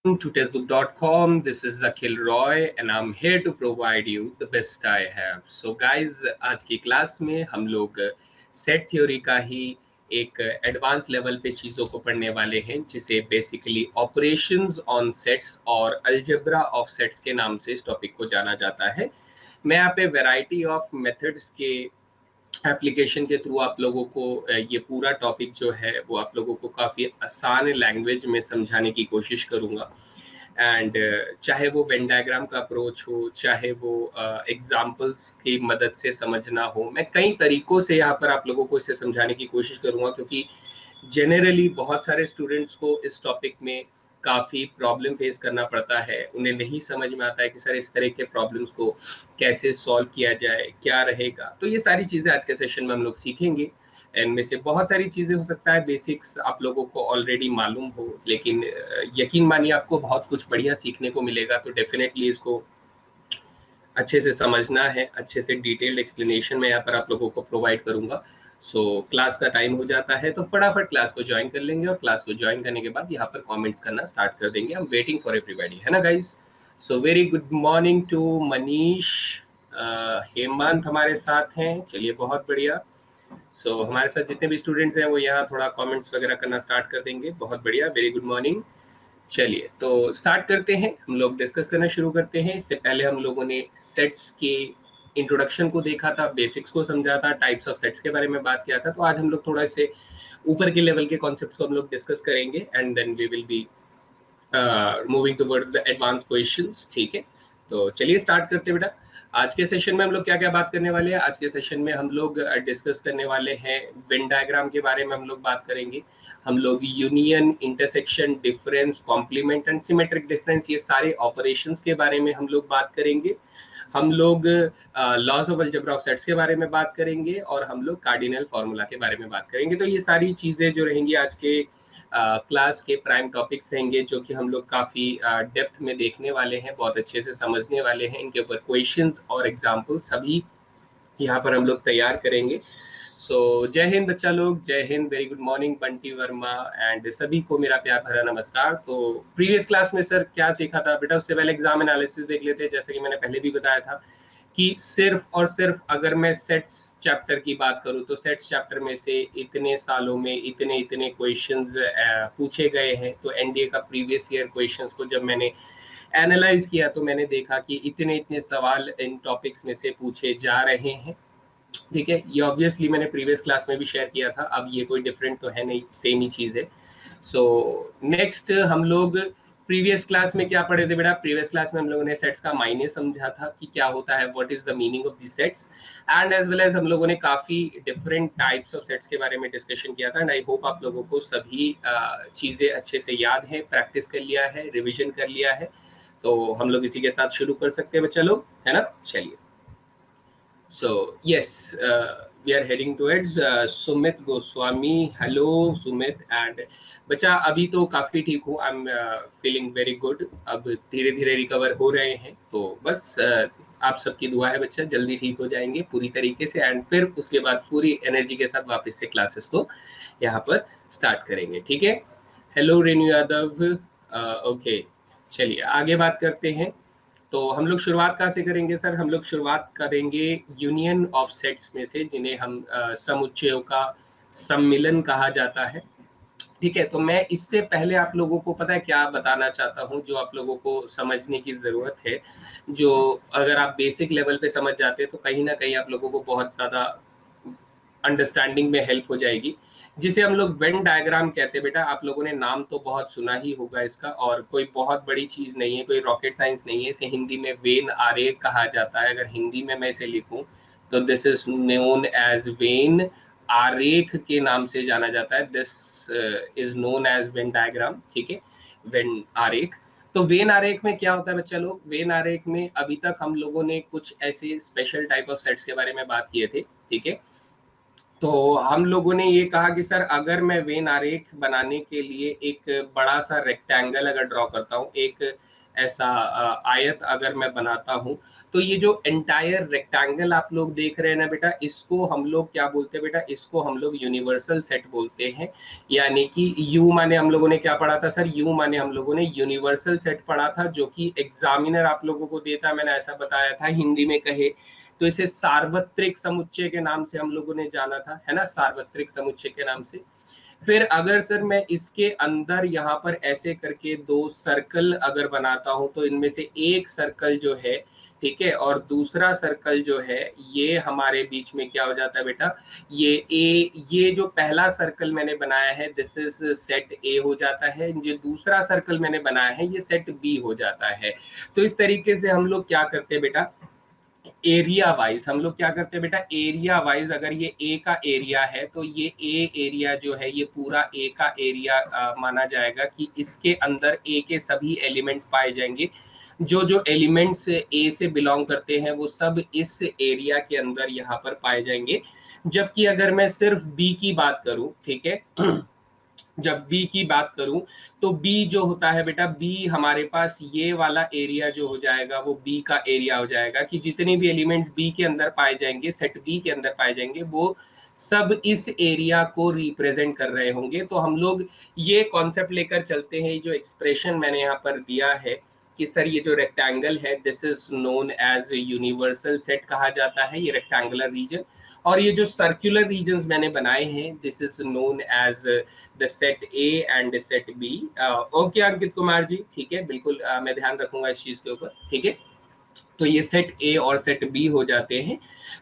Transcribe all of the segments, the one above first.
To testbook.com. This is Akhil Roy and I'm here to provide you the best I have. So guys, आज की class में हम लोग set theory का ही एक एडवांस लेवल पे चीज़ों को पढ़ने वाले हैं, जिसे बेसिकली ऑपरेशंस ऑन सेट्स और अलजेब्रा ऑफ सेट्स के नाम से इस टॉपिक को जाना जाता है। मैं यहाँ पे वैरायटी ऑफ मेथड्स के एप्लीकेशन के थ्रू आप लोगों को ये पूरा टॉपिक जो है वो आप लोगों को काफ़ी आसान लैंग्वेज में समझाने की कोशिश करूँगा। एंड चाहे वो वेन डायग्राम का अप्रोच हो, चाहे वो एग्जाम्पल्स की मदद से समझना हो, मैं कई तरीकों से यहाँ पर आप लोगों को इसे समझाने की कोशिश करूँगा, क्योंकि जनरली बहुत सारे स्टूडेंट्स को इस टॉपिक में काफ़ी प्रॉब्लम फेस करना पड़ता है। उन्हें नहीं समझ में आता है कि सर इस तरह के प्रॉब्लम्स को कैसे सॉल्व किया जाए, क्या रहेगा। तो ये सारी चीज़ें आज के सेशन में हम लोग सीखेंगे। इनमें से बहुत सारी चीज़ें हो सकता है बेसिक्स आप लोगों को ऑलरेडी मालूम हो, लेकिन यकीन मानिए आपको बहुत कुछ बढ़िया सीखने को मिलेगा। तो डेफिनेटली इसको अच्छे से समझना है, अच्छे से डिटेल्ड एक्सप्लेनेशन मैं यहाँ पर आप लोगों को प्रोवाइड करूँगा। सो क्लास का टाइम हो जाता है तो फटाफट क्लास को ज्वाइन कर लेंगे और क्लास को ज्वाइन करने के बाद यहाँ पर कमेंट्स करना स्टार्ट कर देंगे। I am waiting for everybody, है ना guys. So very good morning to Manish, Hemant हमारे साथ हैं, चलिए बहुत बढ़िया। सो हमारे साथ जितने भी स्टूडेंट्स हैं वो यहाँ थोड़ा कमेंट्स वगैरह करना स्टार्ट कर देंगे, बहुत बढ़िया, वेरी गुड मॉर्निंग। चलिए तो स्टार्ट करते हैं, हम लोग डिस्कस करना शुरू करते हैं। इससे पहले हम लोगों ने सेट्स के इंट्रोडक्शन को देखा था, बेसिक्स को समझा था, टाइप्स ऑफ सेट्स के बारे में बात किया था। तो आज हम लोग थोड़ा इससे ऊपर के लेवल के कॉन्सेप्ट्स को हम लोग डिस्कस करेंगे and then we will be moving towards the advance questions. ठीक है, तो चलिए स्टार्ट करते हैं बेटा। आज के सेशन में हम लोग क्या क्या बात करने वाले हैं? आज के सेशन में हम लोग डिस्कस करने वाले हैं वेन डायग्राम के बारे में हम लोग बात करेंगे। हम लोग union, intersection, difference, complement and symmetric difference, ये सारे ऑपरेशंस के बारे में हम लोग बात करेंगे। हम लोग laws of algebra of sets के बारे में बात करेंगे और हम लोग कार्डिनल फार्मूला के बारे में बात करेंगे। तो ये सारी चीज़ें जो रहेंगी आज के क्लास के प्राइम टॉपिक्स रहेंगे, जो कि हम लोग काफ़ी डेप्थ में देखने वाले हैं, बहुत अच्छे से समझने वाले हैं। इनके ऊपर क्वेश्चंस और एग्जाम्पल सभी यहाँ पर हम लोग तैयार करेंगे। सो जय हिंद बच्चा लोग, जय Hind, very good morning Bunty Verma and सभी को मेरा प्यार भरा नमस्कार। तो प्रीवियस क्लास में सर क्या देखा था बेटा? उससे पहले एग्जाम एनालिसिस देख लेते हैं। जैसे कि मैंने पहले भी बताया था कि सिर्फ और सिर्फ अगर मैं सेट्स चैप्टर की बात करूं तो सेट्स चैप्टर में से इतने सालों में इतने इतने क्वेश्चंस पूछे गए हैं। तो एनडीए का प्रीवियस ईयर क्वेश्चंस को जब मैंने एनालाइज किया तो मैंने देखा कि इतने इतने सवाल इन टॉपिक्स में से पूछे जा रहे हैं। ठीक है, ये ऑब्वियसली मैंने प्रीवियस क्लास में भी शेयर किया था, अब ये कोई डिफरेंट तो है नहीं, सेम ही चीज़ है। सो नेक्स्ट हम लोग प्रीवियस क्लास में क्या पढ़े थे बेटा? प्रीवियस क्लास में हम लोगों ने सेट्स का मायने समझा था कि क्या होता है, what is the meaning of the sets, and as well as हम लोगों ने काफ़ी डिफरेंट टाइप्स ऑफ सेट्स के बारे में डिस्कशन किया था। एंड आई होप आप लोगों को सभी चीज़ें अच्छे से याद है, प्रैक्टिस कर लिया है, रिविजन कर लिया है। तो हम लोग इसी के साथ शुरू कर सकते हैं बच्चा लोग, है ना? चलिए। So yes, we are heading towards Sumit Goswami. Hello Sumit, and बच्चा अभी तो काफ़ी ठीक हूँ, I am feeling very good. अब धीरे धीरे रिकवर हो रहे हैं, तो बस आप सबकी दुआ है बच्चा, जल्दी ठीक हो जाएंगे पूरी तरीके से, एंड फिर उसके बाद पूरी एनर्जी के साथ वापस से क्लासेस को यहाँ पर स्टार्ट करेंगे। ठीक है, हेलो रेणु यादव, ओके। चलिए आगे बात करते हैं। तो हम लोग शुरुआत कहाँ से करेंगे सर? हम लोग शुरुआत करेंगे यूनियन ऑफ सेट्स में से, जिन्हें हम समुच्चयों का सम्मिलन कहा जाता है। ठीक है, तो मैं इससे पहले आप लोगों को पता है क्या बताना चाहता हूँ, जो आप लोगों को समझने की ज़रूरत है, जो अगर आप बेसिक लेवल पे समझ जाते हैं तो कहीं ना कहीं आप लोगों को बहुत ज़्यादा अंडरस्टैंडिंग में हेल्प हो जाएगी, जिसे हम लोग वेन डायग्राम कहते हैं। बेटा आप लोगों ने नाम तो बहुत सुना ही होगा इसका, और कोई बहुत बड़ी चीज नहीं है, कोई रॉकेट साइंस नहीं है। इसे हिंदी में वेन आरेख कहा जाता है। अगर हिंदी में मैं इसे लिखूं तो this is known as Venn आरेख के नाम से जाना जाता है। This is known as Venn diagram. ठीक है, वेन आरेख। तो वेन आरेख में क्या होता है बच्चा लोग? वेन आरेख में अभी तक हम लोगों ने कुछ ऐसे स्पेशल टाइप ऑफ सेट्स के बारे में बात किए थे। ठीक है, तो हम लोगों ने ये कहा कि सर अगर मैं वेन आरेख बनाने के लिए एक बड़ा सा रेक्टेंगल अगर ड्रॉ करता हूँ, एक ऐसा आयत अगर मैं बनाता हूँ, तो ये जो एंटायर रेक्टेंगल आप लोग देख रहे हैं ना बेटा, इसको हम लोग क्या बोलते हैं बेटा, इसको हम लोग यूनिवर्सल सेट बोलते हैं। यानी कि यू माने हम लोगों ने क्या पढ़ा था सर, यू माने हम लोगों ने यूनिवर्सल सेट पढ़ा था, जो कि एग्जामिनर आप लोगों को देता, मैंने ऐसा बताया था, हिंदी में कहे तो इसे सार्वत्रिक समुच्चय के नाम से हम लोगों ने जाना था, है ना, सार्वत्रिक समुच्चय के नाम से। फिर अगर सर मैं इसके अंदर यहाँ पर ऐसे करके दो सर्कल अगर बनाता हूं, तो इनमें से एक सर्कल जो है, ठीक है, और दूसरा सर्कल जो है, ये हमारे बीच में क्या हो जाता है बेटा, ये जो पहला सर्कल मैंने बनाया है दिस इज सेट ए हो जाता है, जो दूसरा सर्कल मैंने बनाया है ये सेट बी हो जाता है। तो इस तरीके से हम लोग क्या करते हैं बेटा, एरिया वाइज हम लोग क्या करते हैं बेटा, एरिया वाइज अगर ये ए का एरिया है तो ये ए एरिया जो है ये पूरा ए का एरिया माना जाएगा कि इसके अंदर ए के सभी एलिमेंट्स पाए जाएंगे। जो जो एलिमेंट्स ए से बिलोंग करते हैं वो सब इस एरिया के अंदर यहाँ पर पाए जाएंगे। जबकि अगर मैं सिर्फ बी की बात करूं, ठीक है, जब बी की बात करूं तो बी जो होता है बेटा, बी हमारे पास ये वाला एरिया जो हो जाएगा वो बी का एरिया हो जाएगा, कि जितने भी एलिमेंट्स बी के अंदर पाए जाएंगे, सेट बी के अंदर पाए जाएंगे, वो सब इस एरिया को रिप्रेजेंट कर रहे होंगे। तो हम लोग ये कॉन्सेप्ट लेकर चलते हैं, जो एक्सप्रेशन मैंने यहाँ पर दिया है कि सर ये जो रेक्टेंगल है this is known as universal set कहा जाता है, ये रेक्टेंगुलर रीजन। और ये जो सर्कुलर रीजन्स मैंने बनाए हैं this is known as the set A and set B. Okay Ankit Kumar ji, ठीक है, बिल्कुल मैं ध्यान रखूंगा इस चीज के ऊपर, ठीक है। तो ये सेट ए और सेट बी हो जाते हैं।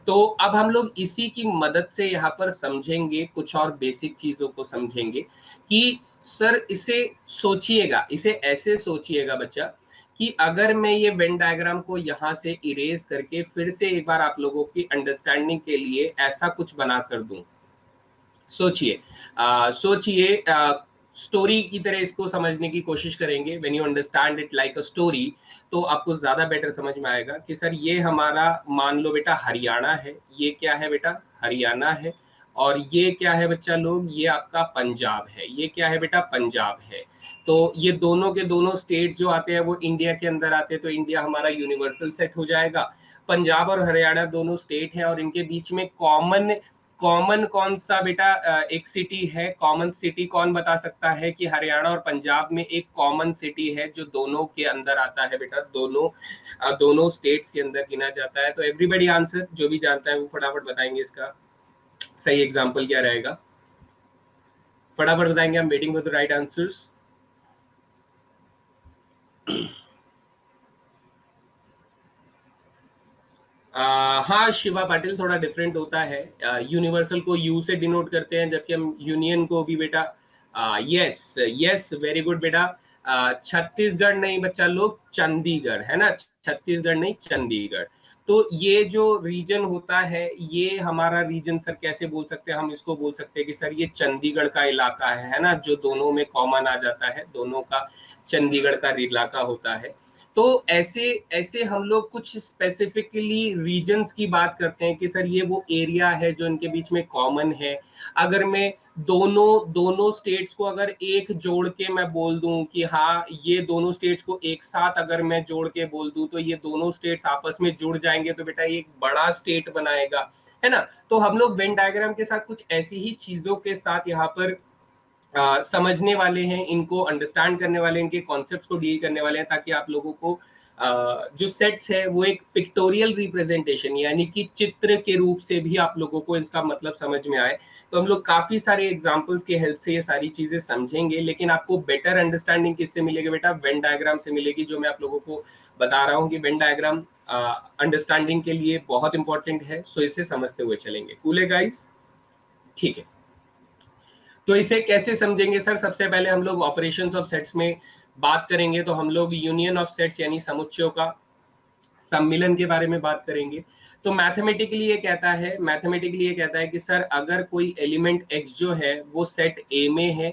तो अब हम लोग इसी की मदद से यहाँ पर समझेंगे, कुछ और बेसिक चीजों को समझेंगे कि सर इसे सोचिएगा, इसे ऐसे सोचिएगा बच्चा कि अगर मैं ये वेन डायग्राम को यहाँ से इरेज करके फिर से एक बार आप लोगों की अंडरस्टैंडिंग के लिए ऐसा कुछ बना कर दूं, सोचिए, सोचिए, स्टोरी की तरह इसको समझने की कोशिश करेंगे। When you understand it like a story तो आपको ज्यादा बेटर समझ में आएगा कि सर ये हमारा मान लो बेटा हरियाणा है, ये क्या है बेटा, हरियाणा है, और ये क्या है बच्चा लोग, ये आपका पंजाब है, ये क्या है बेटा, पंजाब है। तो ये दोनों के दोनों स्टेट जो आते हैं वो इंडिया के अंदर आते हैं, तो इंडिया हमारा यूनिवर्सल सेट हो जाएगा। पंजाब और हरियाणा दोनों स्टेट हैं और इनके बीच में कॉमन कॉमन कौन सा बेटा, एक सिटी है, कॉमन सिटी कौन बता सकता है कि हरियाणा और पंजाब में एक कॉमन सिटी है जो दोनों के अंदर आता है बेटा, दोनों स्टेट्स के अंदर गिना जाता है। तो एवरीबडी आंसर, जो भी जानता है वो फटाफट बताएंगे इसका सही एग्जाम्पल क्या रहेगा, फटाफट बताएंगे, हम waiting for the right answers. हाँ शिवा पाटिल, थोड़ा डिफरेंट होता है, यूनिवर्सल को यू से डिनोट करते हैं जबकि हम यूनियन को भी बेटा, यस यस वेरी गुड बेटा, छत्तीसगढ़ नहीं बच्चा लोग, चंडीगढ़ है ना, छत्तीसगढ़ नहीं चंडीगढ़। तो ये जो रीजन होता है ये हमारा रीजन सर कैसे बोल सकते हैं, हम इसको बोल सकते हैं कि सर ये चंडीगढ़ का इलाका है ना, जो दोनों में कॉमन आ जाता है, दोनों का चंडीगढ़ का इलाका होता है। तो ऐसे ऐसे हम लोग कुछ स्पेसिफिकली रीजन्स की बात करते हैं कि सर ये वो एरिया है जो इनके बीच में कॉमन है। अगर मैं दोनों दोनों स्टेट्स को अगर एक जोड़ के मैं बोल दूं कि हाँ ये दोनों स्टेट्स को एक साथ अगर मैं जोड़ के बोल दूं तो ये दोनों स्टेट्स आपस में जुड़ जाएंगे तो बेटा ये एक बड़ा स्टेट बनाएगा, है ना। तो हम लोग वेन डायग्राम के साथ कुछ ऐसी ही चीजों के साथ यहाँ पर समझने वाले हैं, इनको अंडरस्टैंड करने वाले हैं, इनके कॉन्सेप्ट्स को डील करने वाले हैं, ताकि आप लोगों को जो सेट्स है वो एक पिक्टोरियल रिप्रेजेंटेशन यानी कि चित्र के रूप से भी आप लोगों को इसका मतलब समझ में आए। तो हम लोग काफी सारे एग्जांपल्स के हेल्प से ये सारी चीजें समझेंगे, लेकिन आपको बेटर अंडरस्टैंडिंग किससे मिलेगी बेटा, वेन डायग्राम से मिलेगी, जो मैं आप लोगों को बता रहा हूँ कि वेन डायग्राम अंडरस्टैंडिंग के लिए बहुत इंपॉर्टेंट है। सो इसे समझते हुए चलेंगे, कूल है गाइस, ठीक है। तो इसे कैसे समझेंगे सर, सबसे पहले हम लोग ऑपरेशंस ऑफ सेट्स में बात करेंगे, तो हम लोग यूनियन ऑफ सेट्स यानी समुच्चयों का सम्मिलन के बारे में बात करेंगे। तो मैथमेटिकली ये कहता है, मैथमेटिकली ये कहता है कि सर अगर कोई एलिमेंट एक्स जो है वो सेट ए में है,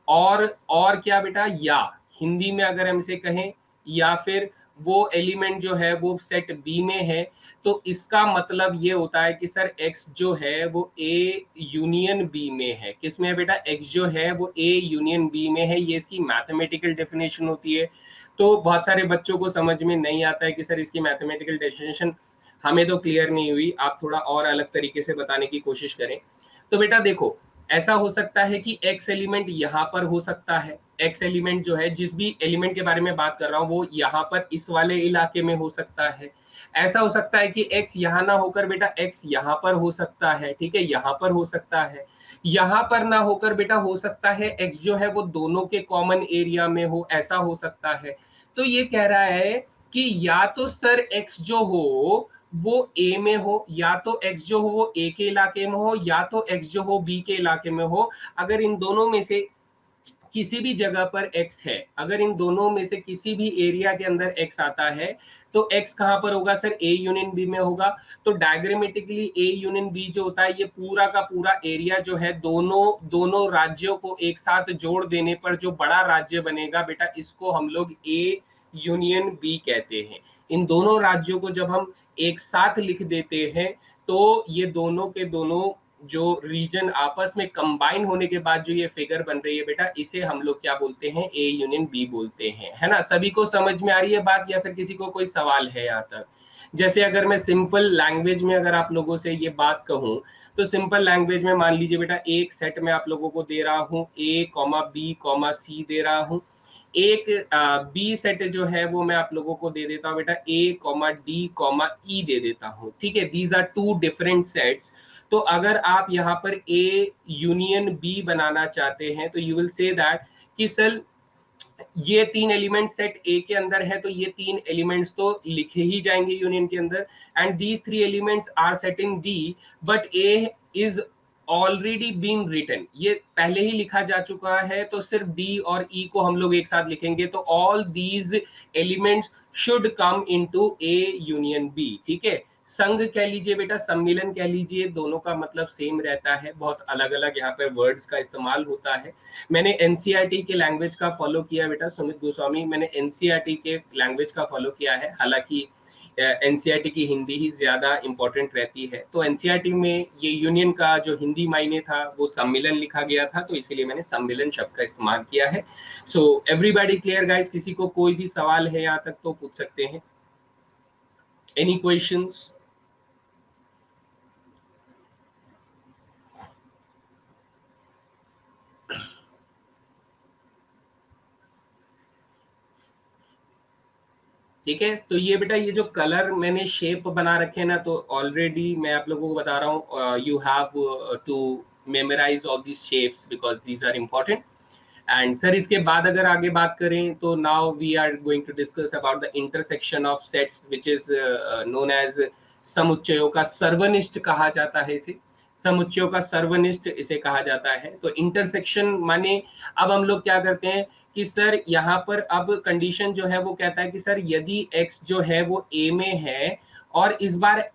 और क्या बेटा, या हिंदी में अगर हम इसे कहें, या फिर वो एलिमेंट जो है वो सेट बी में है, तो इसका मतलब ये होता है कि सर x जो है वो a यूनियन b में है। किसमें है बेटा, x जो है वो a यूनियन b में है, ये इसकी मैथमेटिकल डेफिनेशन होती है। तो बहुत सारे बच्चों को समझ में नहीं आता है कि सर इसकी मैथमेटिकल डेफिनेशन हमें तो क्लियर नहीं हुई, आप थोड़ा और अलग तरीके से बताने की कोशिश करें। तो बेटा देखो, ऐसा हो सकता है कि एक्स एलिमेंट यहाँ पर हो सकता है, एक्स एलिमेंट जो है, जिस भी एलिमेंट के बारे में बात कर रहा हूँ वो यहाँ पर इस वाले इलाके में हो सकता है। ऐसा हो सकता है कि एक्स यहाँ ना होकर बेटा एक्स यहाँ पर हो सकता है, ठीक है, यहाँ पर हो सकता है। यहाँ पर ना होकर बेटा हो सकता है एक्स जो है वो दोनों के कॉमन एरिया में हो, ऐसा हो सकता है। तो ये कह रहा है कि या तो सर एक्स जो हो वो ए में हो, या तो एक्स जो हो वो ए के इलाके में हो, या तो एक्स जो हो बी के इलाके में हो। अगर इन दोनों में से किसी भी जगह पर x है, अगर इन दोनों में से किसी भी एरिया के अंदर x आता है, तो x कहां पर होगा सर, a यूनियन b में होगा। तो डायग्रामेटिकली a यूनियन b जो होता है, ये पूरा का पूरा एरिया जो है दोनों दोनों राज्यों को एक साथ जोड़ देने पर जो बड़ा राज्य बनेगा बेटा, इसको हम लोग a यूनियन b कहते हैं। इन दोनों राज्यों को जब हम एक साथ लिख देते हैं तो ये दोनों के दोनों जो रीजन आपस में कंबाइन होने के बाद जो ये फिगर बन रही है बेटा, इसे हम लोग क्या बोलते हैं, ए यूनियन बी बोलते हैं, है ना। सभी को समझ में आ रही है बात, या फिर किसी को कोई सवाल है यहाँ तक? जैसे अगर मैं सिंपल लैंग्वेज में अगर आप लोगों से ये बात कहूं, तो सिंपल लैंग्वेज में मान लीजिए बेटा, एक सेट में आप लोगों को दे रहा हूं ए कॉमा बी कॉमा सी दे रहा हूं, एक बी सेट जो है वो मैं आप लोगों को दे देता हूँ बेटा a comma d comma e दे देता हूँ, ठीक है। These are two different sets. तो अगर आप यहाँ पर ए यूनियन बी बनाना चाहते हैं तो यू विल से दैट कि सर ये तीन एलिमेंट सेट ए के अंदर है, तो ये तीन एलिमेंट्स तो लिखे ही जाएंगे यूनियन के अंदर, and these three elements are set in d, but a is already been written, ये पहले ही लिखा जा चुका है, तो सिर्फ डी और ई को हम लोग एक साथ लिखेंगे। तो all these elements should come into a union b, ठीक है। संघ कह लीजिए बेटा, सम्मिलन कह लीजिए, दोनों का मतलब सेम रहता है, बहुत अलग अलग यहाँ पर वर्ड्स का इस्तेमाल होता है। मैंने एनसीईआरटी के लैंग्वेज का फॉलो किया बेटा, सुमित गोस्वामी, मैंने एनसीईआरटी के लैंग्वेज का फॉलो किया है। हालांकि एनसीईआरटी की हिंदी ही ज्यादा इंपॉर्टेंट रहती है, तो एनसीईआरटी में ये यूनियन का जो हिंदी मायने था वो सम्मिलन लिखा गया था, तो इसीलिए मैंने सम्मिलन शब्द का इस्तेमाल किया है। So everybody clear guys? किसी को कोई भी सवाल है यहाँ तक तो पूछ सकते हैं। Any questions? ठीक है, तो ये बेटा ये जो कलर मैंने शेप बना रखे हैं ना, तो ऑलरेडी मैं आप लोगों को बता रहा हूँ, you have to memorise all these shapes because these are important. And sir इसके बाद अगर आगे बात करें तो now we are going to discuss about the intersection of sets which is known as समुच्चयों का सर्वनिष्ठ कहा जाता है इसे, समुच्चयों का सर्वनिष्ठ इसे कहा जाता है। तो इंटरसेक्शन माने अब हम लोग क्या करते हैं कि सर यहाँ पर अब कंडीशन जो है वो कहता है कि सर यदि x जो है वो a में है, और इस बार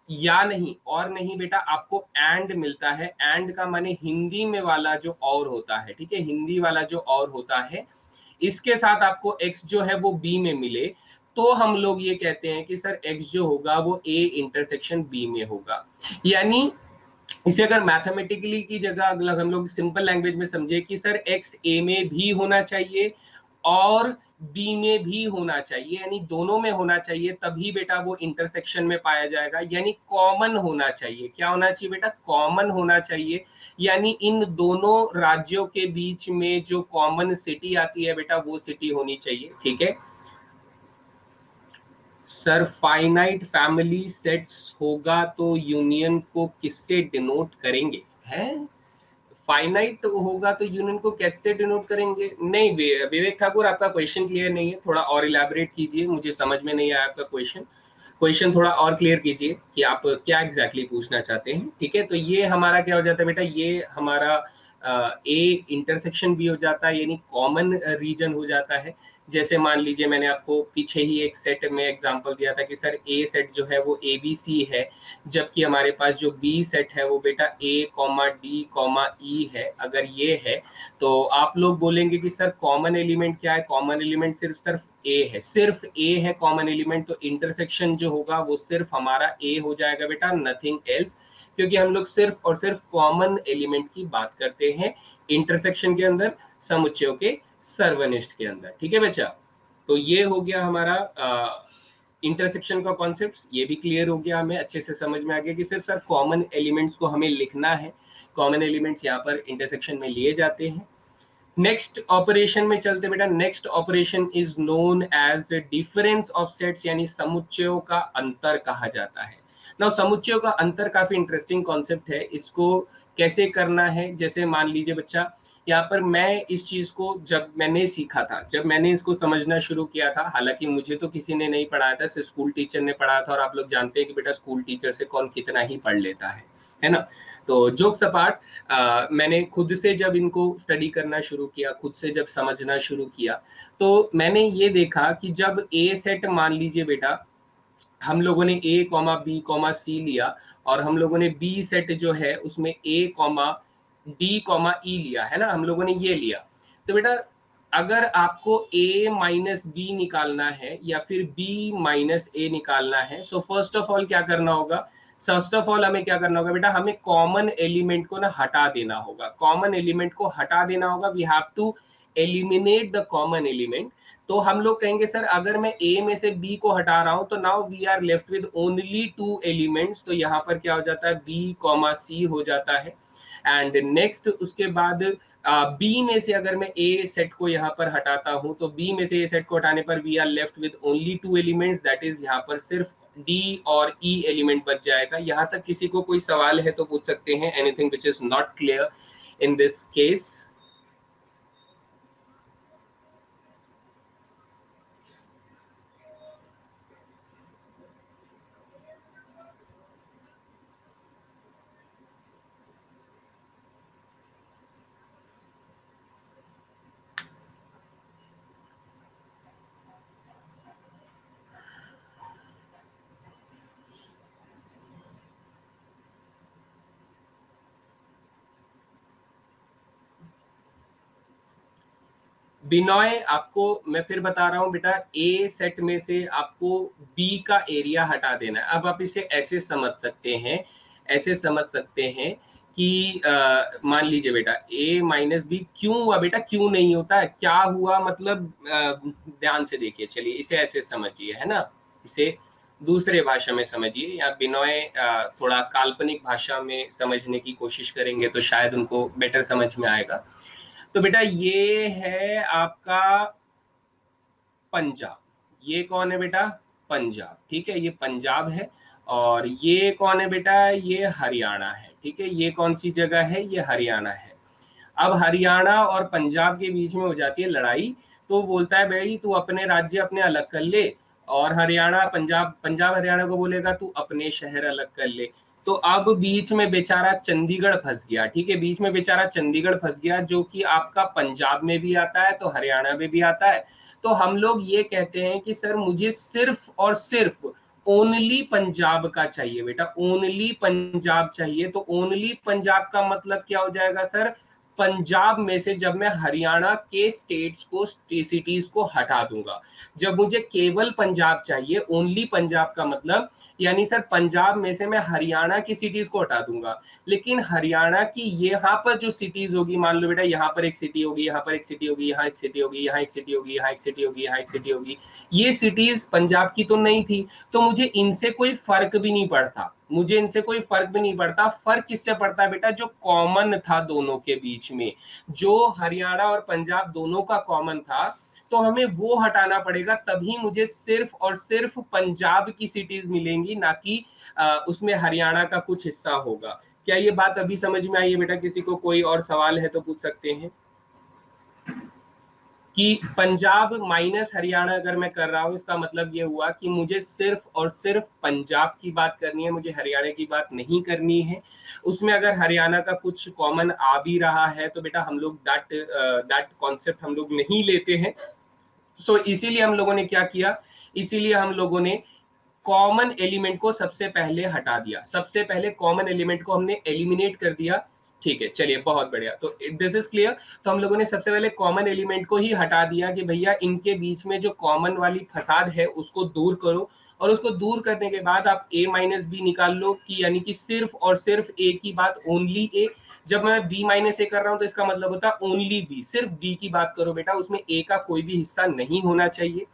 या नहीं और नहीं बेटा, आपको एंड मिलता है। एंड का माने हिंदी में वाला जो और होता है, ठीक है, हिंदी वाला जो और होता है, इसके साथ आपको x जो है वो b में मिले, तो हम लोग ये कहते हैं कि सर x जो होगा वो a इंटरसेक्शन b में होगा। यानी इसे अगर मैथमेटिकली की जगह अगर हम लोग सिंपल लैंग्वेज में समझे कि सर x a में भी होना चाहिए और b में भी होना चाहिए, यानी दोनों में होना चाहिए, तभी बेटा वो इंटरसेक्शन में पाया जाएगा। यानी कॉमन होना चाहिए, क्या होना चाहिए बेटा, कॉमन होना चाहिए। यानी इन दोनों राज्यों के बीच में जो कॉमन सिटी आती है बेटा, वो सिटी होनी चाहिए, ठीक है। सर फाइनाइट फैमिली सेट्स होगा तो यूनियन को किससे डिनोट करेंगे? है फाइनाइट होगा तो यूनियन को कैसे डिनोट करेंगे? नहीं विवेक ठाकुर, आपका क्वेश्चन क्लियर नहीं है, थोड़ा और इलैबोरेट कीजिए, मुझे समझ में नहीं आया आपका क्वेश्चन। क्वेश्चन थोड़ा और क्लियर कीजिए कि आप क्या एग्जैक्टली पूछना चाहते हैं, ठीक है। तो ये हमारा क्या हो जाता है बेटा, ये हमारा ए इंटरसेक्शन भी हो जाता है, यानी कॉमन रीजन हो जाता है। जैसे मान लीजिए मैंने आपको पीछे ही एक सेट में एग्जांपल दिया था कि सर ए सेट जो है वो ए बी सी है, जबकि हमारे पास जो बी सेट है वो बेटा ए कॉमा डी कॉमा ई है। अगर ये है तो आप लोग बोलेंगे कि सर कॉमन एलिमेंट क्या है, कॉमन एलिमेंट सिर्फ ए है, सिर्फ ए है कॉमन एलिमेंट, तो इंटरसेक्शन जो होगा वो सिर्फ हमारा ए हो जाएगा बेटा, नथिंग एल्स, क्योंकि हम लोग सिर्फ और सिर्फ कॉमन एलिमेंट की बात करते हैं इंटरसेक्शन के अंदर, समुच्चयों के सर्वनिष्ठ के अंदर, ठीक है बच्चा। तो ये हो गया हमारा इंटरसेक्शन का कॉन्सेप्ट, ये भी क्लियर हो गया, हमें अच्छे से समझ में आ गया कि सिर्फ सर कॉमन एलिमेंट्स को हमें लिखना है, कॉमन एलिमेंट्स यहाँ पर इंटरसेक्शन में लिए जाते हैं। नेक्स्ट ऑपरेशन में चलते बेटा। Next operation is known age difference of sets, यानी समुच्चयों का अंतर कहा जाता है। नाउ समुच्चयों का अंतर काफी इंटरेस्टिंग कॉन्सेप्ट है, इसको कैसे करना है, जैसे मान लीजिए बच्चा यहाँ पर मैं इस चीज को जब मैंने सीखा था, जब मैंने इसको समझना शुरू किया था, हालांकि मुझे तो किसी ने नहीं पढ़ाया था, सिर्फ स्कूल टीचर ने पढ़ाया था, और आप लोग जानते हैं कि बेटा स्कूल टीचर से कौन कितना ही पढ़ लेता है ना। तो जोक्स अपार्ट, मैंने खुद से जब इनको स्टडी करना शुरू किया, खुद से जब समझना शुरू किया, तो मैंने ये देखा कि जब ए सेट मान लीजिए बेटा हम लोगों ने ए कॉमा बी कॉमा सी लिया, और हम लोगों ने बी सेट जो है उसमें ए कॉमा डी कॉमा ई लिया है ना, हम लोगों ने ये लिया। तो बेटा अगर आपको a माइनस बी निकालना है या फिर b माइनस ए निकालना है, सो फर्स्ट ऑफ ऑल क्या करना होगा, फर्स्ट ऑफ ऑल हमें क्या करना होगा बेटा, हमें कॉमन एलिमेंट को ना हटा देना होगा, कॉमन एलिमेंट को हटा देना होगा, we have to eliminate the common element. तो हम लोग कहेंगे सर अगर मैं a में से b को हटा रहा हूं तो now we are left with only 2 elements, तो यहाँ पर क्या हो जाता है, b कॉमा सी हो जाता है। एंड नेक्स्ट उसके बाद बी में से अगर मैं ए सेट को यहाँ पर हटाता हूं, तो बी में से ए सेट को हटाने पर we are left with only 2 elements, that is यहाँ पर सिर्फ डी और ई एलिमेंट बच जाएगा। यहाँ तक किसी को कोई सवाल है तो पूछ सकते हैं, anything which is not clear in this case. Binoy आपको मैं फिर बता रहा हूं बेटा, ए सेट में से आपको बी का एरिया हटा देना है। अब आप इसे ऐसे समझ सकते हैं, ऐसे समझ सकते हैं कि मान लीजिए बेटा ए माइनस बी क्यों हुआ बेटा, क्यों नहीं होता है, क्या हुआ मतलब, ध्यान से देखिए, चलिए इसे ऐसे समझिए है ना, इसे दूसरे भाषा में समझिए, या बिनॉय थोड़ा काल्पनिक भाषा में समझने की कोशिश करेंगे तो शायद उनको बेटर समझ में आएगा। तो बेटा ये है आपका पंजाब, ये कौन है बेटा, पंजाब, ठीक है, ये पंजाब है। और ये कौन है बेटा, ये हरियाणा है, ठीक है, ये कौन सी जगह है, ये हरियाणा है। अब हरियाणा और पंजाब के बीच में हो जाती है लड़ाई, तो बोलता है भाई तू अपने राज्य अपने अलग कर ले, और हरियाणा पंजाब, पंजाब हरियाणा को बोलेगा तू अपने शहर अलग कर ले। तो अब बीच में बेचारा चंडीगढ़ फंस गया, ठीक है, बीच में बेचारा चंडीगढ़ फंस गया, जो कि आपका पंजाब में भी आता है तो हरियाणा में भी आता है। तो हम लोग ये कहते हैं कि सर मुझे सिर्फ और सिर्फ ओनली पंजाब का चाहिए बेटा, ओनली पंजाब चाहिए। तो ओनली पंजाब का मतलब क्या हो जाएगा सर, पंजाब में से जब मैं हरियाणा के स्टेट्स को, सिटीज को हटा दूंगा, जब मुझे केवल पंजाब चाहिए, ओनली पंजाब का मतलब यानी सर पंजाब में से मैं हरियाणा की सिटीज को हटा दूंगा, लेकिन हरियाणा की यहाँ पर जो सिटीज होगी, मान लो बेटा यहाँ पर एक सिटी होगी, यहाँ पर एक सिटी होगी, यहाँ एक सिटी होगी, यहाँ एक सिटी होगी, यहाँ एक सिटी होगी, यहाँ एक सिटी होगी, ये सिटीज पंजाब की तो नहीं थी, तो मुझे इनसे कोई फर्क भी नहीं पड़ता, मुझे इनसे कोई फर्क भी नहीं पड़ता। फर्क किससे पड़ता है बेटा, जो कॉमन था दोनों के बीच में, जो हरियाणा और पंजाब दोनों का कॉमन था, तो हमें वो हटाना पड़ेगा, तभी मुझे सिर्फ और सिर्फ पंजाब की सिटीज मिलेंगी, ना कि उसमें हरियाणा का कुछ हिस्सा होगा। क्या ये बात अभी समझ में आई है बेटा, किसी को कोई और सवाल है तो पूछ सकते हैं। कि पंजाब माइनस हरियाणा अगर मैं कर रहा हूं, इसका मतलब ये हुआ कि मुझे सिर्फ और सिर्फ पंजाब की बात करनी है, मुझे हरियाणा की बात नहीं करनी है। उसमें अगर हरियाणा का कुछ कॉमन आ भी रहा है तो बेटा हम लोग दैट कॉन्सेप्ट हम लोग नहीं लेते हैं। सो इसीलिए हम लोगों ने क्या किया, इसीलिए हम लोगों ने कॉमन एलिमेंट को सबसे पहले हटा दिया, सबसे पहले कॉमन एलिमेंट को हमने एलिमिनेट कर दिया। ठीक है, चलिए बहुत बढ़िया, तो दिस इज क्लियर। तो हम लोगों ने सबसे पहले कॉमन एलिमेंट को ही हटा दिया कि भैया इनके बीच में जो कॉमन वाली फसाद है उसको दूर करो, और उसको दूर करने के बाद आप a माइनस बी निकाल लो, कि यानी कि सिर्फ और सिर्फ a की बात, ओनली a। जब मैं b माइनस ए कर रहा हूं तो इसका मतलब होता है ओनली b, सिर्फ b की बात करो बेटा, उसमें a का कोई भी हिस्सा नहीं होना चाहिए।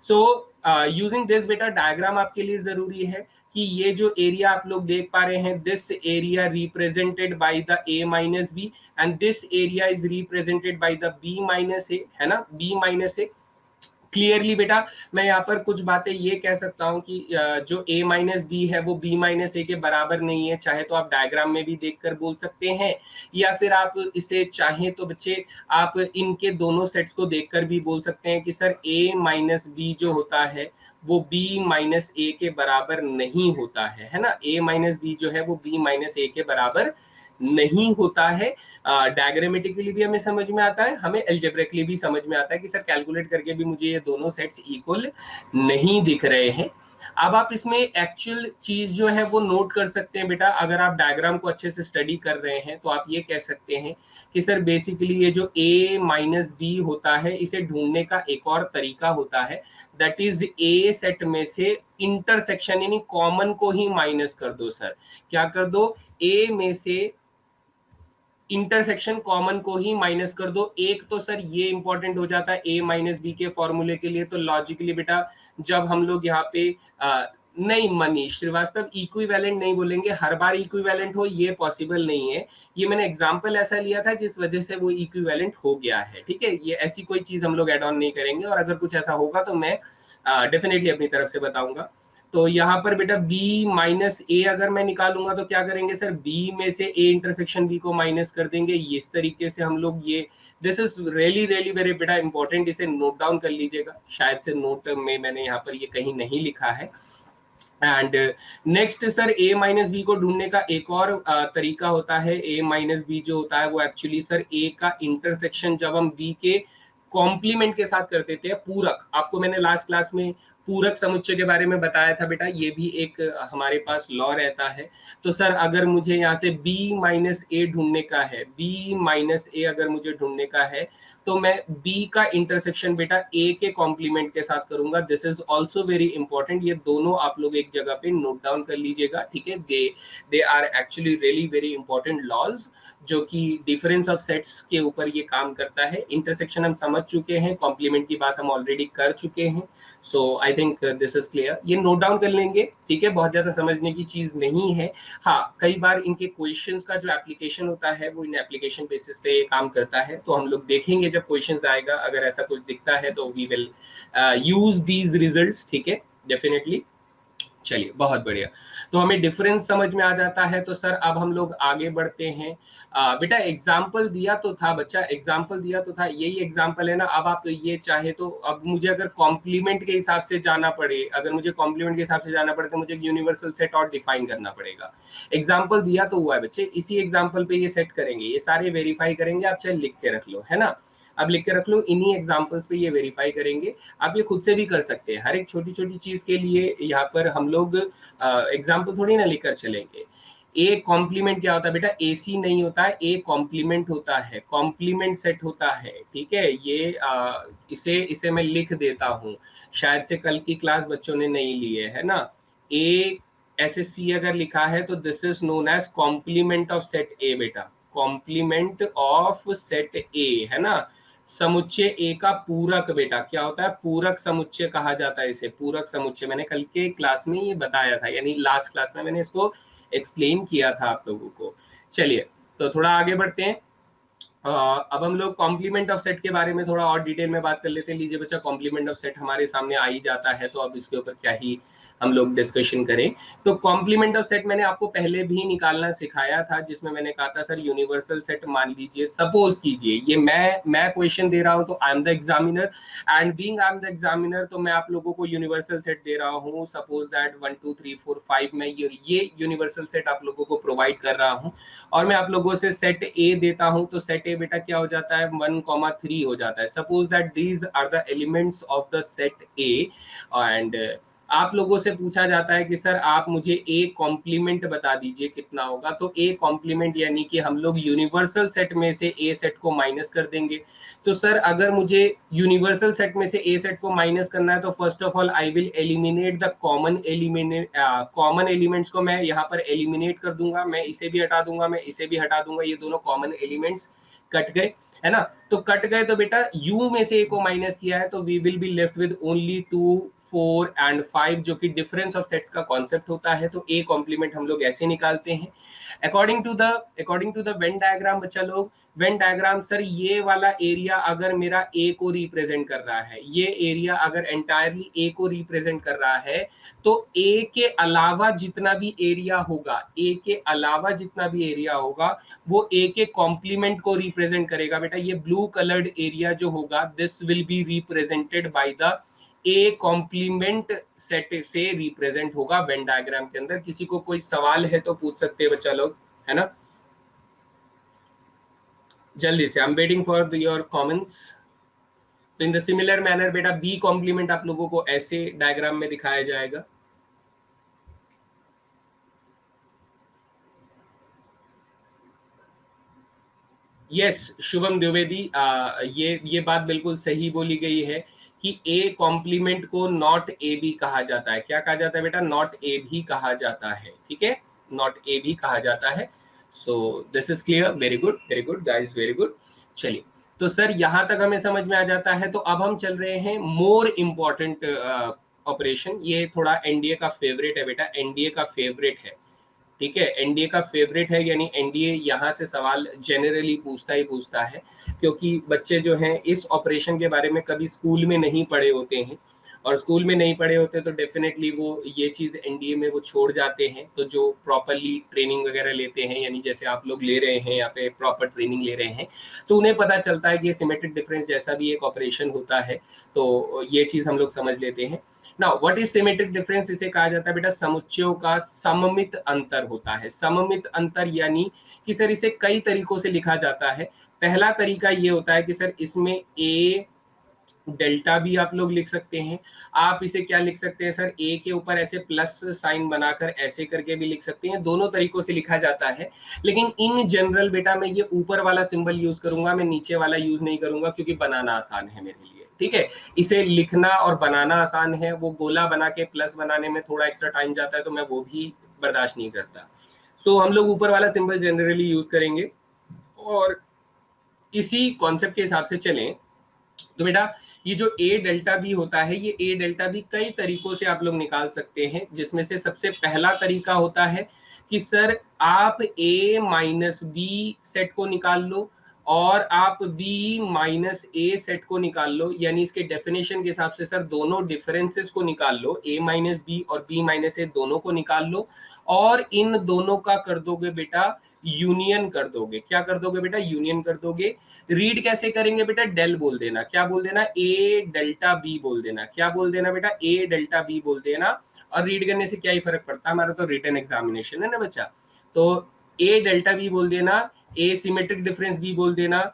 सो यूजिंग दिस बेटा डायग्राम आपके लिए जरूरी है कि ये जो एरिया आप लोग देख पा रहे हैं, this area represented by the A minus B and this area is represented by the B minus A, है ना, बी माइनस ए। क्लियरली बेटा मैं यहाँ पर कुछ बातें ये कह सकता हूँ कि जो a माइनस बी है वो b माइनस ए के बराबर नहीं है। चाहे तो आप डायग्राम में भी देखकर बोल सकते हैं, या फिर आप इसे चाहें तो बच्चे आप इनके दोनों सेट्स को देखकर भी बोल सकते हैं कि सर a माइनस बी जो होता है वो b माइनस ए के बराबर नहीं होता है ना। a माइनस बी जो है वो b माइनस ए के बराबर नहीं होता है। डायग्रामेटिकली भी हमें समझ में आता है, हमें एल्जेब्रिकली भी समझ में आता है कि सर कैलकुलेट करके भी मुझे ये दोनों सेट्स इक्वल नहीं दिख रहे हैं। अब आप इसमें एक्चुअल चीज जो है वो नोट कर सकते हैं बेटा। अगर आप डायग्राम को अच्छे से स्टडी कर रहे हैं तो आप ये कह सकते हैं कि सर बेसिकली ये जो a माइनस बी होता है इसे ढूंढने का एक और तरीका होता है, दैट इज ए सेट में से इंटरसेक्शन यानी कॉमन को ही माइनस कर दो। सर क्या कर दो, ए में से इंटरसेक्शन कॉमन को ही माइनस कर दो। एक तो सर ये इंपॉर्टेंट हो जाता है a माइनस बी के फॉर्मूले के लिए, तो लॉजिकली बेटा जब हम लोग यहाँ पे नहीं मनीष श्रीवास्तव इक्विवेलेंट नहीं बोलेंगे, हर बार इक्विवेलेंट हो ये पॉसिबल नहीं है। ये मैंने एग्जांपल ऐसा लिया था जिस वजह से वो इक्विवेलेंट हो गया है, ठीक है। ये ऐसी कोई चीज हम लोग एड ऑन नहीं करेंगे, और अगर कुछ ऐसा होगा तो मैं डेफिनेटली अपनी तरफ से बताऊंगा। तो यहाँ पर बेटा b माइनस ए अगर मैं निकालूंगा तो क्या करेंगे सर, b में से a इंटरसेक्शन b को माइनस कर देंगे। इस तरीके से हम लोग ये, this is really really very बेटा इंपॉर्टेंट, इसे नोट डाउन कर लीजिएगा। शायद से नोट में मैंने यहाँ पर ये कहीं नहीं लिखा है। And next sir a minus b को ढूंढने का एक और तरीका होता है। a माइनस बी जो होता है वो एक्चुअली सर a का इंटरसेक्शन जब हम b के कॉम्प्लीमेंट के साथ करते थे, पूरक, आपको मैंने लास्ट क्लास में पूरक समुच्चय के बारे में बताया था बेटा, ये भी एक हमारे पास लॉ रहता है। तो सर अगर मुझे यहाँ से b माइनस ए ढूंढने का है, b माइनस ए अगर मुझे ढूंढने का है तो मैं b का इंटरसेक्शन बेटा a के कॉम्प्लीमेंट के साथ करूंगा। This is also very important, ये दोनों आप लोग एक जगह पे नोट डाउन कर लीजिएगा, ठीक है। They are actually really very important laws जो कि डिफरेंस ऑफ सेट्स के ऊपर ये काम करता है। इंटरसेक्शन हम समझ चुके हैं, कॉम्प्लीमेंट की बात हम ऑलरेडी कर चुके हैं। So I think this is clear, ये नोट डाउन कर लेंगे, ठीक है। बहुत ज्यादा समझने की चीज नहीं है। हाँ, कई बार इनके क्वेश्चंस का जो एप्लीकेशन होता है वो इन एप्लीकेशन बेसिस पे काम करता है, तो हम लोग देखेंगे जब क्वेश्चंस आएगा, अगर ऐसा कुछ दिखता है तो we will use these results, ठीक है, डेफिनेटली। चलिए बहुत बढ़िया, तो हमें डिफरेंस समझ में आ जाता है। तो सर अब हम लोग आगे बढ़ते हैं। बेटा एग्जाम्पल दिया तो था बच्चा, एग्जाम्पल दिया तो था, यही एग्जाम्पल है ना। अब आप तो ये चाहे तो, अब मुझे अगर कॉम्प्लीमेंट के हिसाब से जाना पड़े, अगर मुझे कॉम्प्लीमेंट के हिसाब से जाना पड़े तो मुझे यूनिवर्सल सेट और डिफाइन करना पड़ेगा। एग्जाम्पल दिया तो हुआ है बच्चे, इसी एग्जाम्पल पे ये सेट करेंगे, ये सारे वेरीफाई करेंगे। आप चाहे लिख के रख लो, है ना, अब लिख के रख लो, इन्हीं एग्जाम्पल्स पे ये वेरीफाई करेंगे। आप ये खुद से भी कर सकते हैं, हर एक छोटी छोटी चीज के लिए यहाँ पर हम लोग एग्जाम्पल थोड़ी ना लिखकर चलेंगे। ए कॉम्प्लीमेंट क्या होता है बेटा, ए सी नहीं होता है, ए कॉम्प्लीमेंट होता है, कॉम्प्लीमेंट सेट होता है, ठीक है। ये इसे इसे मैं लिख देता हूँ, शायद से कल की क्लास बच्चों ने नहीं ली है ना। ए ऐसे सी अगर लिखा है तो this is known as complement of set a बेटा, कॉम्प्लीमेंट ऑफ सेट ए, है ना। समुच्चय ए का पूरक बेटा क्या होता है, पूरक समुच्चय कहा जाता है इसे, पूरक समुच्चय। मैंने कल के क्लास में ये बताया था, यानी लास्ट क्लास में मैंने इसको एक्सप्लेन किया था आप लोगों को। चलिए तो थोड़ा आगे बढ़ते हैं। अब हम लोग कॉम्प्लीमेंट ऑफ सेट के बारे में थोड़ा और डिटेल में बात कर लेते हैं। लीजिए बच्चा, कॉम्प्लीमेंट ऑफ सेट हमारे सामने आ ही जाता है, तो अब इसके ऊपर क्या ही हम लोग डिस्कशन करें। तो कॉम्प्लीमेंट ऑफ सेट मैंने आपको पहले भी निकालना सिखाया था, जिसमें मैंने कहा था सर यूनिवर्सल सेट मान लीजिए, सपोज कीजिए ये मैं क्वेश्चन दे रहा हूं तो I am the examiner, and being I am the examiner तो मैं आप लोगों को यूनिवर्सल सेट दे रहा हूं। सपोज दैट 1 2 3 4 5 मैं ये यूनिवर्सल सेट आप लोगों को प्रोवाइड कर रहा हूं, और मैं आप लोगों से सेट ए देता हूं। तो सेट ए बेटा क्या हो जाता है, 1, 3 हो जाता है। Suppose that these are the elements of the set A, and आप लोगों से पूछा जाता है कि सर आप मुझे ए कॉम्प्लीमेंट बता दीजिए कितना होगा। तो ए कॉम्प्लीमेंट यानी कि हम लोग यूनिवर्सल सेट में से ए सेट को माइनस कर देंगे। तो सर अगर मुझे यूनिवर्सल सेट में से ए सेट को माइनस करना है तो first of all I will eliminate the common elements को मैं यहाँ पर एलिमिनेट कर दूंगा। मैं इसे भी हटा दूंगा, मैं इसे भी हटा दूंगा, ये दोनों कॉमन एलिमेंट्स कट गए। है ना। तो कट गए तो बेटा u में से a को माइनस किया है तो we will be left with only 2, 4 and 5, जो कि डिफरेंस ऑफ सेट्स का कॉन्सेप्ट होता है। तो a कॉम्प्लीमेंट हम लोग ऐसे निकालते हैं according to the Venn diagram. बच्चा लोग वेन डायग्राम, सर ये वाला एरिया अगर मेरा a को रिप्रेजेंट कर रहा है, ये एरिया अगर एंटायरली a को रिप्रेजेंट कर रहा है, तो a के अलावा जितना भी एरिया होगा, a के अलावा जितना भी एरिया होगा वो a के कॉम्प्लीमेंट को रिप्रेजेंट करेगा। बेटा ये ब्लू कलर्ड एरिया जो होगा, this will be represented by the A complement set से रिप्रेजेंट होगा वेन डायग्राम के अंदर। किसी को कोई सवाल है तो पूछ सकते हैं बच्चा लोग, है ना, जल्दी से। आई am waiting for your comments. तो इन द सिमिलर मैनर बेटा बी कॉम्प्लीमेंट आप लोगों को ऐसे डायग्राम में दिखाया जाएगा। यस शुभम द्विवेदी, ये बात बिल्कुल सही बोली गई है कि ए कॉम्प्लीमेंट को नॉट ए भी कहा जाता है। क्या कहा जाता है बेटा? नॉट ए भी कहा जाता है, ठीक है, नॉट ए भी कहा जाता है। So this is clear, very good guys, very good. चलिए, तो सर यहां तक हमें समझ में आ जाता है। तो अब हम चल रहे हैं मोर इम्पॉर्टेंट ऑपरेशन। ये थोड़ा एनडीए का फेवरेट है बेटा, एनडीए का फेवरेट है, ठीक है, एनडीए का फेवरेट है, यानी एनडीए यहाँ से सवाल जनरली पूछता ही पूछता है, क्योंकि बच्चे जो हैं इस ऑपरेशन के बारे में कभी स्कूल में नहीं पढ़े होते हैं, और स्कूल में नहीं पढ़े होते तो डेफिनेटली वो ये चीज़ एनडीए में वो छोड़ जाते हैं। तो जो प्रॉपरली ट्रेनिंग वगैरह लेते हैं, यानी जैसे आप लोग ले रहे हैं यहाँ पे प्रॉपर ट्रेनिंग ले रहे हैं, तो उन्हें पता चलता है कि ये सिमेट्रिक डिफरेंस जैसा भी एक ऑपरेशन होता है। तो ये चीज़ हम लोग समझ लेते हैं। Now what is symmetric difference? इसे कहा जाता है बेटा समुच्चयों का सममित अंतर होता है। सममित अंतर यानी कि सर इसे कई तरीकों से लिखा जाता है। पहला तरीका ये होता है कि सर इसमें ए डेल्टा भी आप लोग लिख सकते हैं। आप इसे क्या लिख सकते हैं सर, ए के ऊपर ऐसे प्लस साइन बनाकर ऐसे करके भी लिख सकते हैं। दोनों तरीकों से लिखा जाता है, लेकिन इन जनरल बेटा मैं ये ऊपर वाला सिंबल यूज करूंगा, मैं नीचे वाला यूज नहीं करूंगा, क्योंकि बनाना आसान है मेरे लिए, ठीक है। इसे लिखना और बनाना आसान है, वो गोला बना के प्लस बनाने में थोड़ा एक्स्ट्रा टाइम जाता है, तो मैं वो भी बर्दाश्त नहीं करता। सो हम लोग ऊपर वाला सिंबल जनरली यूज करेंगे, और इसी कॉन्सेप्ट के हिसाब से चलें तो बेटा ये जो ए डेल्टा बी होता है, ये ए डेल्टा बी कई तरीकों से आप लोग निकाल सकते हैं, जिसमें से सबसे पहला तरीका होता है कि सर आप ए माइनस बी सेट को निकाल लो, और आप बी माइनस ए सेट को निकाल लो, यानी इसके डेफिनेशन के हिसाब से सर दोनों डिफरेंसेस को निकाल लो, ए माइनस बी और बी माइनस ए दोनों को निकाल लो, और इन दोनों का कर दोगे बेटा यूनियन कर दोगे। क्या कर दोगे बेटा? यूनियन कर दोगे। रीड कैसे करेंगे बेटा? डेल बोल देना। क्या बोल देना? ए डेल्टा बी बोल देना। क्या बोल देना बेटा? ए डेल्टा बी बोल देना। और रीड करने से क्या ही फर्क पड़ता है, हमारा तो रिटन एग्जामिनेशन है ना बच्चा। तो ए डेल्टा बी बोल देना, ए सिमेट्रिक डिफरेंस बी बोल देना।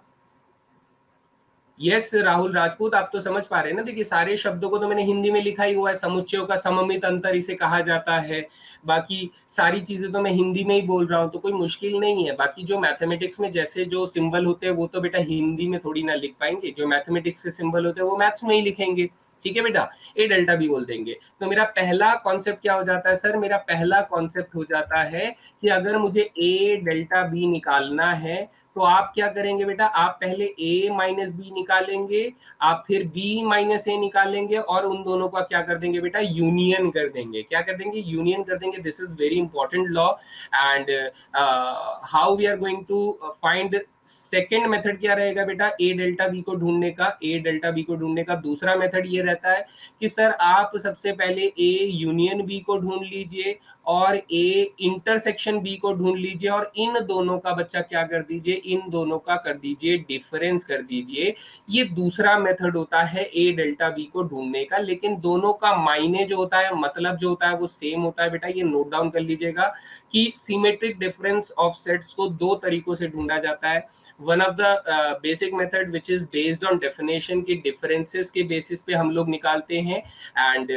यस राहुल राजपूत, आप तो समझ पा रहे हैं ना। देखिए सारे शब्दों को तो मैंने हिंदी में लिखा ही हुआ है, समुच्चयों का सममित अंतर इसे कहा जाता है, बाकी सारी चीजें तो मैं हिंदी में ही बोल रहा हूँ, तो कोई मुश्किल नहीं है। बाकी जो मैथमेटिक्स में जैसे जो सिंबल होते हैं वो तो बेटा हिंदी में थोड़ी ना लिख पाएंगे, जो मैथमेटिक्स के सिंबल होते हैं वो मैथ्स में ही लिखेंगे, ठीक है बेटा। ए डेल्टा बी बोल देंगे। तो मेरा पहला कॉन्सेप्ट क्या हो जाता है सर? मेरा पहला कॉन्सेप्ट हो जाता है कि अगर मुझे ए डेल्टा बी निकालना है तो आप क्या करेंगे बेटा? आप पहले a माइनस बी निकालेंगे, आप फिर b माइनस ए निकालेंगे, और उन दोनों का क्या कर देंगे बेटा? यूनियन कर देंगे। क्या कर देंगे? यूनियन कर देंगे। This is very important law. And how we are going to find second method क्या रहेगा बेटा ए डेल्टा बी को ढूंढने का? ए डेल्टा बी को ढूंढने का दूसरा मेथड ये रहता है कि सर आप सबसे पहले ए यूनियन बी को ढूंढ लीजिए, और ए इंटरसेक्शन बी को ढूंढ लीजिए, और इन दोनों का बच्चा क्या कर दीजिए? इन दोनों का कर दीजिए डिफरेंस कर दीजिए। ये दूसरा मेथड होता है ए डेल्टा बी को ढूंढने का, लेकिन दोनों का मायने जो होता है, मतलब जो होता है वो सेम होता है बेटा। ये नोट डाउन कर लीजिएगा कि सिमेट्रिक डिफरेंस ऑफ सेट्स को दो तरीकों से ढूंढा जाता है। One of the basic method which is based on definition की डिफरेंसेस के बेसिस पे हम लोग निकालते हैं, एंड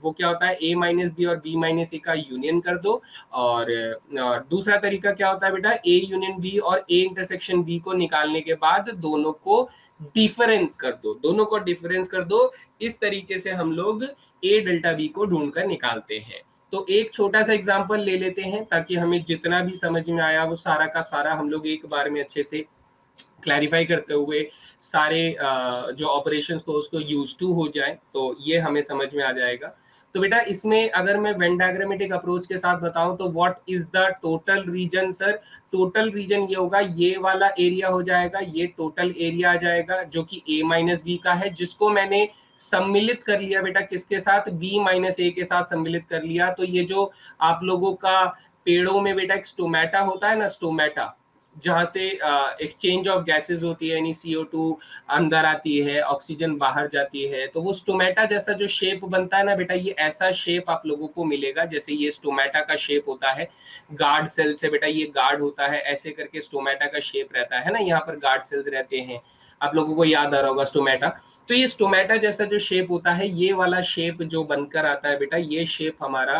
वो क्या होता है? ए माइनस बी और बी माइनस ए का यूनियन कर दो। और दूसरा तरीका क्या होता है बेटा? ए यूनियन बी और ए इंटरसेक्शन बी को निकालने के बाद दोनों को डिफरेंस कर दो, दोनों को डिफरेंस कर दो। इस तरीके से हम लोग ए डेल्टा बी को ढूंढ कर निकालते हैं। तो एक छोटा सा एग्जांपल ले लेते हैं ताकि हमें जितना भी समझ में आया वो सारा का सारा हम लोग एक बार में अच्छे से क्लैरिफाई करते हुए सारे जो ऑपरेशंस को उसको यूज टू हो जाए, तो ये हमें समझ में आ जाएगा। तो बेटा इसमें अगर मैं वेन डायग्रामेटिक अप्रोच के साथ बताऊं तो what is the total region sir, total region ये होगा, ये वाला एरिया हो जाएगा, ये टोटल एरिया आ जाएगा जो कि a माइनस बी का है, जिसको मैंने सम्मिलित कर लिया बेटा किसके साथ, b माइनस ए के साथ सम्मिलित कर लिया। तो ये जो आप लोगों का पेड़ों में बेटा एक स्टोमेटा होता है ना, स्टोमेटा, जहां से एक्सचेंज ऑफ गैसेस होती है, यानी CO2 अंदर आती है, ऑक्सीजन बाहर जाती है, तो वो स्टोमेटा जैसा जो शेप बनता है ना बेटा, ये ऐसा शेप आप लोगों को मिलेगा जैसे ये स्टोमेटा का शेप होता है। गार्ड सेल से बेटा ये गार्ड होता है, ऐसे करके स्टोमेटा का शेप रहता है ना, यहाँ पर गार्ड सेल्स रहते हैं, आप लोगों को याद आ रहा होगा स्टोमेटा। तो ये स्टोमेटा जैसा जो शेप होता है, ये वाला शेप जो बनकर आता है बेटा, ये शेप हमारा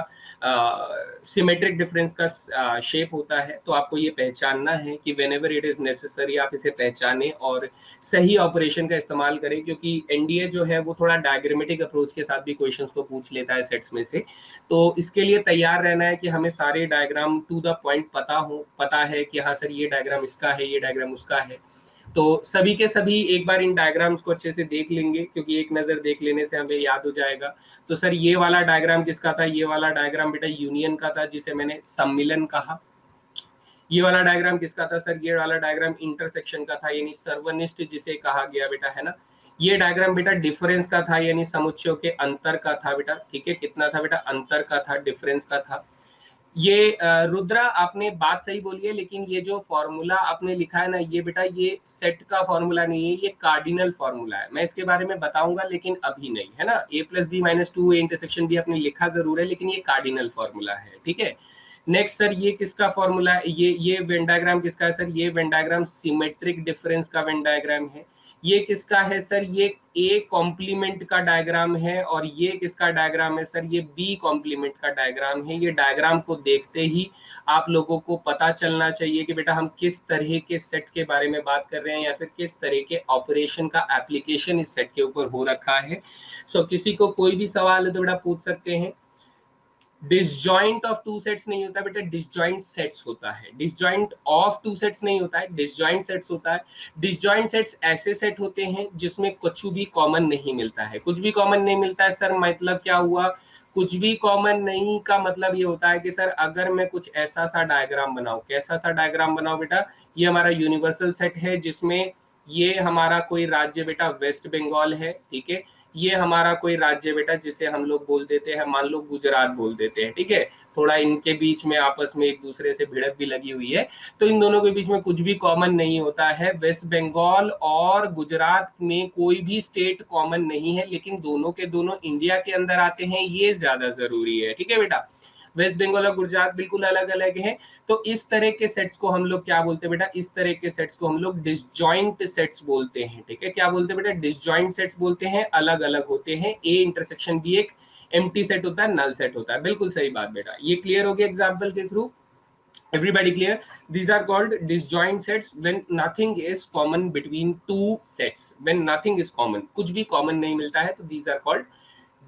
सिमेट्रिक डिफरेंस का शेप होता है। तो आपको ये पहचानना है कि व्हेनेवर इट इज नेसेसरी आप इसे पहचानें और सही ऑपरेशन का इस्तेमाल करें, क्योंकि एनडीए जो है वो थोड़ा डायग्रामेटिक अप्रोच के साथ भी क्वेश्चंस को पूछ लेता है सेट्स में से। तो इसके लिए तैयार रहना है कि हमें सारे डायग्राम टू द पॉइंट पता है कि हाँ सर ये डायग्राम इसका है, ये डायग्राम उसका है। तो सभी के सभी एक बार इन डायग्राम्स को अच्छे से देख लेंगे, क्योंकि एक नजर देख लेने से हमें याद हो जाएगा। तो सर ये वाला डायग्राम किसका था, ये वाला डायग्राम बेटा यूनियन का था, जिसे मैंने सम्मिलन कहा। ये वाला डायग्राम किसका था सर, ये वाला डायग्राम इंटरसेक्शन का था, यानी सर्वनिष्ठ जिसे कहा गया बेटा, है ना। ये डायग्राम बेटा डिफरेंस का था, यानी समुच्चयों के अंतर का था बेटा, ठीक है, कितना था बेटा, अंतर का था, डिफरेंस का था। ये रुद्रा आपने बात सही बोली है, लेकिन ये जो फॉर्मूला आपने लिखा है ना, ये बेटा ये सेट का फॉर्मूला नहीं है, ये कार्डिनल फॉर्मूला है। मैं इसके बारे में बताऊंगा लेकिन अभी नहीं, है ना। a plus B minus two A intersection भी आपने लिखा जरूर है, लेकिन ये कार्डिनल फॉर्मूला है, ठीक है। नेक्स्ट सर ये किसका फॉर्मूला है, ये वेन डायग्राम किसका है सर, ये वेन डायग्राम सिमेट्रिक डिफरेंस का वेन डायग्राम है। ये किसका है सर, ये ए कॉम्प्लीमेंट का डायग्राम है, और ये किसका डायग्राम है सर, ये बी कॉम्प्लीमेंट का डायग्राम है। ये डायग्राम को देखते ही आप लोगों को पता चलना चाहिए कि बेटा हम किस तरह के सेट के बारे में बात कर रहे हैं, या फिर किस तरह के ऑपरेशन का एप्लीकेशन इस सेट के ऊपर हो रखा है। सो किसी को कोई भी सवाल है तो बेटा पूछ सकते हैं। डिसजॉइंट ऑफ टू सेट्स नहीं होता बेटा, डिसजॉइंट सेट्स होता है। डिसजॉइंट ऑफ टू सेट्स नहीं होता है, डिसजॉइंट सेट्स होता है। डिसजॉइंट सेट्स ऐसे सेट होते हैं जिसमें कुछ भी कॉमन नहीं मिलता है। कुछ भी कॉमन नहीं मिलता है सर, मतलब क्या हुआ, कुछ भी कॉमन नहीं का मतलब ये होता है कि सर अगर मैं कुछ ऐसा सा डायग्राम बनाऊं, कैसा सा डायग्राम बनाऊं बेटा, ये हमारा यूनिवर्सल सेट है जिसमें ये हमारा कोई राज्य बेटा वेस्ट बंगाल है, ठीक है। ये हमारा कोई राज्य बेटा जिसे हम लोग बोल देते हैं, मान लो गुजरात बोल देते हैं, ठीक है। थोड़ा इनके बीच में आपस में एक दूसरे से भिड़त भी लगी हुई है, तो इन दोनों के बीच में कुछ भी कॉमन नहीं होता है। वेस्ट बंगाल और गुजरात में कोई भी स्टेट कॉमन नहीं है, लेकिन दोनों के दोनों इंडिया के अंदर आते हैं, ये ज्यादा जरूरी है, ठीक है बेटा। वेस्ट बंगाल और गुजरात बिल्कुल अलग अलग हैं। तो इस तरह के सेट्स को हम लोग क्या बोलते हैं बेटा, इस तरह के सेट्स को हम लोग डिसजॉइंट सेट्स बोलते हैं, ठीक है। क्या बोलते हैं बेटा, डिसजॉइंट सेट्स बोलते हैं, अलग अलग होते हैं। ए इंटरसेक्शन भी एक एम्प्टी सेट होता है, नल सेट होता है, बिल्कुल सही बात बेटा। ये क्लियर हो गया एग्जाम्पल के through, everybody clear? These are called disjoint sets when nothing is common between two sets, when nothing is common, कुछ भी common नहीं मिलता है, तो these are called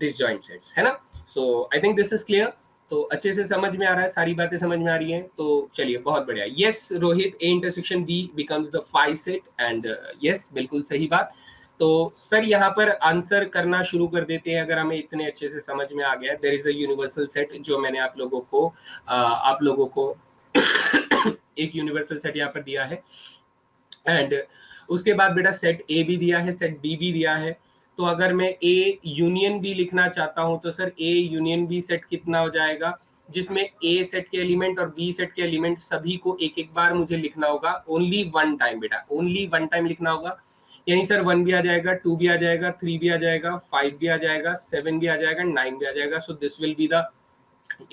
disjoint sets, है ना। So I think this is clear। तो अच्छे से समझ में आ रहा है, सारी बातें समझ में आ रही हैं, तो चलिए बहुत बढ़िया। Yes Rohit, A intersection B becomes the phi set, and yes बिल्कुल सही बात। तो सर यहाँ पर आंसर करना शुरू कर देते हैं, अगर हमें इतने अच्छे से समझ में आ गया। There is a universal set जो मैंने आप लोगों को एक यूनिवर्सल सेट यहाँ पर दिया है, एंड उसके बाद बेटा सेट ए भी दिया है, सेट बी भी दिया है। तो अगर मैं ए यूनियन बी लिखना चाहता हूं तो sir A union B set कितना हो जाएगा, जिसमें ए सेट के एलिमेंट और बी सेट के एलिमेंट सभी को एक एक बार मुझे लिखना होगा, ओनली वन टाइम बेटा, ओनली वन टाइम लिखना होगा। यानी सर 1 भी आ जाएगा, 2 भी आ जाएगा, 3 भी आ जाएगा, 5 भी आ जाएगा, 7 भी आ जाएगा, 9 भी आ जाएगा। So this will be the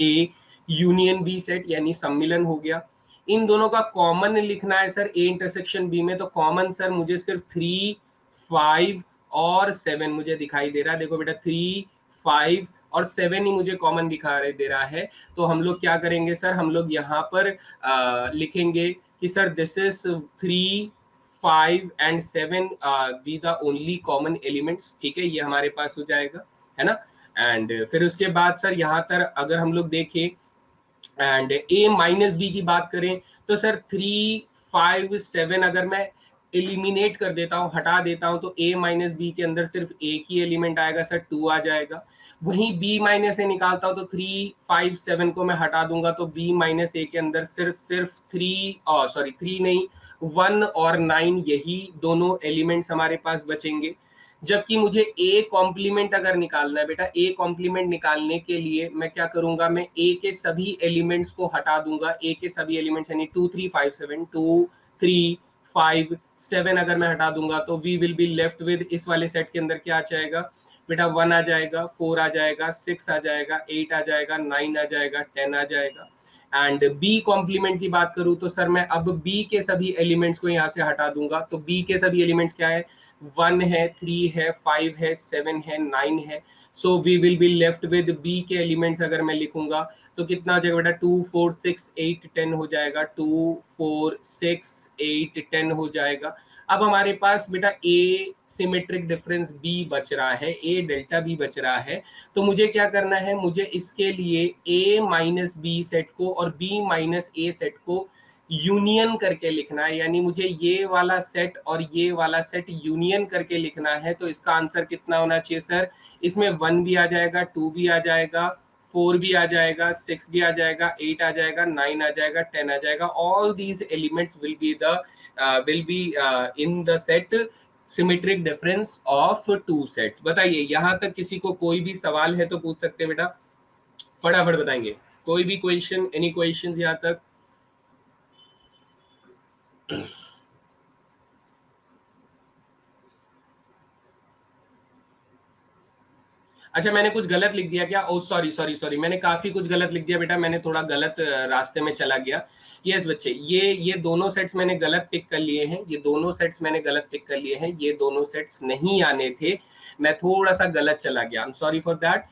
A union B set, यानी सम्मिलन हो गया। इन दोनों का कॉमन लिखना है सर ए इंटरसेक्शन बी में, तो कॉमन सर मुझे सिर्फ 3, 5 और 7 मुझे दिखाई दे रहा है। देखो बेटा 3, 5 और 7 ही मुझे कॉमन दे रहा है। तो हम लोग क्या करेंगे सर, हम लोग यहाँ पर लिखेंगे कि sir this is 3, 5 and 7 be the only common elements, ठीक है, ये हमारे पास हो जाएगा, है ना। एंड फिर उसके बाद सर यहाँ पर अगर हम लोग देखें एंड ए माइनस बी की बात करें, तो सर 3, 5, 7 अगर मैं एलिमिनेट कर देता हूँ, हटा देता हूँ, तो a माइनस बी के अंदर सिर्फ एक ही एलिमेंट आएगा सर, 2 आ जाएगा। वहीं b माइनस ए निकालता हूँ तो 3, 5, 7 को मैं हटा दूंगा तो b माइनस ए के अंदर सिर्फ 3 नहीं, 1 और 9 यही दोनों एलिमेंट्स हमारे पास बचेंगे। जबकि मुझे ए कॉम्प्लीमेंट अगर निकालना है बेटा, ए कॉम्प्लीमेंट निकालने के लिए मैं क्या करूंगा, मैं ए के सभी एलिमेंट्स को हटा दूंगा। ए के सभी एलिमेंट्स यानी 2, 3, 5, 7, 2, 3, 5, 7 अगर मैं हटा दूंगा तो we will be left with, इस वाले सेट के अंदर क्या आ जाएगा बेटा, 1 आ जाएगा, 4 आ जाएगा, 6 आ जाएगा, 8 आ जाएगा, 9 आ जाएगा, 10 आ जाएगा। एंड बी कॉम्प्लीमेंट की बात करूं तो सर मैं अब बी के सभी एलिमेंट्स को यहाँ से हटा दूंगा। तो बी के सभी एलिमेंट्स क्या है, 1 है, 3 है, 5 है, 7 है, 9 है। So we will be left with B के एलिमेंट्स अगर मैं लिखूंगा तो कितना हो जाएगा बेटा, 2, 4, 6, 8, 10 हो जाएगा, 2, 4, 6, 8, 10 हो जाएगा। अब हमारे पास बेटा ए सिमेट्रिक डिफरेंस बी बच रहा है, ए डेल्टा बी बच रहा है। तो मुझे क्या करना है, मुझे इसके लिए a माइनस बी सेट को और b माइनस ए सेट को यूनियन करके लिखना है, यानी मुझे ये वाला सेट और ये वाला सेट यूनियन करके लिखना है। तो इसका आंसर कितना होना चाहिए सर, इसमें 1 भी आ जाएगा, 2 भी आ जाएगा, 4 भी आ जाएगा, 6 भी आ जाएगा, 8 आ जाएगा, 9 आ जाएगा, 10 आ जाएगा। All these elements will be in the set symmetric difference of two sets. बताइए यहां तक किसी को कोई भी सवाल है तो पूछ सकते हैं बेटा, फटाफट बताएंगे। कोई भी क्वेश्चन, एनी क्वेश्चंस यहां तक? अच्छा मैंने कुछ गलत लिख दिया क्या? ओ सॉरी सॉरी सॉरी, मैंने काफी कुछ गलत लिख दिया बेटा, मैंने थोड़ा गलत रास्ते में चला गया। यस बच्चे, ये दोनों सेट्स मैंने गलत पिक कर लिए हैं, ये दोनों सेट्स मैंने गलत पिक कर लिए हैं, ये दोनों सेट्स नहीं आने थे, मैं थोड़ा सा गलत चला गया, I am sorry for that.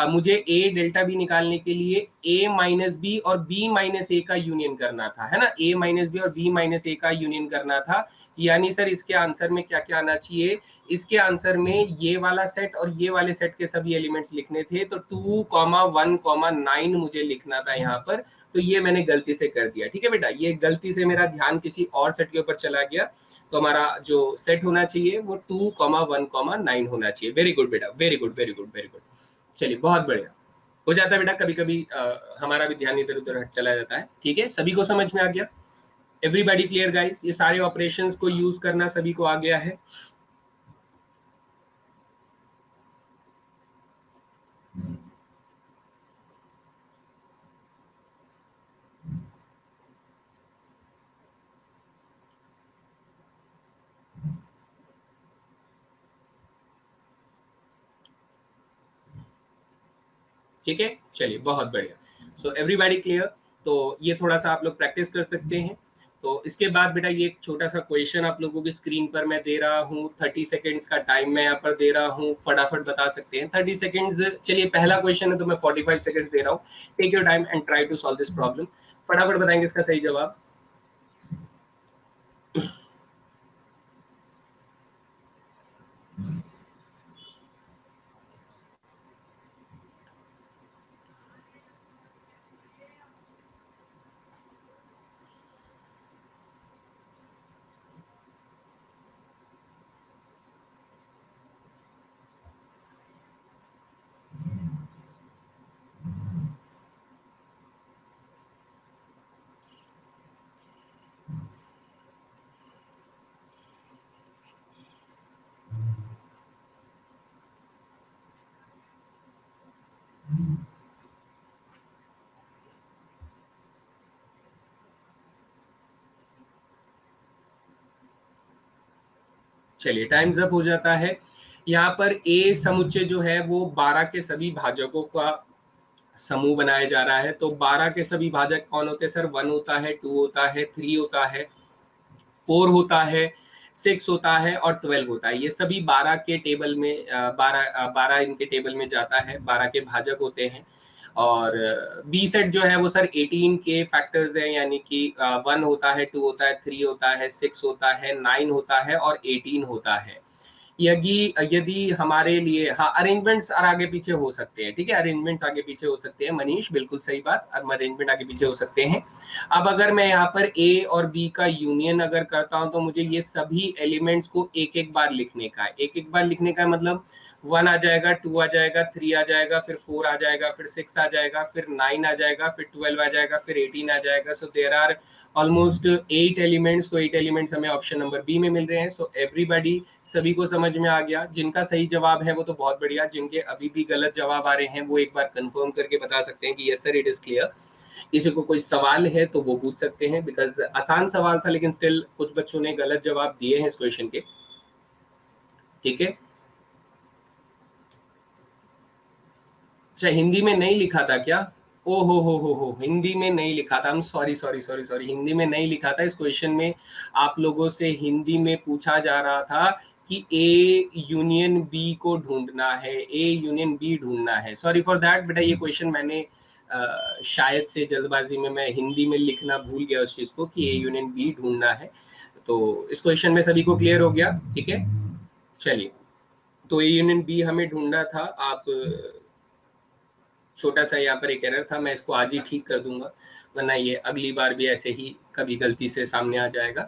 मुझे ए डेल्टा बी निकालने के लिए ए माइनस बी और बी माइनस ए का यूनियन करना था, है ना, ए माइनस बी और बी माइनस ए का यूनियन करना था। यानी सर इसके आंसर में क्या क्या आना चाहिए, इसके आंसर में ये वाला सेट और ये वाले सेट के सभी एलिमेंट्स लिखने थे। तो 2, 1, 9 मुझे लिखना था यहाँ पर, तो ये मैंने गलती से कर दिया। ठीक है बेटा, ये गलती से मेरा ध्यान किसी और सेट के ऊपर चला गया, तो हमारा जो सेट होना चाहिए वो 2, 1, 9 होना चाहिए। वेरी गुड बेटा, very good very good very good. चलिए बहुत बढ़िया। हो जाता है बेटा कभी कभी, हमारा भी ध्यान इधर उधर चला जाता है। ठीक है, सभी को समझ में आ गया? Everybody clear guys? ये सारे ऑपरेशंस को यूज करना सभी को आ गया है? ठीक है, चलिए बहुत बढ़िया। So everybody clear? तो ये थोड़ा सा आप लोग प्रैक्टिस कर सकते हैं। तो इसके बाद बेटा ये एक छोटा सा क्वेश्चन आप लोगों की स्क्रीन पर मैं दे रहा हूँ, 30 सेकेंड्स का टाइम मैं यहाँ पर दे रहा हूँ, फटाफट बता सकते हैं 30 सेकेंड्स। चलिए पहला क्वेश्चन है तो मैं 45 सेकेंड्स दे रहा हूँ, take your time and try to solve this problem. फटाफट बताएंगे इसका सही जवाब। चलिए टाइम्स अप हो जाता है। यहाँ पर ए समुच्चय जो है वो 12 के सभी भाजकों का समूह बनाया जा रहा है। तो 12 के सभी भाजक कौन होते हैं सर? 1 होता है, 2 होता है, 3 होता है, 4 होता है, 6 होता है और 12 होता है। ये सभी 12 के टेबल में 12 इनके टेबल में जाता है, 12 के भाजक होते हैं। और बी सेट जो है वो सर 18 के फैक्टर्स है, यानी कि 1 होता है, 2 होता है, 3 होता है, 6 होता है, 9 होता है और 18 होता है। यदि यदि हमारे लिए, हाँ अरेंजमेंट्स और आगे पीछे हो सकते हैं, ठीक है, अरेंजमेंट्स आगे पीछे हो सकते हैं मनीष, बिल्कुल सही बात, अरेंजमेंट आगे पीछे हो सकते हैं। अब अगर मैं यहाँ पर ए और बी का यूनियन अगर करता हूँ तो मुझे ये सभी एलिमेंट्स को एक एक बार लिखने का है, एक एक बार लिखने का मतलब 1 आ जाएगा, 2 आ जाएगा, 3 आ जाएगा, फिर 4 आ जाएगा, फिर 6 आ जाएगा, फिर 9 आ जाएगा, फिर 12 आ जाएगा, फिर 18 आ जाएगा। So there are almost 8 elements. तो 8 एलिमेंट्स हमें ऑप्शन नंबर बी में मिल रहे हैं। सो एवरीबॉडी, सभी को समझ में आ गया? जिनका सही जवाब है वो तो बहुत बढ़िया, जिनके अभी भी गलत जवाब आ रहे हैं वो एक बार कंफर्म करके बता सकते हैं कि yes sir it is clear. किसी को कोई सवाल है तो वो पूछ सकते हैं, बिकॉज आसान सवाल था लेकिन स्टिल कुछ बच्चों ने गलत जवाब दिए हैं इस क्वेश्चन के, ठीक है। अच्छा, हिंदी में नहीं लिखा था क्या? ओ हो, हिंदी में नहीं लिखा था। हम sorry sorry sorry sorry, Hindi में नहीं लिखा था। इस क्वेश्चन में आप लोगों से हिंदी में पूछा जा रहा था कि ए यूनियन बी को ढूंढना है, ए यूनियन बी ढूंढना है। सॉरी फॉर दैट बेटा, ये क्वेश्चन मैंने शायद से जल्दबाजी में मैं हिंदी में लिखना भूल गया उस चीज को कि ए यूनियन बी ढूंढना है। तो इस क्वेश्चन में सभी को क्लियर हो गया, ठीक है। चलिए, तो ए यूनियन बी हमें ढूंढना था। आप छोटा सा यहाँ पर एक एरर था, मैं इसको आज ही ठीक कर दूंगा, वरना ये अगली बार भी ऐसे ही कभी गलती से सामने आ जाएगा।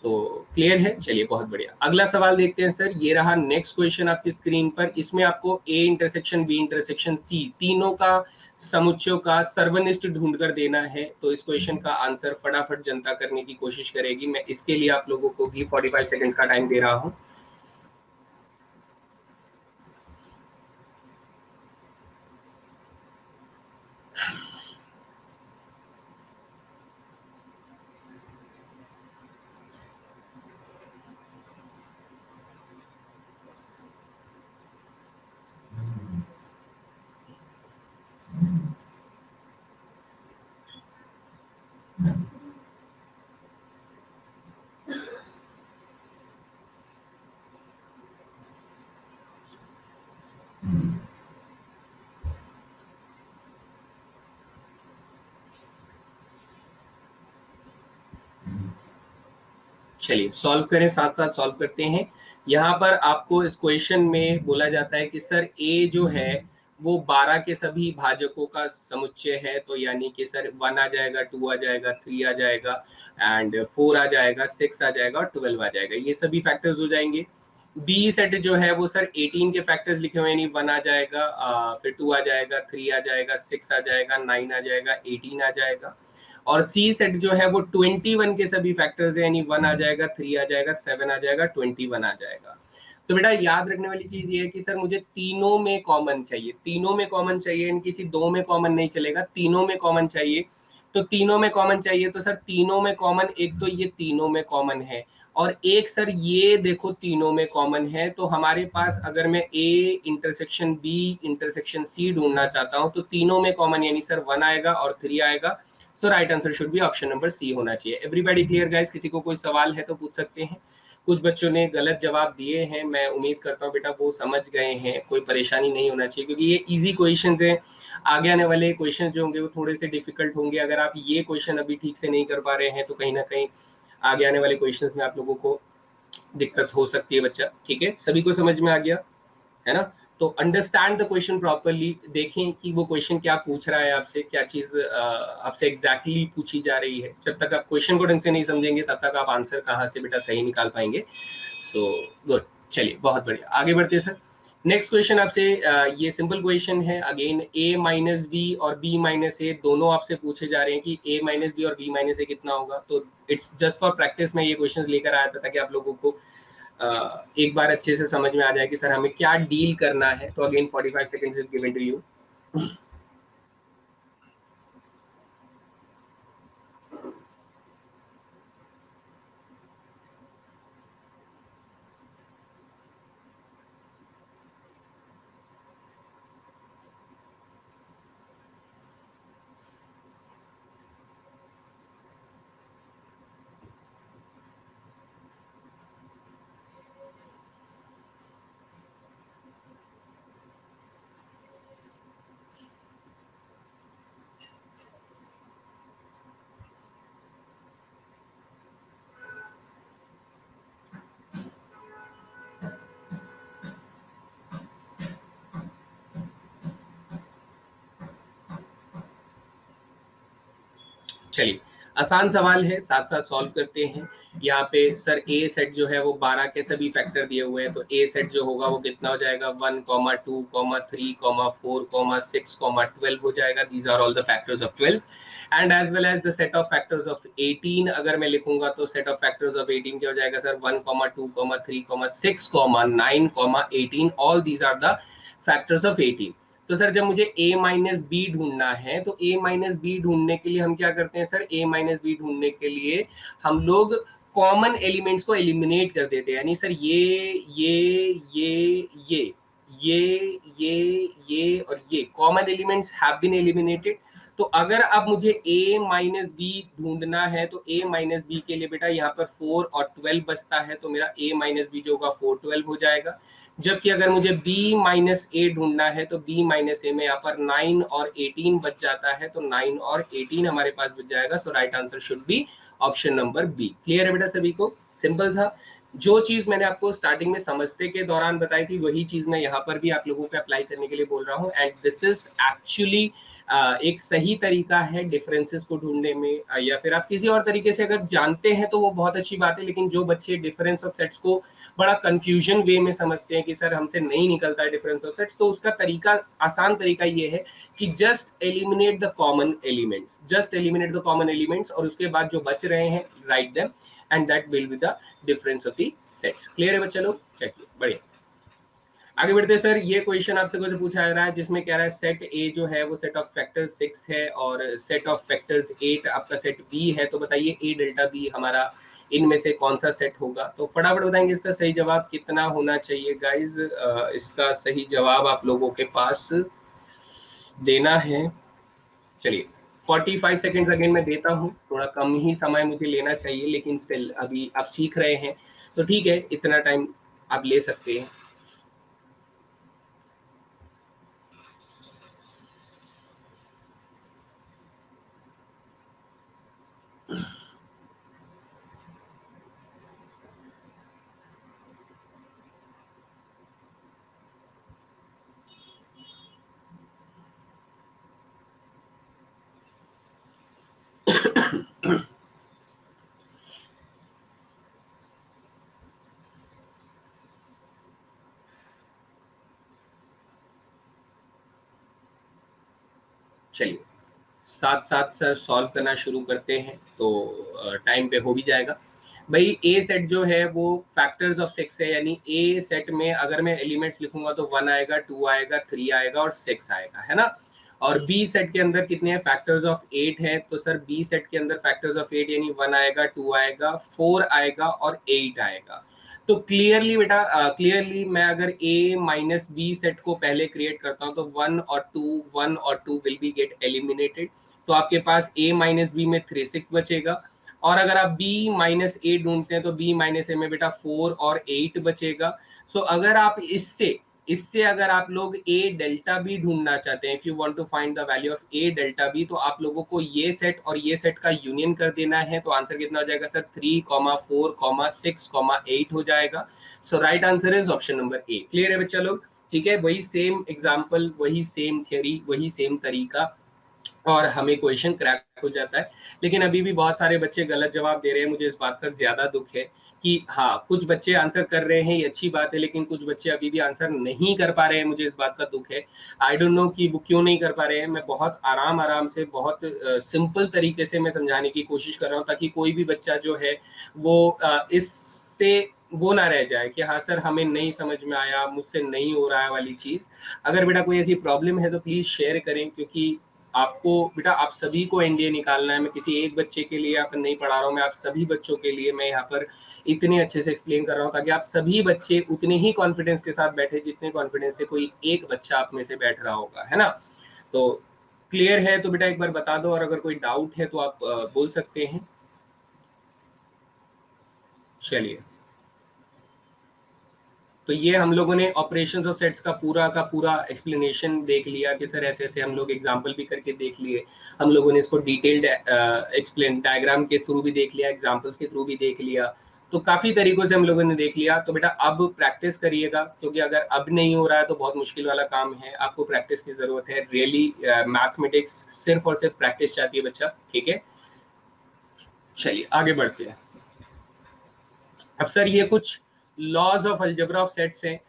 तो क्लियर है, चलिए बहुत बढ़िया। अगला सवाल देखते हैं सर, ये रहा नेक्स्ट क्वेश्चन आपकी स्क्रीन पर। इसमें आपको A intersection B intersection C तीनों का समुच्चयों का सर्वनिष्ठ ढूंढ कर देना है। तो इस क्वेश्चन का आंसर फटाफट जनता करने की कोशिश करेगी। मैं इसके लिए आप लोगों को भी 45 सेकंड का टाइम दे रहा हूँ। चलिए सॉल्व करें, साथ साथ सॉल्व करते हैं। यहाँ पर आपको इस क्वेश्चन में बोला जाता है कि सर ए जो है वो 12 के सभी भाजकों का समुच्चय है। तो यानी कि सर 1 आ जाएगा, 2 आ जाएगा, 3 आ जाएगा, एंड 4 आ जाएगा, 6 आ जाएगा और 12 आ जाएगा। ये सभी फैक्टर्स हो जाएंगे। बी सेट जो है वो सर 18 के फैक्टर्स लिखे हुए हैं, यानी 1 आ जाएगा, फिर 2 आ जाएगा, 3 आ जाएगा, 6 आ जाएगा, 9 आ जाएगा, 18 आ जाएगा। और सी सेट जो है वो 21 के सभी फैक्टर्स है, यानी 1 आ जाएगा, 3 आ जाएगा, 7 आ जाएगा, 21 आ जाएगा। तो बेटा याद रखने वाली चीज ये है कि सर मुझे तीनों में कॉमन चाहिए, तीनों में कॉमन चाहिए, किसी दो में कॉमन नहीं चलेगा, तीनों में कॉमन चाहिए। तो तीनों में कॉमन चाहिए तो सर तीनों में कॉमन, एक तो ये तीनों में कॉमन है और एक सर ये देखो तीनों में कॉमन है। तो हमारे पास अगर मैं A intersection B intersection C ढूंढना चाहता हूं तो तीनों में कॉमन यानी सर 1 आएगा और 3 आएगा। So right answer should be option number C होना चाहिए। Everybody clear guys? किसी को कोई सवाल है तो पूछ सकते हैं। कुछ बच्चों ने गलत जवाब दिए हैं, मैं उम्मीद करता हूँ बेटा वो समझ गए हैं, कोई परेशानी नहीं होना चाहिए क्योंकि ये इजी क्वेश्चंस हैं। आगे आने वाले क्वेश्चन जो होंगे वो थोड़े से डिफिकल्ट होंगे। अगर आप ये क्वेश्चन अभी ठीक से नहीं कर पा रहे हैं तो कहीं ना कहीं आगे आने वाले क्वेश्चंस में आप लोगों को दिक्कत हो सकती है बच्चा, ठीक है। सभी को समझ में आ गया है ना? तो अंडरस्टैंड द क्वेश्चन प्रॉपरली, देखें कि वो क्वेश्चन क्या पूछ रहा है आपसे, क्या चीज आपसे एग्जैक्टली पूछी जा रही है। जब तक आप क्वेश्चन को ढंग से नहीं समझेंगे तब तक आप आंसर कहाँ से बेटा सही निकाल पाएंगे। सो गुड, चलिए बहुत बढ़िया, आगे बढ़ते हैं सर। नेक्स्ट क्वेश्चन आपसे ये सिंपल क्वेश्चन है। अगेन ए माइनस बी और बी माइनस ए दोनों आपसे पूछे जा रहे हैं कि ए माइनस बी और बी माइनस ए कितना होगा। तो इट्स जस्ट फॉर प्रैक्टिस में ये क्वेश्चन लेकर आया था ताकि आप लोगों को एक बार अच्छे से समझ में आ जाए कि सर हमें क्या डील करना है। तो again 45 seconds is given to you. चलिए, आसान सवाल है, साथ साथ सॉल्व करते हैं। यहाँ पे सर ए सेट जो है वो 12 के सभी फैक्टर दिए हुए हैं, तो ए सेट जो होगा वो कितना हो जाएगा, 1, 2, 3, 4, 6, 12 हो जाएगा। These are all the factors of 12 and as well as the set of factors of 18 अगर मैं लिखूंगा तो सेट ऑफ फैक्टर्स ऑफ 18 क्या हो जाएगा sir, 1, 2, 3, 6, 9, 18, all these are the factors of 18। तो सर जब मुझे a माइनस बी ढूंढना है तो a माइनस बी ढूंढने के लिए हम क्या करते हैं सर, a माइनस बी ढूंढने के लिए हम लोग कॉमन एलिमेंट्स को एलिमिनेट कर देते हैं। यानी सर ये और ये common elements have been eliminated. तो अगर अब मुझे a माइनस बी ढूंढना है तो a माइनस बी के लिए बेटा यहाँ पर 4 और 12 बचता है, तो मेरा a माइनस बी जो होगा 4, 12 हो जाएगा। जबकि अगर मुझे b माइनस ए ढूंढना है तो b माइनस ए में यहाँ पर 9 और 18 बच जाता है, तो 9 और 18 हमारे पास बच जाएगा। So right answer should be option number B. Clear है बेटा सभी को? सिंपल था। जो चीज मैंने आपको स्टार्टिंग में समझते के दौरान बताई थी वही चीज मैं यहाँ पर भी आप लोगों को अप्लाई करने के लिए बोल रहा हूँ। एंड दिस इज एक्चुअली एक सही तरीका है डिफरेंसेस को ढूंढने में, या फिर आप किसी और तरीके से अगर जानते हैं तो वो बहुत अच्छी बात है। लेकिन जो बच्चे डिफरेंस ऑफ सेट्स को बड़ा कंफ्यूजन वे में समझते हैं कि सर हमसे नहीं निकलता है डिफरेंस ऑफ सेट्स, तो उसका तरीका, आसान तरीका ये है कि just eliminate the common elements, just eliminate the common elements, और उसके बाद जो बच रहे हैं write them and that will be the difference of the sets. Clear है बच्चा लोग? चलिए बढ़िया, आगे बढ़ते हैं। सर ये क्वेश्चन आपसे कुछ पूछा जा रहा है जिसमें कह रहा है सेट ए जो है वो सेट ऑफ फैक्टर्स 6 है और सेट ऑफ फैक्टर्स 8 आपका सेट बी है। तो बताइए ए डेल्टा बी हमारा इनमें से कौन सा सेट होगा? तो फटाफट बताएंगे इसका सही जवाब कितना होना चाहिए गाइज। इसका सही जवाब आप लोगों के पास देना है। चलिए 45 सेकेंड्स अगेन मैं देता हूँ, थोड़ा कम ही समय मुझे लेना चाहिए लेकिन स्टिल अभी आप सीख रहे हैं तो ठीक है, इतना टाइम आप ले सकते हैं। चलिए साथ साथ सर सॉल्व करना शुरू करते हैं तो टाइम पे हो भी जाएगा। भाई ए सेट जो है वो फैक्टर्स ऑफ 6 है, यानी ए सेट में अगर मैं एलिमेंट्स लिखूंगा तो 1 आएगा, 2 आएगा, 3 आएगा और 6 आएगा, है ना। और बी सेट के अंदर कितने हैं, फैक्टर्स ऑफ 8 है। तो सर बी सेट के अंदर फैक्टर्स ऑफ 8 यानी 1 आएगा, 2 आएगा, 4 आएगा और 8 आएगा। तो क्लियरली बेटा, क्लियरली मैं अगर a माइनस बी सेट को पहले क्रिएट करता हूं तो 1 और 2 विल बी गेट एलिमिनेटेड। तो आपके पास a माइनस बी में 3, 6 बचेगा। और अगर आप b माइनस ए ढूंढते हैं तो b माइनस ए में बेटा 4 और 8 बचेगा। सो अगर आप इससे इससे अगर आप लोग a डेल्टा बी ढूंढना चाहते हैं, if you want to find the value of a delta B, तो आप लोगों को ये सेट और ये सेट का यूनियन कर देना है। तो आंसर कितना हो जाएगा सर, 3, 4, 6, 8 हो जाएगा। So right answer is option number A. Clear है बच्चा लोग? ठीक है, वही सेम एग्जाम्पल, वही सेम थ्योरी, वही सेम तरीका और हमें क्वेश्चन क्रैक हो जाता है। लेकिन अभी भी बहुत सारे बच्चे गलत जवाब दे रहे हैं, मुझे इस बात का ज्यादा दुख है कि हाँ कुछ बच्चे आंसर कर रहे हैं, ये अच्छी बात है, लेकिन कुछ बच्चे अभी भी आंसर नहीं कर पा रहे हैं, मुझे इस बात का दुख है। आई डोंट नो कि वो क्यों नहीं कर पा रहे हैं। मैं बहुत आराम से, बहुत सिंपल तरीके से मैं समझाने की कोशिश कर रहा हूँ ताकि कोई भी बच्चा जो है वो इससे वो ना रह जाए कि हाँ सर हमें नहीं समझ में आया, मुझसे नहीं हो रहा है वाली चीज। अगर बेटा कोई ऐसी प्रॉब्लम है तो प्लीज शेयर करें, क्योंकि आपको बेटा आप सभी को एनडीए निकालना है। मैं किसी एक बच्चे के लिए यहाँ पर नहीं पढ़ा रहा हूँ, मैं आप सभी बच्चों के लिए मैं यहाँ पर इतने अच्छे से एक्सप्लेन कर रहा हूँ ताकि आप सभी बच्चे उतने ही कॉन्फिडेंस के साथ बैठे जितने कॉन्फिडेंस से कोई एक बच्चा आप में से बैठ रहा होगा, है ना। तो क्लियर है तो बेटा एक बार बता दो, और अगर कोई डाउट है तो आप बोल सकते हैं। चलिए, तो ये हम लोगों ने ऑपरेशंस ऑफ सेट्स का पूरा एक्सप्लेनेशन देख लिया कि सर ऐसे ऐसे हम लोग एग्जांपल भी करके देख लिए। हम लोगों ने इसको डिटेल्ड एक्सप्लेन डायग्राम के थ्रू भी देख लिया, एग्जांपल्स के थ्रू भी देख लिया। तो काफी तरीकों से हम लोगों ने देख लिया। तो बेटा अब प्रैक्टिस करिएगा, क्योंकि अगर अब नहीं हो रहा है तो बहुत मुश्किल वाला काम है, आपको प्रैक्टिस की जरूरत है। रियली मैथमेटिक्स सिर्फ और सिर्फ प्रैक्टिस चाहती है बच्चा, ठीक है। चलिए आगे बढ़ते हैं। अब सर ये कुछ laws of algebra of sets हैं।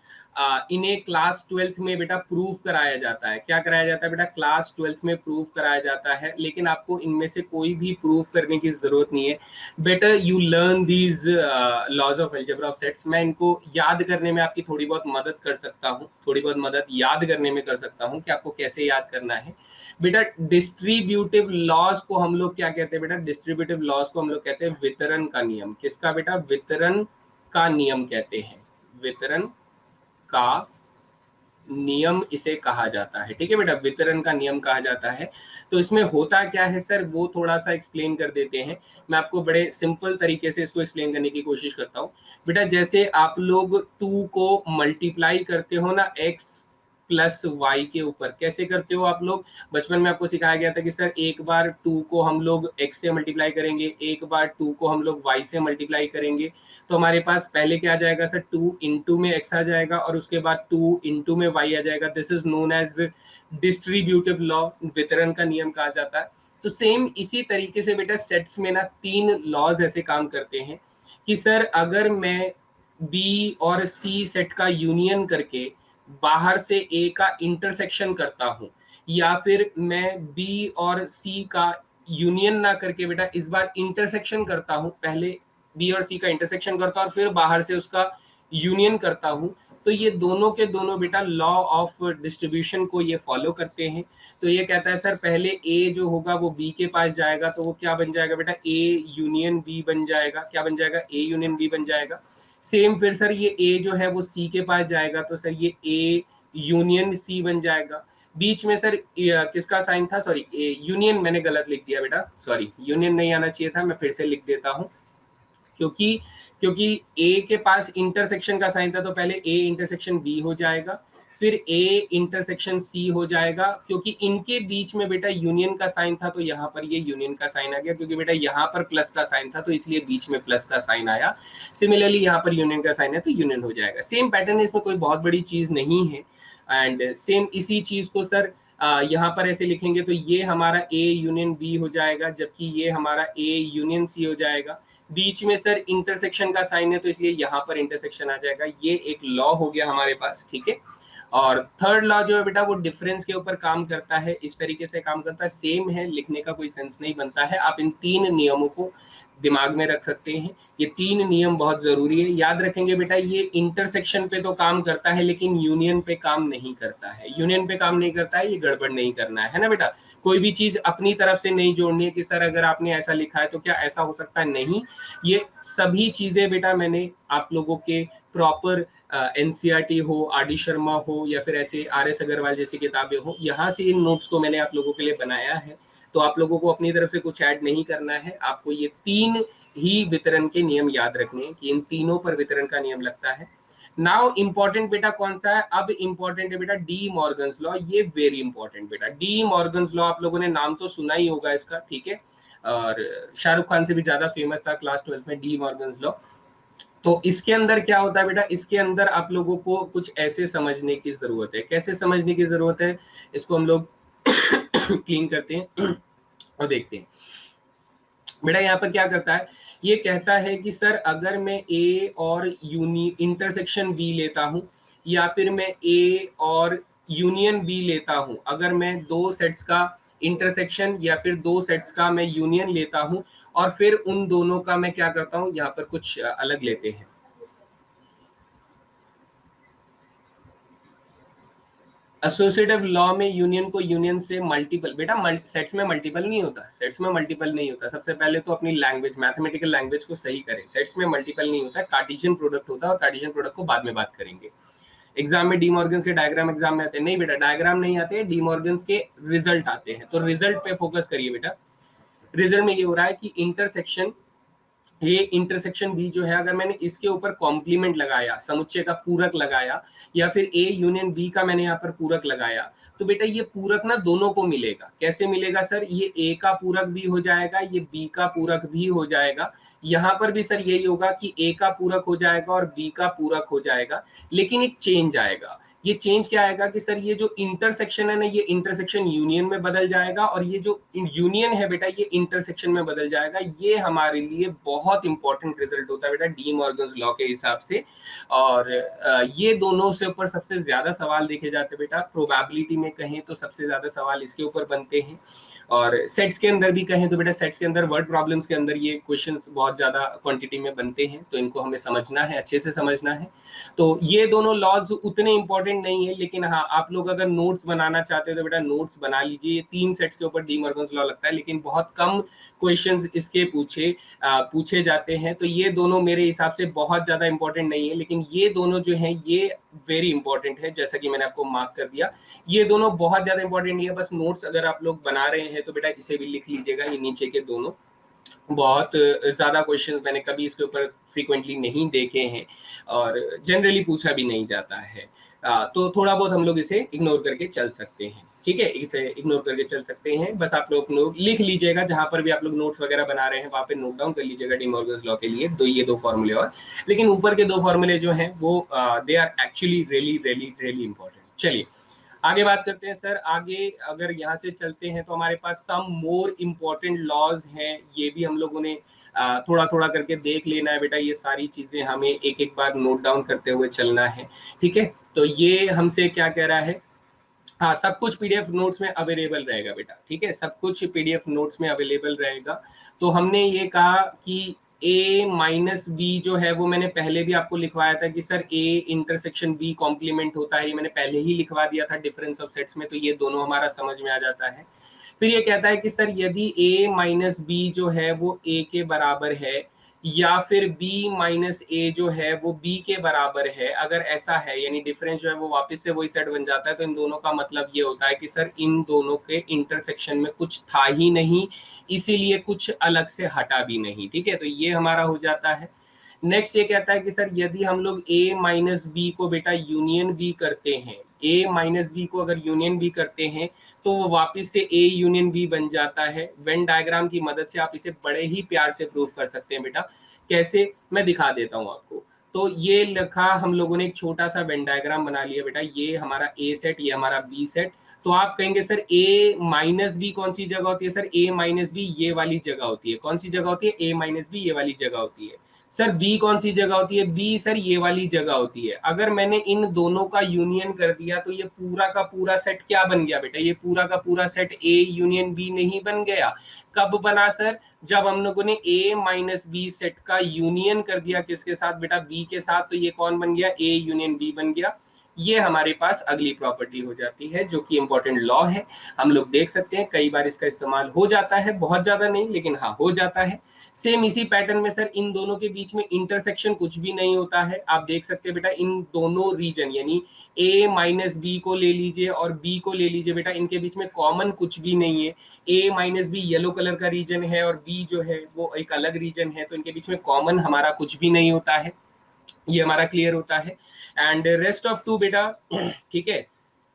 इन्हें क्लास 12th में बेटा प्रूव कराया जाता है। क्या कराया जाता है बेटा? क्लास 12th में प्रूव कराया जाता है, लेकिन आपको इनमें से कोई भी प्रूव करने की जरूरत नहीं है। Better you learn these laws of algebra of sets. मैं इनको याद करने में आपकी थोड़ी बहुत मदद कर सकता हूँ, थोड़ी बहुत मदद याद करने में कर सकता हूँ कि आपको कैसे याद करना है। बेटा डिस्ट्रीब्यूटिव लॉज को हम लोग क्या कहते हैं बेटा? डिस्ट्रीब्यूटिव लॉज को हम लोग कहते हैं वितरण का नियम। किसका बेटा? वितरण का नियम कहते हैं। वितरण का नियम इसे कहा जाता है। ठीक है बेटा, वितरण का नियम कहा जाता है। तो इसमें होता क्या है सर, वो थोड़ा सा एक्सप्लेन कर देते हैं। मैं आपको बड़े सिंपल तरीके से इसको एक्सप्लेन करने की कोशिश करता हूँ। बेटा जैसे आप लोग 2 को मल्टीप्लाई करते हो ना x प्लस वाई के ऊपर, कैसे करते हो आप लोग? बचपन में आपको सिखाया गया था कि सर एक बार 2 को हम लोग x से मल्टीप्लाई करेंगे, एक बार 2 को हम लोग y से मल्टीप्लाई करेंगे। तो हमारे पास पहले क्या आ जाएगा सर? 2 इंटू में x आ जाएगा और उसके बाद 2 इंटू में y आ जाएगा। This is known as distributive law, वितरण का नियम कहा जाता है। तो सेम इसी तरीके से बेटा सेट्स में ना 3 लॉज ऐसे काम करते हैं कि सर अगर मैं b और c सेट का यूनियन करके बाहर से a का इंटरसेक्शन करता हूं, या फिर मैं b और c का यूनियन ना करके बेटा इस बार इंटरसेक्शन करता हूं, पहले बी और सी का इंटरसेक्शन करता हूं और फिर बाहर से उसका यूनियन करता हूं, तो ये दोनों के दोनों बेटा लॉ ऑफ डिस्ट्रीब्यूशन को ये फॉलो करते हैं। तो ये कहता है सर पहले ए जो होगा वो बी के पास जाएगा, तो वो क्या बन जाएगा बेटा? ए यूनियन बी बन जाएगा। क्या बन जाएगा? ए यूनियन बी बन जाएगा। सेम फिर सर ये ए जो है वो सी के पास जाएगा, तो सर ये ए यूनियन सी बन जाएगा। बीच में सर किसका साइन था? सॉरी यूनियन मैंने गलत लिख दिया बेटा, सॉरी यूनियन नहीं आना चाहिए था, मैं फिर से लिख देता हूं। क्योंकि क्योंकि ए के पास इंटरसेक्शन का साइन था, तो पहले ए इंटरसेक्शन बी हो जाएगा, फिर ए इंटरसेक्शन सी हो जाएगा। क्योंकि इनके बीच में बेटा यूनियन का साइन था, तो यहाँ पर ये यूनियन का साइन आ गया। क्योंकि बेटा यहाँ पर प्लस का साइन था, तो इसलिए बीच में प्लस का साइन आया। सिमिलरली यहाँ पर यूनियन का साइन है, तो यूनियन हो जाएगा। सेम पैटर्न है, इसमें कोई बहुत बड़ी चीज नहीं है। एंड सेम इसी चीज को सर यहाँ पर ऐसे लिखेंगे, तो ये हमारा ए यूनियन बी हो जाएगा, जबकि ये हमारा ए यूनियन सी हो जाएगा। बीच में सर इंटरसेक्शन का साइन है, तो इसलिए यहाँ पर इंटरसेक्शन आ जाएगा। ये एक लॉ हो गया हमारे पास, ठीक है। और थर्ड लॉ जो है बेटा वो डिफरेंस के ऊपर काम करता है, इस तरीके से काम करता है। सेम है, लिखने का कोई सेंस नहीं बनता है। आप इन 3 नियमों को दिमाग में रख सकते हैं। ये 3 नियम बहुत जरूरी है, याद रखेंगे बेटा। ये इंटरसेक्शन पे तो काम करता है, लेकिन यूनियन पे काम नहीं करता है। यूनियन पे काम नहीं करता है, ये गड़बड़ नहीं करना है ना बेटा। कोई भी चीज अपनी तरफ से नहीं जोड़नी है कि सर अगर आपने ऐसा लिखा है तो क्या ऐसा हो सकता है, नहीं। ये सभी चीजें बेटा मैंने आप लोगों के प्रॉपर एनसीईआरटी हो, आर डी शर्मा हो, या फिर ऐसे आर एस अग्रवाल जैसी किताबें हो, यहाँ से इन नोट्स को मैंने आप लोगों के लिए बनाया है। तो आप लोगों को अपनी तरफ से कुछ ऐड नहीं करना है। आपको ये 3 ही वितरण के नियम याद रखने हैं कि इन तीनों पर वितरण का नियम लगता है। नाउ इंपॉर्टेंट बेटा कौन सा है? अब इंपॉर्टेंट है बेटा डी मॉर्गन्स लॉ। ये वेरी इंपॉर्टेंट बेटा, डी मॉर्गन्स लॉ। आप लोगों ने नाम तो सुना ही होगा इसका, ठीक है। और शाहरुख खान से भी ज्यादा फेमस था क्लास 12th में डी मॉर्गन्स लॉ। तो इसके अंदर क्या होता है बेटा? इसके अंदर आप लोगों को कुछ ऐसे समझने की जरूरत है। कैसे समझने की जरूरत है, इसको हम लोग क्लीन करते हैं और देखते हैं। बेटा यहाँ पर क्या करता है, ये कहता है कि सर अगर मैं ए और इंटरसेक्शन बी लेता हूं, या फिर मैं ए और यूनियन बी लेता हूं, अगर मैं 2 सेट्स का इंटरसेक्शन या फिर 2 सेट्स का मैं यूनियन लेता हूं, और फिर उन दोनों का मैं क्या करता हूं, यहाँ पर कुछ अलग लेते हैं। एसोसिएटिव लॉ में यूनियन को यूनियन से मल्टीपल, बेटा सेट्स में मल्टीपल नहीं होता, सेट्स में मल्टीपल नहीं होता। सबसे पहले तो अपनी लैंग्वेज, मैथमेटिकल लैंग्वेज को सही करें। सेट्स में मल्टीपल नहीं होता, कार्टेशियन प्रोडक्ट होता है, और कार्टेशियन प्रोडक्ट को बाद में बात करेंगे। एग्जाम में डी मॉर्गन्स के डायग्राम एग्जाम में आते हैं? नहीं बेटा, डायग्राम नहीं आते, डी मॉर्गन्स के रिजल्ट आते हैं। तो रिजल्ट पे फोकस करिए बेटा। रिजल्ट में ये हो रहा है कि इंटरसेक्शन, ये इंटरसेक्शन बी जो है, अगर मैंने इसके ऊपर कॉम्प्लीमेंट लगाया, समुच्चय का पूरक लगाया, या फिर ए यूनियन बी का मैंने यहाँ पर पूरक लगाया, तो बेटा ये पूरक ना दोनों को मिलेगा। कैसे मिलेगा सर? ये ए का पूरक भी हो जाएगा, ये बी का पूरक भी हो जाएगा। यहाँ पर भी सर यही होगा कि ए का पूरक हो जाएगा और बी का पूरक हो जाएगा, लेकिन एक चेंज आएगा। ये चेंज क्या आएगा कि सर ये जो इंटरसेक्शन है ना, ये इंटरसेक्शन यूनियन में बदल जाएगा, और ये जो यूनियन है बेटा ये इंटरसेक्शन में बदल जाएगा। ये हमारे लिए बहुत इंपॉर्टेंट रिजल्ट होता है बेटा डी मॉर्गन्स लॉ के हिसाब से। और ये दोनों से ऊपर सबसे ज्यादा सवाल देखे जाते हैं बेटा, प्रोबेबिलिटी में कहें तो सबसे ज्यादा सवाल इसके ऊपर बनते हैं, और सेट्स के अंदर भी कहें तो बेटा सेट्स के अंदर वर्ड प्रॉब्लम्स के अंदर ये क्वेश्चंस बहुत ज्यादा क्वांटिटी में बनते हैं, तो इनको हमें समझना है, अच्छे से समझना है। तो ये दोनों लॉज उतने इंपॉर्टेंट नहीं है, लेकिन हाँ आप लोग अगर नोट्स बनाना चाहते हो तो बेटा नोट्स बना लीजिए। ये 3 सेट्स के ऊपर डी मॉर्गन्स लॉ लगता है, लेकिन बहुत कम क्वेश्चंस इसके पूछे जाते हैं, तो ये दोनों मेरे हिसाब से बहुत ज्यादा इंपॉर्टेंट नहीं है, लेकिन ये दोनों जो है ये वेरी इंपॉर्टेंट है, जैसा कि मैंने आपको मार्क कर दिया। ये दोनों बहुत ज्यादा इंपॉर्टेंट नहीं है, बस नोट्स अगर आप लोग बना रहे हैं तो बेटा इसे भी लिख लीजिएगा, ये नीचे के दोनों। बहुत ज्यादा क्वेश्चन मैंने कभी इसके ऊपर फ्रीक्वेंटली नहीं देखे हैं, और जनरली पूछा भी नहीं जाता है। तो थोड़ा बहुत हम लोग इसे इग्नोर करके चल सकते हैं, ठीक है, इसे इग्नोर करके चल सकते हैं। बस आप लोग लिख लीजिएगा, जहां पर भी आप लोग नोट्स वगैरह बना रहे हैं वहां पे नोट डाउन कर लीजिएगा डी मॉर्गन्स लॉ के लिए ये दो फॉर्मूले। और लेकिन ऊपर के दो फॉर्मूले जो हैं वो they are actually really really really important. चलिए आगे बात करते हैं सर। आगे अगर यहाँ से चलते हैं तो हमारे पास सम मोर इम्पोर्टेंट लॉज हैं, ये भी हम लोगों ने थोड़ा थोड़ा करके देख लेना है बेटा। ये सारी चीजें हमें एक एक बार नोट डाउन करते हुए चलना है, ठीक है। तो ये हमसे क्या कह रहा है, हाँ सब कुछ पीडीएफ नोट्स में अवेलेबल रहेगा बेटा, ठीक है, सब कुछ पीडीएफ नोट्स में अवेलेबल रहेगा। तो हमने ये कहा कि a माइनस बी जो है वो मैंने पहले भी आपको लिखवाया था कि sir a intersection b complement होता है, ये मैंने पहले ही लिखवा दिया था डिफरेंस ऑफ सेट्स में, तो ये दोनों हमारा समझ में आ जाता है। फिर ये कहता है कि सर यदि a माइनस बी जो है वो a के बराबर है, या फिर b माइनस ए जो है वो b के बराबर है, अगर ऐसा है यानी डिफरेंस जो है वो वापस से वही सेट बन जाता है, तो इन दोनों का मतलब ये होता है कि सर इन दोनों के इंटरसेक्शन में कुछ था ही नहीं, इसीलिए कुछ अलग से हटा भी नहीं, ठीक है। तो ये हमारा हो जाता है। नेक्स्ट ये कहता है कि सर यदि हम लोग a माइनस बी को बेटा यूनियन बी करते हैं, a माइनस बी को अगर यूनियन बी करते हैं तो वो वापस से a यूनियन बी बन जाता है। वेन डायग्राम की मदद से आप इसे बड़े ही प्यार से प्रूफ कर सकते हैं बेटा। कैसे, मैं दिखा देता हूँ आपको। तो ये लिखा हम लोगों ने, एक छोटा सा वेन डायग्राम बना लिया बेटा, ये हमारा a सेट, ये हमारा b सेट। तो आप कहेंगे सर a माइनस बी कौन सी जगह होती है, सर a माइनस बी ये वाली जगह होती है। कौन सी जगह होती है, a माइनस बी ये वाली जगह होती है। सर बी कौन सी जगह होती है, बी सर ये वाली जगह होती है। अगर मैंने इन दोनों का यूनियन कर दिया तो ये पूरा का पूरा सेट क्या बन गया बेटा, ये पूरा का पूरा सेट ए यूनियन बी नहीं बन गया। कब बना सर, जब हम लोगों ने ए माइनस बी सेट का यूनियन कर दिया किसके साथ बेटा, बी के साथ, तो ये कौन बन गया, ए यूनियन बी बन गया। ये हमारे पास अगली प्रॉपर्टी हो जाती है जो कि इंपॉर्टेंट लॉ है। हम लोग देख सकते हैं कई बार इसका इस्तेमाल हो जाता है, बहुत ज्यादा नहीं लेकिन हाँ हो जाता है। सेम इसी पैटर्न में सर इन दोनों के बीच में इंटरसेक्शन कुछ भी नहीं होता है। आप देख सकते हैं बेटा इन दोनों रीजन यानी a माइनस बी को ले लीजिए और b को ले लीजिए बेटा, इनके बीच में कॉमन कुछ भी नहीं है। a minus B yellow colour का रीजन है और b जो है वो एक अलग रीजन है, तो इनके बीच में कॉमन हमारा कुछ भी नहीं होता है। ये हमारा क्लियर होता है। एंड रेस्ट ऑफ टू बेटा ठीक है,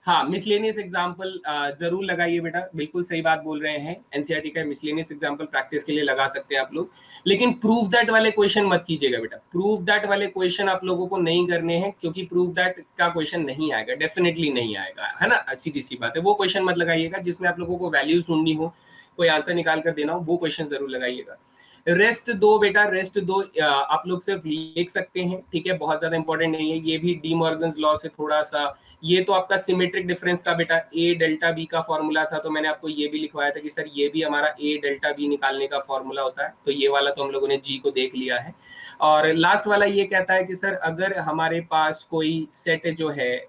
हाँ मिसलेनियस एग्जाम्पल जरूर लगाइए बेटा, बिल्कुल सही बात बोल रहे हैं। एनसीईआरटी का मिसलेनियस एग्जाम्पल प्रैक्टिस के लिए लगा सकते हैं आप लोग, लेकिन प्रूव दैट वाले क्वेश्चन मत कीजिएगा बेटा। प्रूव दैट वाले क्वेश्चन आप लोगों को नहीं करने हैं, क्योंकि प्रूव दैट का क्वेश्चन नहीं आएगा, डेफिनेटली नहीं आएगा, है ना, सीधी सी बात है। वो क्वेश्चन मत लगाइएगा जिसमें आप लोगों को वैल्यूज ढूंढनी हो, कोई आंसर निकाल कर देना हो, वो क्वेश्चन जरूर लगाइएगा। रेस्ट दो बेटा, रेस्ट दो आप लोग सिर्फ लिख सकते हैं, ठीक है, बहुत ज्यादा इंपॉर्टेंट नहीं है। ये भी डी मॉर्गन्स लॉ से थोड़ा सा, ये तो आपका सिमेट्रिक डिफरेंस का बेटा ए डेल्टा बी का फॉर्मूला था, तो मैंने आपको ये भी लिखवाया था कि सर ये भी हमारा ए डेल्टा बी निकालने का फॉर्मूला होता है। तो ये वाला तो हम लोगों ने जी को देख लिया है। और लास्ट वाला ये कहता है कि सर अगर हमारे पास कोई सेट जो है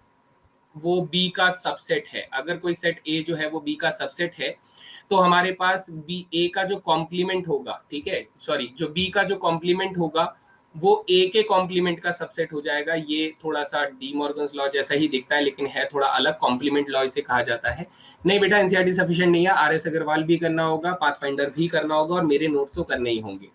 वो बी का सबसेट है, अगर कोई सेट ए जो है वो बी का सबसेट है, तो हमारे पास बी ए का जो कॉम्प्लीमेंट होगा, ठीक है, सॉरी जो बी का जो कॉम्प्लीमेंट होगा वो ए के कॉम्प्लीमेंट का सबसेट हो जाएगा। ये थोड़ा सा डी मॉर्गन्स लॉ जैसा ही दिखता है, लेकिन है थोड़ा अलग, कॉम्प्लीमेंट लॉ इसे कहा जाता है। नहीं बेटा एनसीईआरटी सफिशिएंट नहीं है, आरएस अग्रवाल भी करना होगा, पाथफाइंडर भी करना होगा, और मेरे नोट्स तो करने ही होंगे।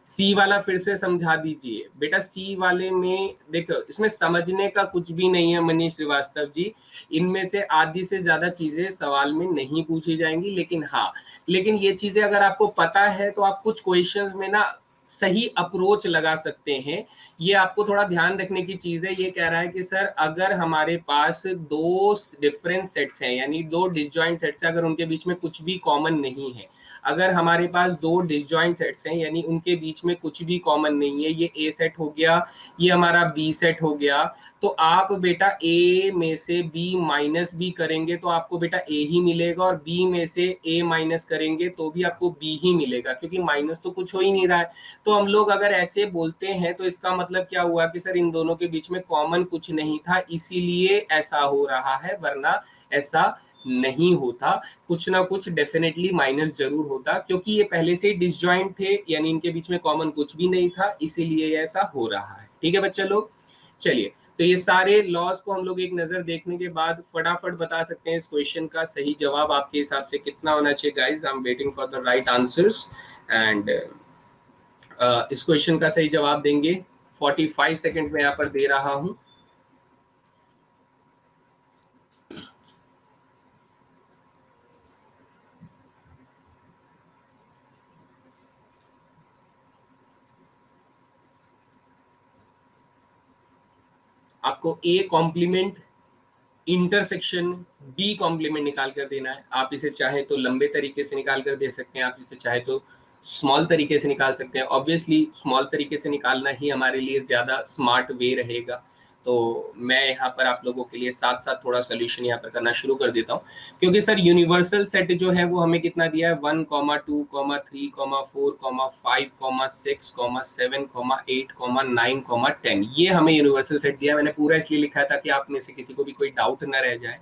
सी वाला फिर से समझा दीजिए बेटा। सी वाले में देखो इसमें समझने का कुछ भी नहीं है मनीष श्रीवास्तव जी, इनमें से आधी से ज्यादा चीजें सवाल में नहीं पूछी जाएंगी, लेकिन हाँ, लेकिन ये चीजें अगर आपको पता है तो आप कुछ क्वेश्चंस में ना सही अप्रोच लगा सकते हैं। ये आपको थोड़ा ध्यान रखने की चीज है। ये कह रहा है कि सर अगर हमारे पास दो डिफरेंट सेट्स हैं, यानी दो डिसजॉइंट सेट्स हैं, अगर उनके बीच में कुछ भी कॉमन नहीं है, अगर हमारे पास दो डिसजॉइंट सेट्स हैं यानी उनके बीच में कुछ भी कॉमन नहीं है, ये ए सेट हो गया, ये हमारा बी सेट हो गया, तो आप बेटा ए में से बी माइनस बी करेंगे तो आपको बेटा ए ही मिलेगा, और बी में से ए माइनस करेंगे तो भी आपको बी ही मिलेगा, क्योंकि माइनस तो कुछ हो ही नहीं रहा है। तो हम लोग अगर ऐसे बोलते हैं तो इसका मतलब क्या हुआ कि सर इन दोनों के बीच में कॉमन कुछ नहीं था, इसीलिए ऐसा हो रहा है, वरना ऐसा नहीं होता। कुछ ना कुछ डेफिनेटली माइनस जरूर होता, क्योंकि ये पहले से ही डिसजॉइंट थे, यानी इनके बीच में कॉमन कुछ भी नहीं था, इसीलिए ऐसा हो रहा है। ठीक है बच्चे लोग, चलिए। तो ये सारे लॉज को हम लोग एक नजर देखने के बाद फटाफट बता सकते हैं इस क्वेश्चन का सही जवाब आपके हिसाब से कितना होना चाहिए। Guys I am waiting for the right answers, and इस क्वेश्चन का सही जवाब देंगे 45 सेकंड में यहाँ पर दे रहा हूं। आपको A complement intersection B complement निकाल कर देना है। आप इसे चाहे तो लंबे तरीके से निकाल कर दे सकते हैं, आप इसे चाहे तो स्मॉल तरीके से निकाल सकते हैं। ऑब्वियसली स्मॉल तरीके से निकालना ही हमारे लिए ज्यादा स्मार्ट वे रहेगा। तो मैं यहाँ पर आप लोगों के लिए साथ साथ थोड़ा सोल्यूशन यहाँ पर करना शुरू कर देता हूँ, क्योंकि सर यूनिवर्सल सेट जो है वो हमें कितना दिया है, 1,2,3,4,5,6,7,8,9,10, ये हमें यूनिवर्सल सेट दिया है। मैंने पूरा इसलिए लिखा था कि आप में से किसी को भी कोई डाउट न रह जाए।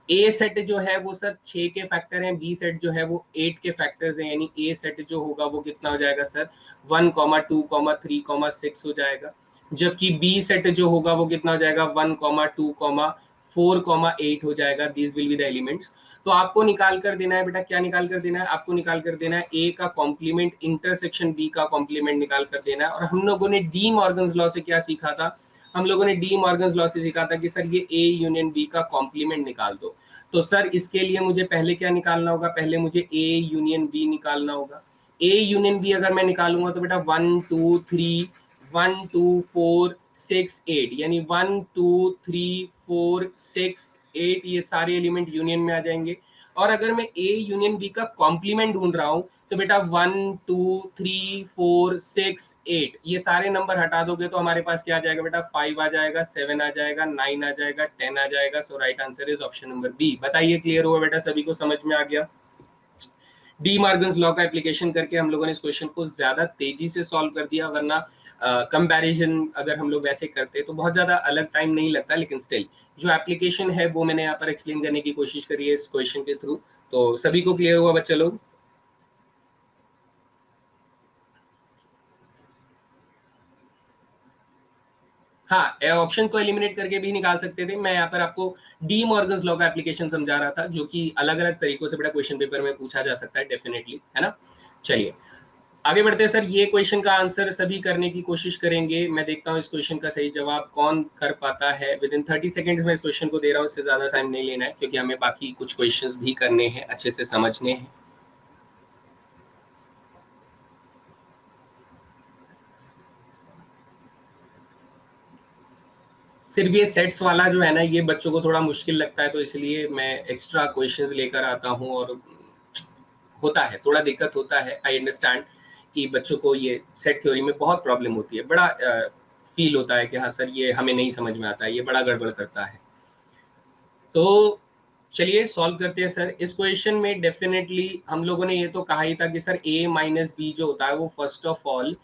ए सेट जो है वो सर 6 के फैक्टर हैं, बी सेट जो है वो 8 के फैक्टर्स हैं, यानी ए सेट जो होगा वो कितना हो जाएगा सर 1,2,3,6 हो जाएगा, जबकि बी सेट जो होगा वो कितना हो जाएगा 1,2,4,8 हो जाएगा। These will be the elements. तो आपको निकाल कर देना है बेटा, क्या निकाल कर देना है, आपको निकाल कर देना है ए का कॉम्प्लीमेंट इंटरसेक्शन बी का कॉम्प्लीमेंट निकाल कर देना है। और हम लोगों ने डी मॉर्गन्स लॉ से क्या सीखा था, हम लोगों ने डी मॉर्गन्स लॉ से सीखा था कि सर ये ए यूनियन बी का कॉम्प्लीमेंट निकाल दो। तो सर इसके लिए मुझे पहले क्या निकालना होगा, पहले मुझे ए यूनियन बी निकालना होगा। ए यूनियन बी अगर मैं निकालूंगा तो बेटा 1 2 3 1 2 4 6 8, यानी 1 2 3 4 6 8 ये सारे एलिमेंट यूनियन में आ जाएंगे। और अगर मैं ए यूनियन बी का कॉम्प्लीमेंट ढूंढ रहा हूं तो बेटा 1 2 3 4 6 8 ये सारे नंबर हटा दोगे तो हमारे पास क्या आ जाएगा बेटा, 5 आ जाएगा, 7 आ जाएगा, 9 आ जाएगा, 10 आ जाएगा। So right answer is option number B. बताइए क्लियर हुआ बेटा, सभी को समझ में आ गया। डी मार्गन्स लॉ का एप्लीकेशन करके हम लोगों ने इस क्वेश्चन को ज्यादा तेजी से सॉल्व कर दिया, वरना कंपैरिजन अगर हम लोग वैसे करते तो बहुत ज्यादा अलग टाइम नहीं लगता, लेकिन स्टिल जो एप्लीकेशन है वो मैंने यहाँ पर एक्सप्लेन करने की कोशिश करी है इस क्वेश्चन के थ्रू। तो सभी को क्लियर हुआ बच्चे लोग? हाँ, ऑप्शन को एलिमिनेट करके भी निकाल सकते थे। मैं यहाँ पर आपको डी मॉर्गन्स लॉ का एप्लीकेशन समझा रहा था, जो कि अलग अलग तरीकों से बड़ा क्वेश्चन पेपर में पूछा जा सकता है डेफिनेटली, है ना। चलिए आगे बढ़ते हैं। सर ये क्वेश्चन का आंसर सभी करने की कोशिश करेंगे। मैं देखता हूँ इस क्वेश्चन का सही जवाब कौन कर पाता है। विद इन 30 सेकेंड्स में इस क्वेश्चन को दे रहा हूँ, इससे ज्यादा टाइम नहीं लेना है, क्योंकि हमें बाकी कुछ क्वेश्चन भी करने हैं, अच्छे से समझने हैं। सिर्फ ये सेट्स वाला जो है ना, ये बच्चों को थोड़ा मुश्किल लगता है, तो इसलिए मैं एक्स्ट्रा क्वेश्चंस लेकर आता हूँ। और होता है, थोड़ा दिक्कत होता है, आई अंडरस्टैंड कि बच्चों को ये सेट थ्योरी में बहुत प्रॉब्लम होती है, बड़ा फील होता है कि हाँ सर ये हमें नहीं समझ में आता है, ये बड़ा गड़बड़ करता है। तो चलिए सॉल्व करते हैं सर। इस क्वेश्चन में डेफिनेटली हम लोगों ने ये तो कहा ही था कि सर a माइनस बी जो होता है वो first of all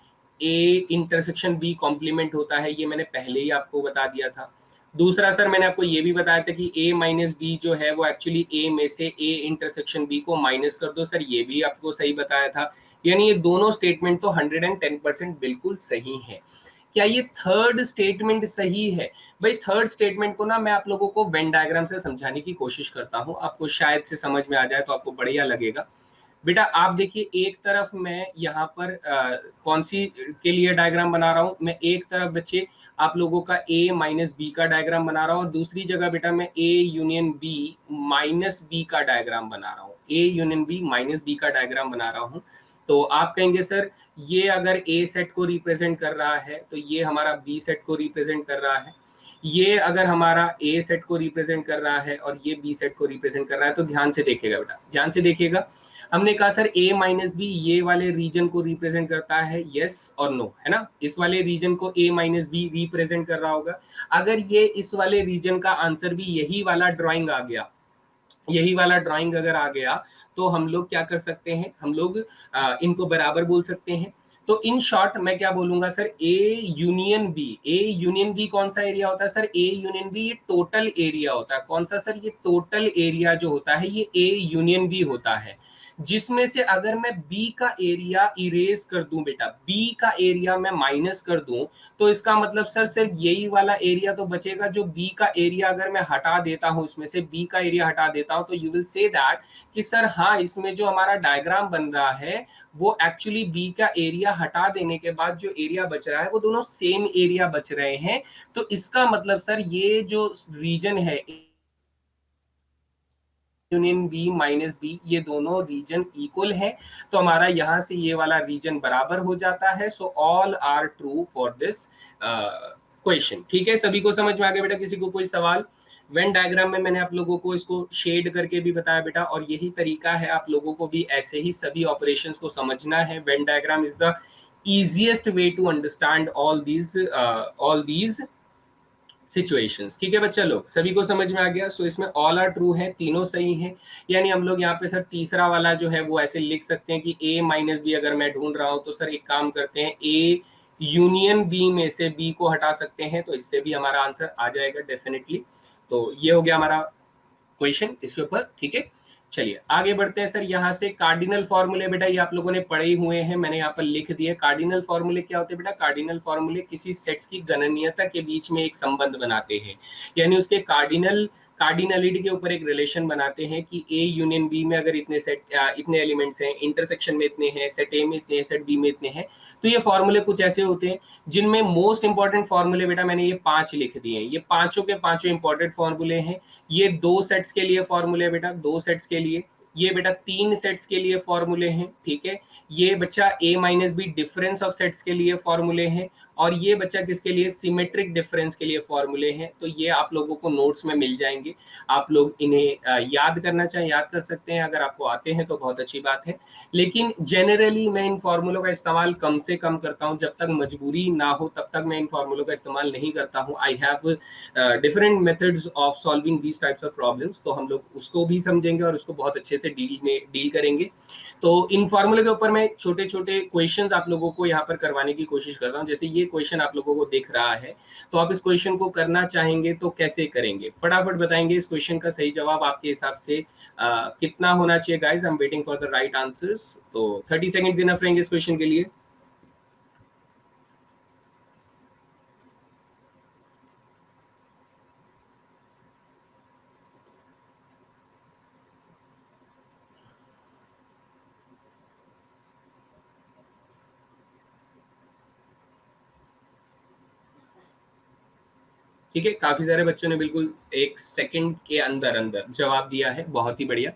a intersection b complement होता है, ये मैंने पहले ही आपको बता दिया था। दूसरा सर मैंने आपको ये भी बताया था कि a माइनस बी जो है वो एक्चुअली a में से a इंटरसेक्शन b को माइनस कर दो, सर ये भी आपको सही बताया था। यानी ये दोनों स्टेटमेंट तो 110% बिल्कुल सही है। क्या ये थर्ड स्टेटमेंट सही है? भाई थर्ड स्टेटमेंट को ना मैं आप लोगों को वेन डायग्राम से समझाने की कोशिश करता हूँ, आपको शायद से समझ में आ जाए तो आपको बढ़िया लगेगा। बेटा आप देखिए, एक तरफ मैं यहाँ पर कौन सी के लिए डायग्राम बना रहा हूँ, मैं एक तरफ बच्चे आप लोगों का a माइनस बी का डायग्राम बना रहा हूँ, और दूसरी जगह बेटा मैं a union b minus B का डायग्राम बना रहा हूँ, a union b minus B का डायग्राम बना रहा हूँ। तो आप कहेंगे सर ये अगर ए सेट को रिप्रेजेंट कर रहा है तो ये हमारा बी सेट को रिप्रेजेंट कर रहा है, ये अगर हमारा ए सेट को रिप्रेजेंट कर रहा है और ये बी सेट को रिप्रेजेंट कर रहा है। तो ध्यान से देखिएगा बेटा, ध्यान से देखिएगा। हमने कहा सर a माइनस बी ये वाले रीजन को रिप्रेजेंट करता है, यस और नो, है ना। इस वाले रीजन को a माइनस बी रिप्रेजेंट कर रहा होगा। अगर ये इस वाले रीजन का आंसर भी यही वाला ड्राइंग आ गया, यही वाला ड्राइंग अगर आ गया, तो हम लोग क्या कर सकते हैं, हम लोग इनको बराबर बोल सकते हैं। तो इन शॉर्ट मैं क्या बोलूंगा sir, A union B. A union B कौन सा एरिया होता है सर, ए यूनियन बी ये टोटल एरिया होता है। कौन सा सर, ये टोटल एरिया जो होता है ये ए यूनियन बी होता है, जिसमें से अगर मैं बी का एरिया इरेज कर दूं बेटा, बी का एरिया मैं माइनस कर दूं, तो इसका मतलब सर सिर्फ यही वाला एरिया तो बचेगा। जो बी का एरिया अगर मैं हटा देता हूं, इसमें से बी का एरिया हटा देता हूं, तो यू विल से दैट कि सर हाँ, इसमें जो हमारा डायग्राम बन रहा है वो एक्चुअली बी का एरिया हटा देने के बाद जो एरिया बच रहा है वो दोनों सेम एरिया बच रहे हैं। तो इसका मतलब सर ये जो रीजन है यूनियन बी माइनस बी, ये दोनों रीजन इक्वल है। तो हमारा यहां से ये वाला रीजन बराबर हो जाता है। So all are true for this question. ठीक है, सभी को समझ में आ गया बेटा, किसी को कोई सवाल? वेन डायग्राम में मैंने आप लोगों को इसको शेड करके भी बताया बेटा, और यही तरीका है आप लोगों को भी ऐसे ही सभी ऑपरेशंस को समझना है। Venn diagram is the easiest way to understand all these situations. ठीक है बच्चा लोग, सभी को समझ में आ गया। सो इसमें ऑल आर ट्रू है, तीनों सही है। यानी हम लोग यहाँ पे सर तीसरा वाला जो है वो ऐसे लिख सकते हैं कि a माइनस बी अगर मैं ढूंढ रहा हूँ तो सर एक काम करते हैं, a यूनियन b में से b को हटा सकते हैं, तो इससे भी हमारा आंसर आ जाएगा डेफिनेटली। तो ये हो गया हमारा क्वेश्चन इसके ऊपर। ठीक है, चलिए आगे बढ़ते हैं सर। यहाँ से कार्डिनल फॉर्मूले बेटा ये आप लोगों ने पढ़े हुए हैं, मैंने यहाँ पर लिख दिए। कार्डिनल फॉर्मूले क्या होते हैं बेटा, कार्डिनल फॉर्मूले किसी सेट्स की गणनीयता के बीच में एक संबंध बनाते हैं, यानी उसके कार्डिनलिटी के ऊपर एक रिलेशन बनाते हैं कि ए यूनियन बी में अगर इतने सेट इतने एलिमेंट्स हैं, इंटरसेक्शन में इतने हैं, सेट ए में इतने हैं, सेट बी में इतने हैं। तो ये फॉर्मूले कुछ ऐसे होते हैं जिनमें मोस्ट इंपॉर्टेंट फॉर्मूले बेटा मैंने ये 5 लिख दिए हैं। ये पांचों के पांचों इंपॉर्टेंट फॉर्मूले हैं। ये 2 सेट्स के लिए फॉर्मूले बेटा, 2 सेट्स के लिए। ये बेटा 3 सेट्स के लिए फॉर्मूले हैं। ठीक है, ये बच्चा a minus B difference of sets के लिए फॉर्मूले हैं, और ये बच्चा किसके लिए, सिमेट्रिक डिफरेंस के लिए फॉर्मूले हैं। तो ये आप लोगों को नोट्स में मिल जाएंगे, आप लोग इन्हें याद करना चाहें याद कर सकते हैं, अगर आपको आते हैं तो बहुत अच्छी बात है। लेकिन जनरली मैं इन फॉर्मूलों का इस्तेमाल कम से कम करता हूं, जब तक मजबूरी ना हो तब तक मैं इन फॉर्मूलों का इस्तेमाल नहीं करता हूं। I have different methods of solving these types of problems, तो हम लोग उसको भी समझेंगे और उसको बहुत अच्छे से डील करेंगे। तो इन फॉर्मूले के ऊपर मैं छोटे छोटे क्वेश्चंस आप लोगों को यहाँ पर करवाने की कोशिश करता हूँ। जैसे ये क्वेश्चन आप लोगों को दिख रहा है, तो आप इस क्वेश्चन को करना चाहेंगे तो कैसे करेंगे, फटाफट बताएंगे। इस क्वेश्चन का सही जवाब आपके हिसाब से कितना होना चाहिए guys? I am waiting for the right answers. तो 30 सेकंड इनफ रहेंगे इस क्वेश्चन के लिए। ठीक है, काफी सारे बच्चों ने बिल्कुल 1 सेकंड के अंदर अंदर जवाब दिया है, बहुत ही बढ़िया।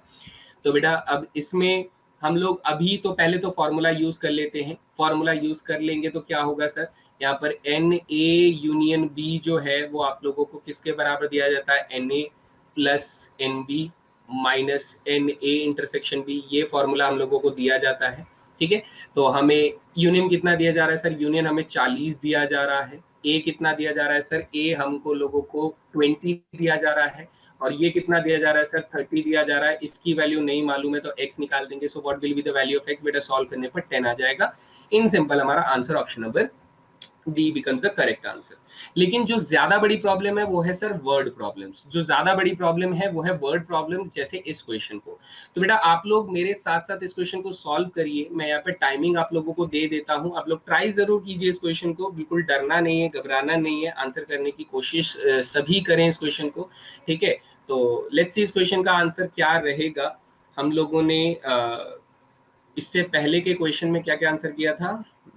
तो बेटा अब इसमें हम लोग अभी तो पहले तो फॉर्मूला यूज कर लेते हैं। फॉर्मूला यूज कर लेंगे तो क्या होगा सर, यहाँ पर एन ए यूनियन बी जो है वो आप लोगों को किसके बराबर दिया जाता है, n A plus n B minus n A intersection B, ये फॉर्मूला हम लोगों को दिया जाता है। ठीक है, तो हमें यूनियन कितना दिया जा रहा है सर, यूनियन हमें 40 दिया जा रहा है। ए कितना दिया जा रहा है सर, ए हमको लोगों को 20 दिया जा रहा है, और ये कितना दिया जा रहा है सर, 30 दिया जा रहा है। इसकी वैल्यू नहीं मालूम है तो x निकाल देंगे। So what will be the value of x, बेटा सॉल्व करने पर 10 आ जाएगा। इन सिंपल हमारा answer option number D becomes the correct answer. लेकिन जो ज्यादा बड़ी प्रॉब्लम है वो है सर वर्ड प्रॉब्लम्स। जो ज्यादा बड़ी प्रॉब्लम है वो है वर्ड प्रॉब्लम, जैसे इस क्वेश्चन को। तो बेटा आप लोग मेरे साथ साथ इस क्वेश्चन को सॉल्व करिए। मैं यहाँ पे टाइमिंग आप लोगों को दे देता हूँ, आप लोग ट्राई जरूर कीजिए इस क्वेश्चन को। बिल्कुल डरना नहीं है, घबराना नहीं है, आंसर करने की कोशिश सभी करें इस क्वेश्चन को। ठीक है, तो लेट्स सी इस क्वेश्चन का आंसर क्या रहेगा। हम लोगों ने इससे पहले के क्वेश्चन में क्या क्या आंसर किया था,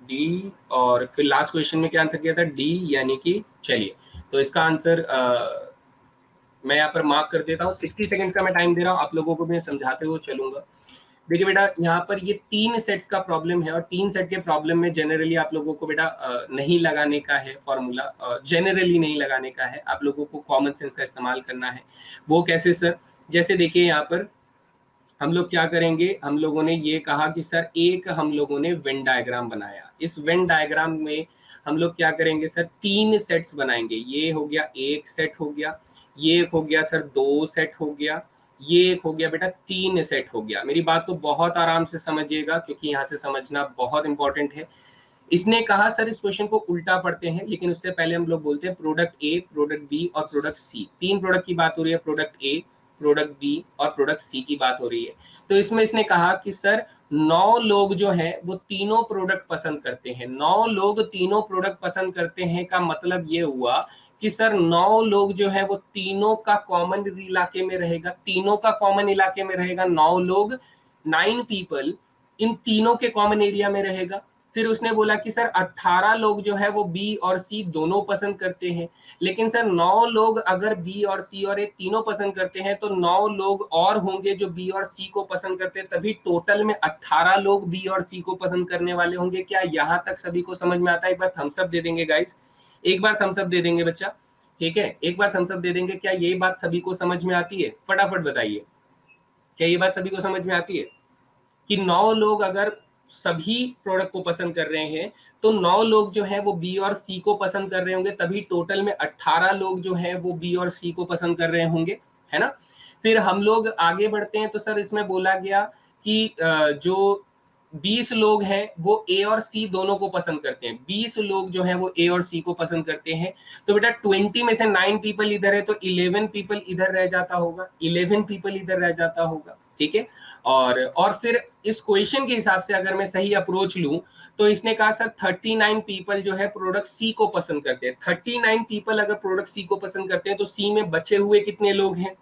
डी, और फिर लास्ट क्वेश्चन में क्या आंसर किया था, डी, यानी कि चलिए तो इसका आंसर मैं यहाँ पर मार्क कर देता हूँ। 60 सेकंड का मैं टाइम दे रहा हूँ, आप लोगों को मैं समझाते हुए चलूंगा। देखिए बेटा, यहाँ पर ये 3 सेट्स का प्रॉब्लम है और 3 सेट के प्रॉब्लम में जनरली आप लोगों को बेटा नहीं लगाने का है फॉर्मूला, जनरली नहीं लगाने का है, आप लोगों को कॉमन सेंस का इस्तेमाल करना है। वो कैसे सर? जैसे देखिए यहाँ पर हम लोग क्या करेंगे, हम लोगों ने ये कहा कि सर एक हम लोगों ने वेन डायग्राम बनाया, इस वेन डायग्राम में हम लोग क्या करेंगे सर, 3 सेट्स बनाएंगे। ये हो गया एक सेट हो गया, ये हो गया सर 2 सेट हो गया, ये एक हो गया बेटा 3 सेट हो गया। मेरी बात को बहुत आराम से समझिएगा क्योंकि यहाँ से समझना बहुत इंपॉर्टेंट है। इसने कहा सर इस क्वेश्चन को उल्टा पढ़ते हैं, लेकिन उससे पहले हम लोग बोलते हैं प्रोडक्ट ए, प्रोडक्ट बी और प्रोडक्ट सी। 3 प्रोडक्ट की बात हो रही है, प्रोडक्ट ए, प्रोडक्ट बी और प्रोडक्ट सी की बात हो रही है। तो इसमें इसने कहा कि सर 9 लोग जो हैं वो तीनों प्रोडक्ट पसंद करते हैं। 9 लोग तीनों प्रोडक्ट पसंद करते हैं का मतलब ये हुआ कि सर 9 लोग जो है वो तीनों का कॉमन इलाके में रहेगा, तीनों का कॉमन इलाके में रहेगा। 9 लोग, 9 पीपल इन तीनों के कॉमन एरिया में रहेगा। फिर उसने बोला कि सर 18 लोग जो है वो बी और सी दोनों पसंद करते हैं, लेकिन सर 9 लोग अगर बी और सी और ए तीनों पसंद करते हैं तो 9 लोग और होंगे जो बी और सी को पसंद करते हैं, तभी टोटल में 18 लोग बी और सी को पसंद करने वाले होंगे। क्या यहाँ तक सभी को समझ में आता है? एक बार थम्स अप दे देंगे गाइस, एक बार थम्स अप दे देंगे बच्चा, ठीक है, एक बार थम्स अप दे देंगे। क्या ये बात सभी को समझ में आती है? फटाफट बताइए, क्या ये बात सभी को समझ में आती है कि 9 लोग अगर सभी प्रोडक्ट को पसंद कर रहे हैं तो 9 लोग जो है वो बी और सी को पसंद कर रहे होंगे, तभी टोटल में 18 लोग जो है वो बी और सी को पसंद कर रहे होंगे, है ना। फिर हम लोग आगे बढ़ते हैं तो सर इसमें बोला गया कि जो 20 लोग हैं वो ए और सी दोनों को पसंद करते हैं, 20 लोग जो हैं वो ए और सी को पसंद करते हैं। तो बेटा 20 में से 9 पीपल इधर है तो 11 पीपल इधर रह जाता होगा, 11 पीपल इधर रह जाता होगा, ठीक है। और फिर इस क्वेश्चन के हिसाब से अगर मैं सही अप्रोच लूं तो इसने कहा सर 39 पीपल जो है प्रोडक्ट सी को पसंद करते हैं। 39 पीपल अगर प्रोडक्ट सी को पसंद करते हैं तो सी में बचे हुए कितने लोग हैं?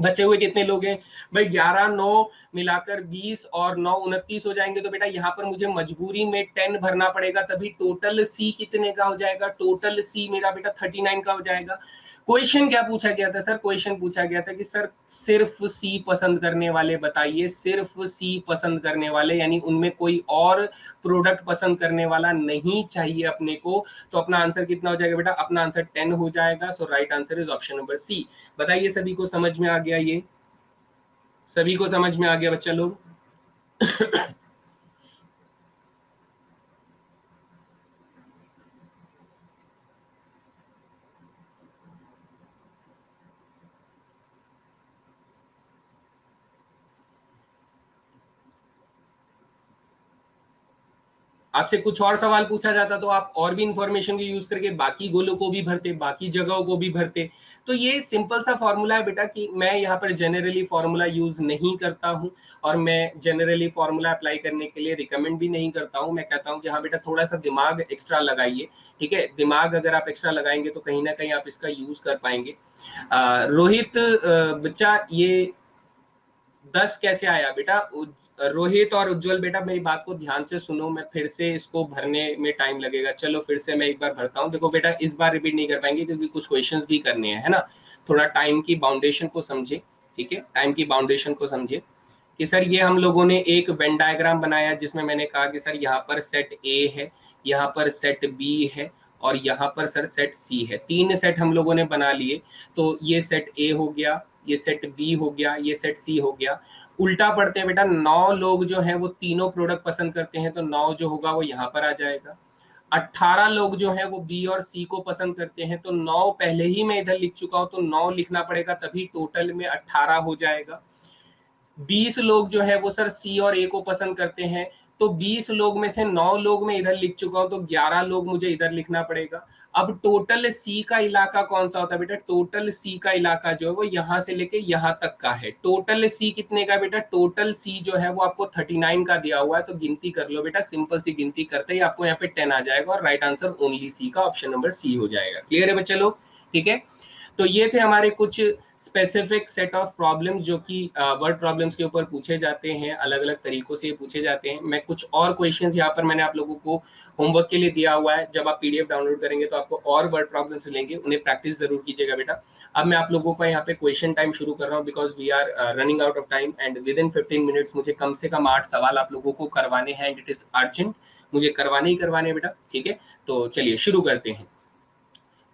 बचे हुए कितने लोग हैं भाई? 11 9 मिलाकर 20 और 9 29 हो जाएंगे। तो बेटा यहाँ पर मुझे मजबूरी में 10 भरना पड़ेगा, तभी टोटल सी कितने का हो जाएगा? टोटल सी मेरा बेटा 39 का हो जाएगा। क्वेश्चन क्या पूछा गया था सर? क्वेश्चन पूछा गया था कि सर सिर्फ सी पसंद करने वाले बताइए, सिर्फ सी पसंद करने वाले, यानी उनमें कोई और प्रोडक्ट पसंद करने वाला नहीं चाहिए अपने को। तो अपना आंसर कितना हो जाएगा बेटा? अपना आंसर 10 हो जाएगा। So right answer is option number C. बताइए सभी को समझ में आ गया? ये सभी को समझ में आ गया बच्चा लोग? आपसे कुछ और सवाल पूछा जाता तो आप और भी इंफॉर्मेशन को यूज करके बाकी गोलों को भी भरते, बाकी जगहों को भी भरते। तो ये सिंपल सा फॉर्मूला है बेटा कि मैं यहाँ पर जनरली फॉर्मूला यूज नहीं करता हूँ और मैं जनरली फॉर्मूला अप्लाई करने के लिए रिकमेंड भी नहीं करता हूँ। मैं कहता हूँ कि हाँ बेटा थोड़ा सा दिमाग एक्स्ट्रा लगाइए, ठीक है। दिमाग अगर आप एक्स्ट्रा लगाएंगे तो कहीं ना कहीं आप इसका यूज कर पाएंगे। रोहित बच्चा, ये 10 कैसे आया बेटा? रोहित और उज्जवल बेटा मेरी बात को ध्यान से सुनो, मैं फिर से इसको भरने में टाइम लगेगा। चलो फिर से मैं एक बार भरता हूँ। देखो बेटा इस बार रिपीट नहीं कर पाएंगे क्योंकि कुछ क्वेश्चंस भी करने हैं, है ना। थोड़ा टाइम की बाउंडेशन को समझे, ठीक है, टाइम की बाउंडेशन को समझे कि सर ये हम लोगों ने एक वेन डायग्राम बनाया जिसमें मैंने कहा कि सर यहाँ पर सेट ए है, यहाँ पर सेट बी है और यहाँ पर सर सेट सी है। 3 सेट हम लोगों ने बना लिए। तो ये सेट ए हो गया, ये सेट बी हो गया, ये सेट सी हो गया। उल्टा पढ़ते हैं बेटा, 9 लोग जो है वो तीनों प्रोडक्ट पसंद करते हैं तो 9 जो होगा वो यहाँ पर आ जाएगा। 18 लोग जो है वो बी और सी को पसंद करते हैं तो 9 पहले ही मैं इधर लिख चुका हूं तो 9 लिखना पड़ेगा, तभी टोटल में 18 हो जाएगा। 20 लोग जो है वो सर सी और ए को पसंद करते हैं तो 20 लोग में से 9 लोग मैं इधर लिख चुका हूं तो 11 लोग मुझे इधर लिखना पड़ेगा। अब टोटल सी का इलाका कौन सा होता है बेटा? टोटल सी का इलाका जो है वो यहां से लेके यहां तक का है। टोटल सी कितने का बेटा? टोटल सी जो है वो आपको 39 का दिया हुआ है, तो गिनती कर लो बेटा। सिंपल सी गिनती करते ही आपको यहाँ पे 10 आ जाएगा और राइट आंसर ओनली सी का ऑप्शन नंबर सी हो जाएगा। क्लियर है बच्चे लोग? ठीक है, तो ये थे हमारे कुछ स्पेसिफिक सेट ऑफ प्रॉब्लम्स जो कि वर्ड प्रॉब्लम्स के ऊपर पूछे जाते हैं, अलग अलग तरीकों से पूछे जाते हैं। मैं कुछ और क्वेश्चंस यहाँ पर मैंने आप लोगों को होमवर्क के लिए दिया हुआ है, जब आप पीडीएफ डाउनलोड करेंगे तो आपको और वर्ड प्रॉब्लम्स मिलेंगे, उन्हें प्रैक्टिस जरूर कीजिएगा बेटा। अब मैं आप लोगों का यहाँ पे क्वेश्चन टाइम शुरू कर रहा हूँ, because we are running out of time and within 15 minutes मुझे कम से कम 8 सवाल आप लोगों को करवाने हैं एंड इट इज अर्जेंट, मुझे करवाने ही करवाने हैं बेटा, ठीक है। तो चलिए शुरू करते हैं।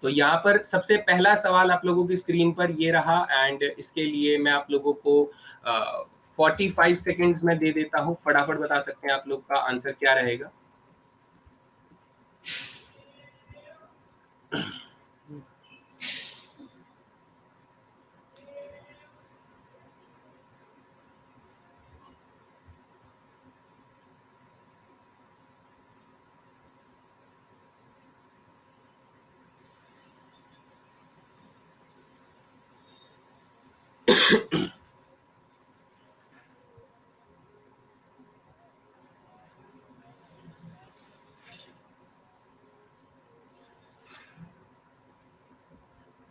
तो यहाँ पर सबसे पहला सवाल आप लोगों की स्क्रीन पर ये रहा एंड इसके लिए मैं आप लोगों को 45 सेकेंड्स में दे देता हूँ, फटाफट बता सकते हैं आप लोग का आंसर क्या रहेगा।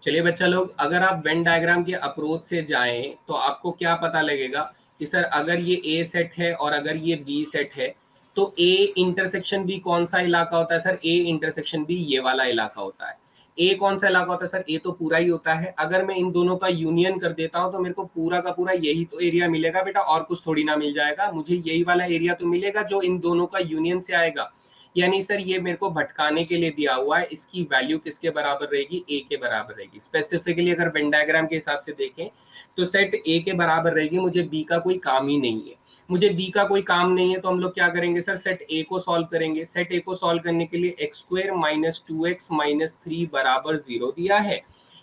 चलिए बच्चा लोग, अगर आप वेन डायग्राम के अप्रोच से जाएं तो आपको क्या पता लगेगा कि सर अगर ये ए सेट है और अगर ये बी सेट है तो ए इंटरसेक्शन बी कौन सा इलाका होता है? सर ए इंटरसेक्शन बी ये वाला इलाका होता है। ए कौन सा इलाका होता है? सर ए तो पूरा ही होता है। अगर मैं इन दोनों का यूनियन कर देता हूं तो मेरे को पूरा का पूरा यही तो एरिया मिलेगा बेटा, और कुछ थोड़ी ना मिल जाएगा, मुझे यही वाला एरिया तो मिलेगा जो इन दोनों का यूनियन से आएगा। यानी सर ये मेरे को भटकाने के लिए दिया हुआ है, इसकी वैल्यू किसके बराबर रहेगी? ए के बराबर रहेगी। स्पेसिफिकली अगर वेन डायग्राम के हिसाब से देखें तो सेट ए के बराबर रहेगी, मुझे बी का कोई काम ही नहीं है। मुझे बी का कोई काम नहीं है तो हम लोग क्या करेंगे सर? सेट ए को सॉल्व करेंगे। सेट ए को सॉल्व करने के लिए x square minus 2x minus 3 बराबर 0 दिया है,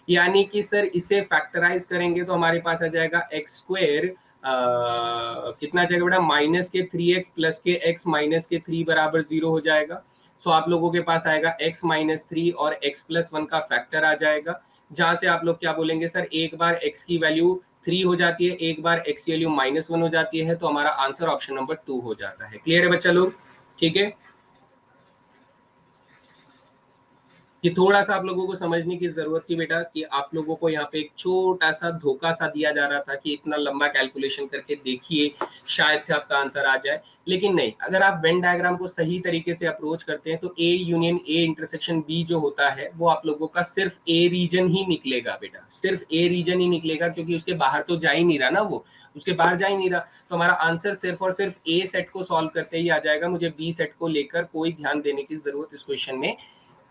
यानी कि सर इसे फैक्टराइज करेंगे तो हमारे पास आ जाएगा एक्स स्क्वायर कितना जाएगा बेटा? माइनस के 3x प्लस के x माइनस के 3 बराबर 0 हो जाएगा। सो आप लोगों के पास आएगा x माइनस 3 और x प्लस 1 का फैक्टर आ जाएगा, जहां से आप लोग क्या बोलेंगे सर? एक बार x की वैल्यू 3 हो जाती है, एक बार x की वैल्यू -1 हो जाती है, तो हमारा आंसर ऑप्शन नंबर 2 हो जाता है। क्लियर है बच्चा लोग? ठीक है। ये थोड़ा सा आप लोगों को समझने की जरूरत थी बेटा कि आप लोगों को यहाँ पे एक छोटा सा धोखा सा दिया जा रहा था कि इतना लंबा कैलकुलेशन करके देखिए शायद से आपका आंसर आ जाए, लेकिन नहीं। अगर आप वेन डायग्राम को सही तरीके से अप्रोच करते हैं तो A union A intersection B जो होता है वो आप लोगों का सिर्फ ए रीजन ही निकलेगा बेटा, सिर्फ ए रीजन ही निकलेगा, क्योंकि उसके बाहर तो जा ही नहीं रहा ना, वो उसके बाहर जा ही नहीं रहा। तो हमारा आंसर सिर्फ और सिर्फ ए सेट को सॉल्व करते ही आ जाएगा, मुझे बी सेट को लेकर कोई ध्यान देने की जरूरत इस क्वेश्चन में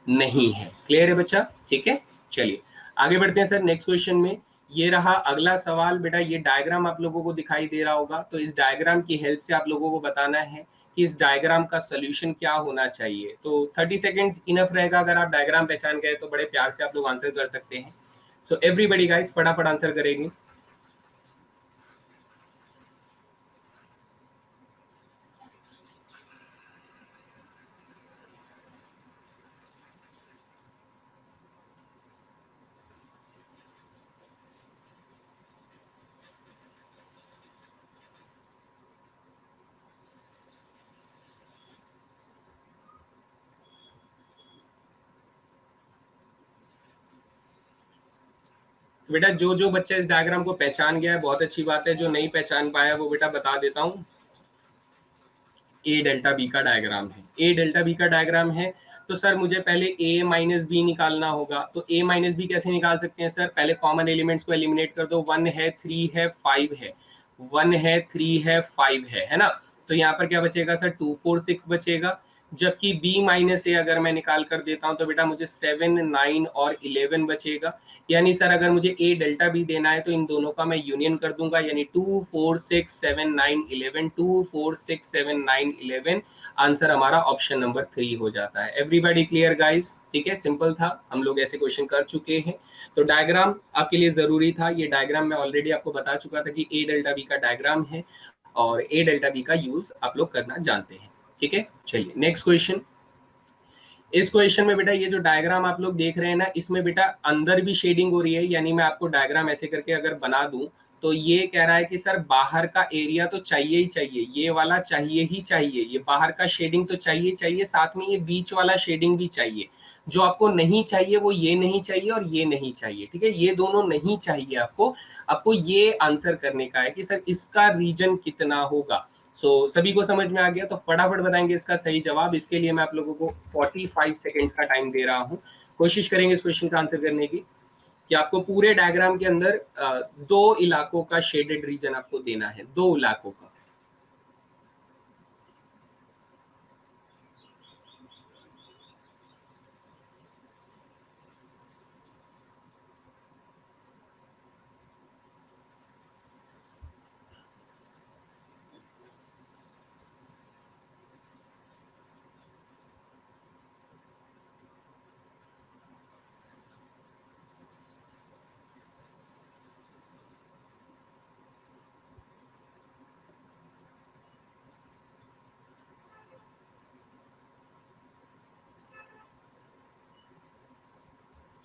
नहीं है। क्लियर है बच्चा? ठीक है, चलिए आगे बढ़ते हैं सर नेक्स्ट क्वेश्चन में। ये रहा अगला सवाल बेटा। ये डायग्राम आप लोगों को दिखाई दे रहा होगा, तो इस डायग्राम की हेल्प से आप लोगों को बताना है कि इस डायग्राम का सोल्यूशन क्या होना चाहिए। तो 30 सेकेंड्स इनफ रहेगा। अगर आप डायग्राम पहचान गए तो बड़े प्यार से आप लोग आंसर कर सकते हैं। सो एवरीबॉडी गाइस फटाफट आंसर करेंगे। बेटा जो जो बच्चा इस डायग्राम को पहचान गया है बहुत अच्छी बात है, जो नहीं पहचान पाया वो बेटा बता देता हूँ, ए डेल्टा बी का डायग्राम है। ए डेल्टा बी का डायग्राम है तो सर मुझे पहले ए माइनस बी निकालना होगा। तो ए माइनस बी कैसे निकाल सकते हैं सर? पहले कॉमन एलिमेंट्स को एलिमिनेट कर दो। 1 है, 3 है, 5 है, 1 है, 3 है, 5 है ना? तो यहाँ पर क्या बचेगा सर? 2 4 6 बचेगा। जबकि b माइनस ए अगर मैं निकाल कर देता हूं तो बेटा मुझे 7 9 और 11 बचेगा। यानी सर अगर मुझे a डेल्टा b देना है तो इन दोनों का मैं यूनियन कर दूंगा, यानी 2 4 6 7 9 11, 2 4 6 7 9 11। आंसर हमारा ऑप्शन नंबर 3 हो जाता है। Everybody clear guys? ठीक है, सिंपल था, हम लोग ऐसे क्वेश्चन कर चुके हैं। तो डायग्राम आपके लिए जरूरी था। ये डायग्राम मैं ऑलरेडी आपको बता चुका था कि ए डेल्टा बी का डायग्राम है और ए डेल्टा बी का यूज आप लोग करना जानते हैं। ठीक है, चलिए नेक्स्ट क्वेश्चन। इस क्वेश्चन में बेटा ये जो डायग्राम आप लोग देख रहे हैं ना, इसमें बेटा अंदर भी शेडिंग हो रही है। यानी मैं आपको डायग्राम ऐसे करके अगर बना दूं तो ये कह रहा है कि सर बाहर का एरिया तो चाहिए ही चाहिए, ये वाला चाहिए ही चाहिए, ये बाहर का शेडिंग तो चाहिए चाहिए, साथ में ये बीच वाला शेडिंग भी चाहिए। जो आपको नहीं चाहिए वो ये नहीं चाहिए और ये नहीं चाहिए। ठीक है, ये दोनों नहीं चाहिए आपको। आपको ये आंसर करने का है कि सर इसका रीजन कितना होगा। सभी को समझ में आ गया? तो फटाफट बताएंगे इसका सही जवाब। इसके लिए मैं आप लोगों को 45 सेकेंड्स का टाइम दे रहा हूँ। कोशिश करेंगे इस क्वेश्चन का आंसर करने की। कि आपको पूरे डायग्राम के अंदर दो इलाकों का शेडेड रीजन आपको देना है, दो इलाकों का।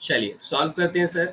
चलिए सॉल्व करते हैं सर।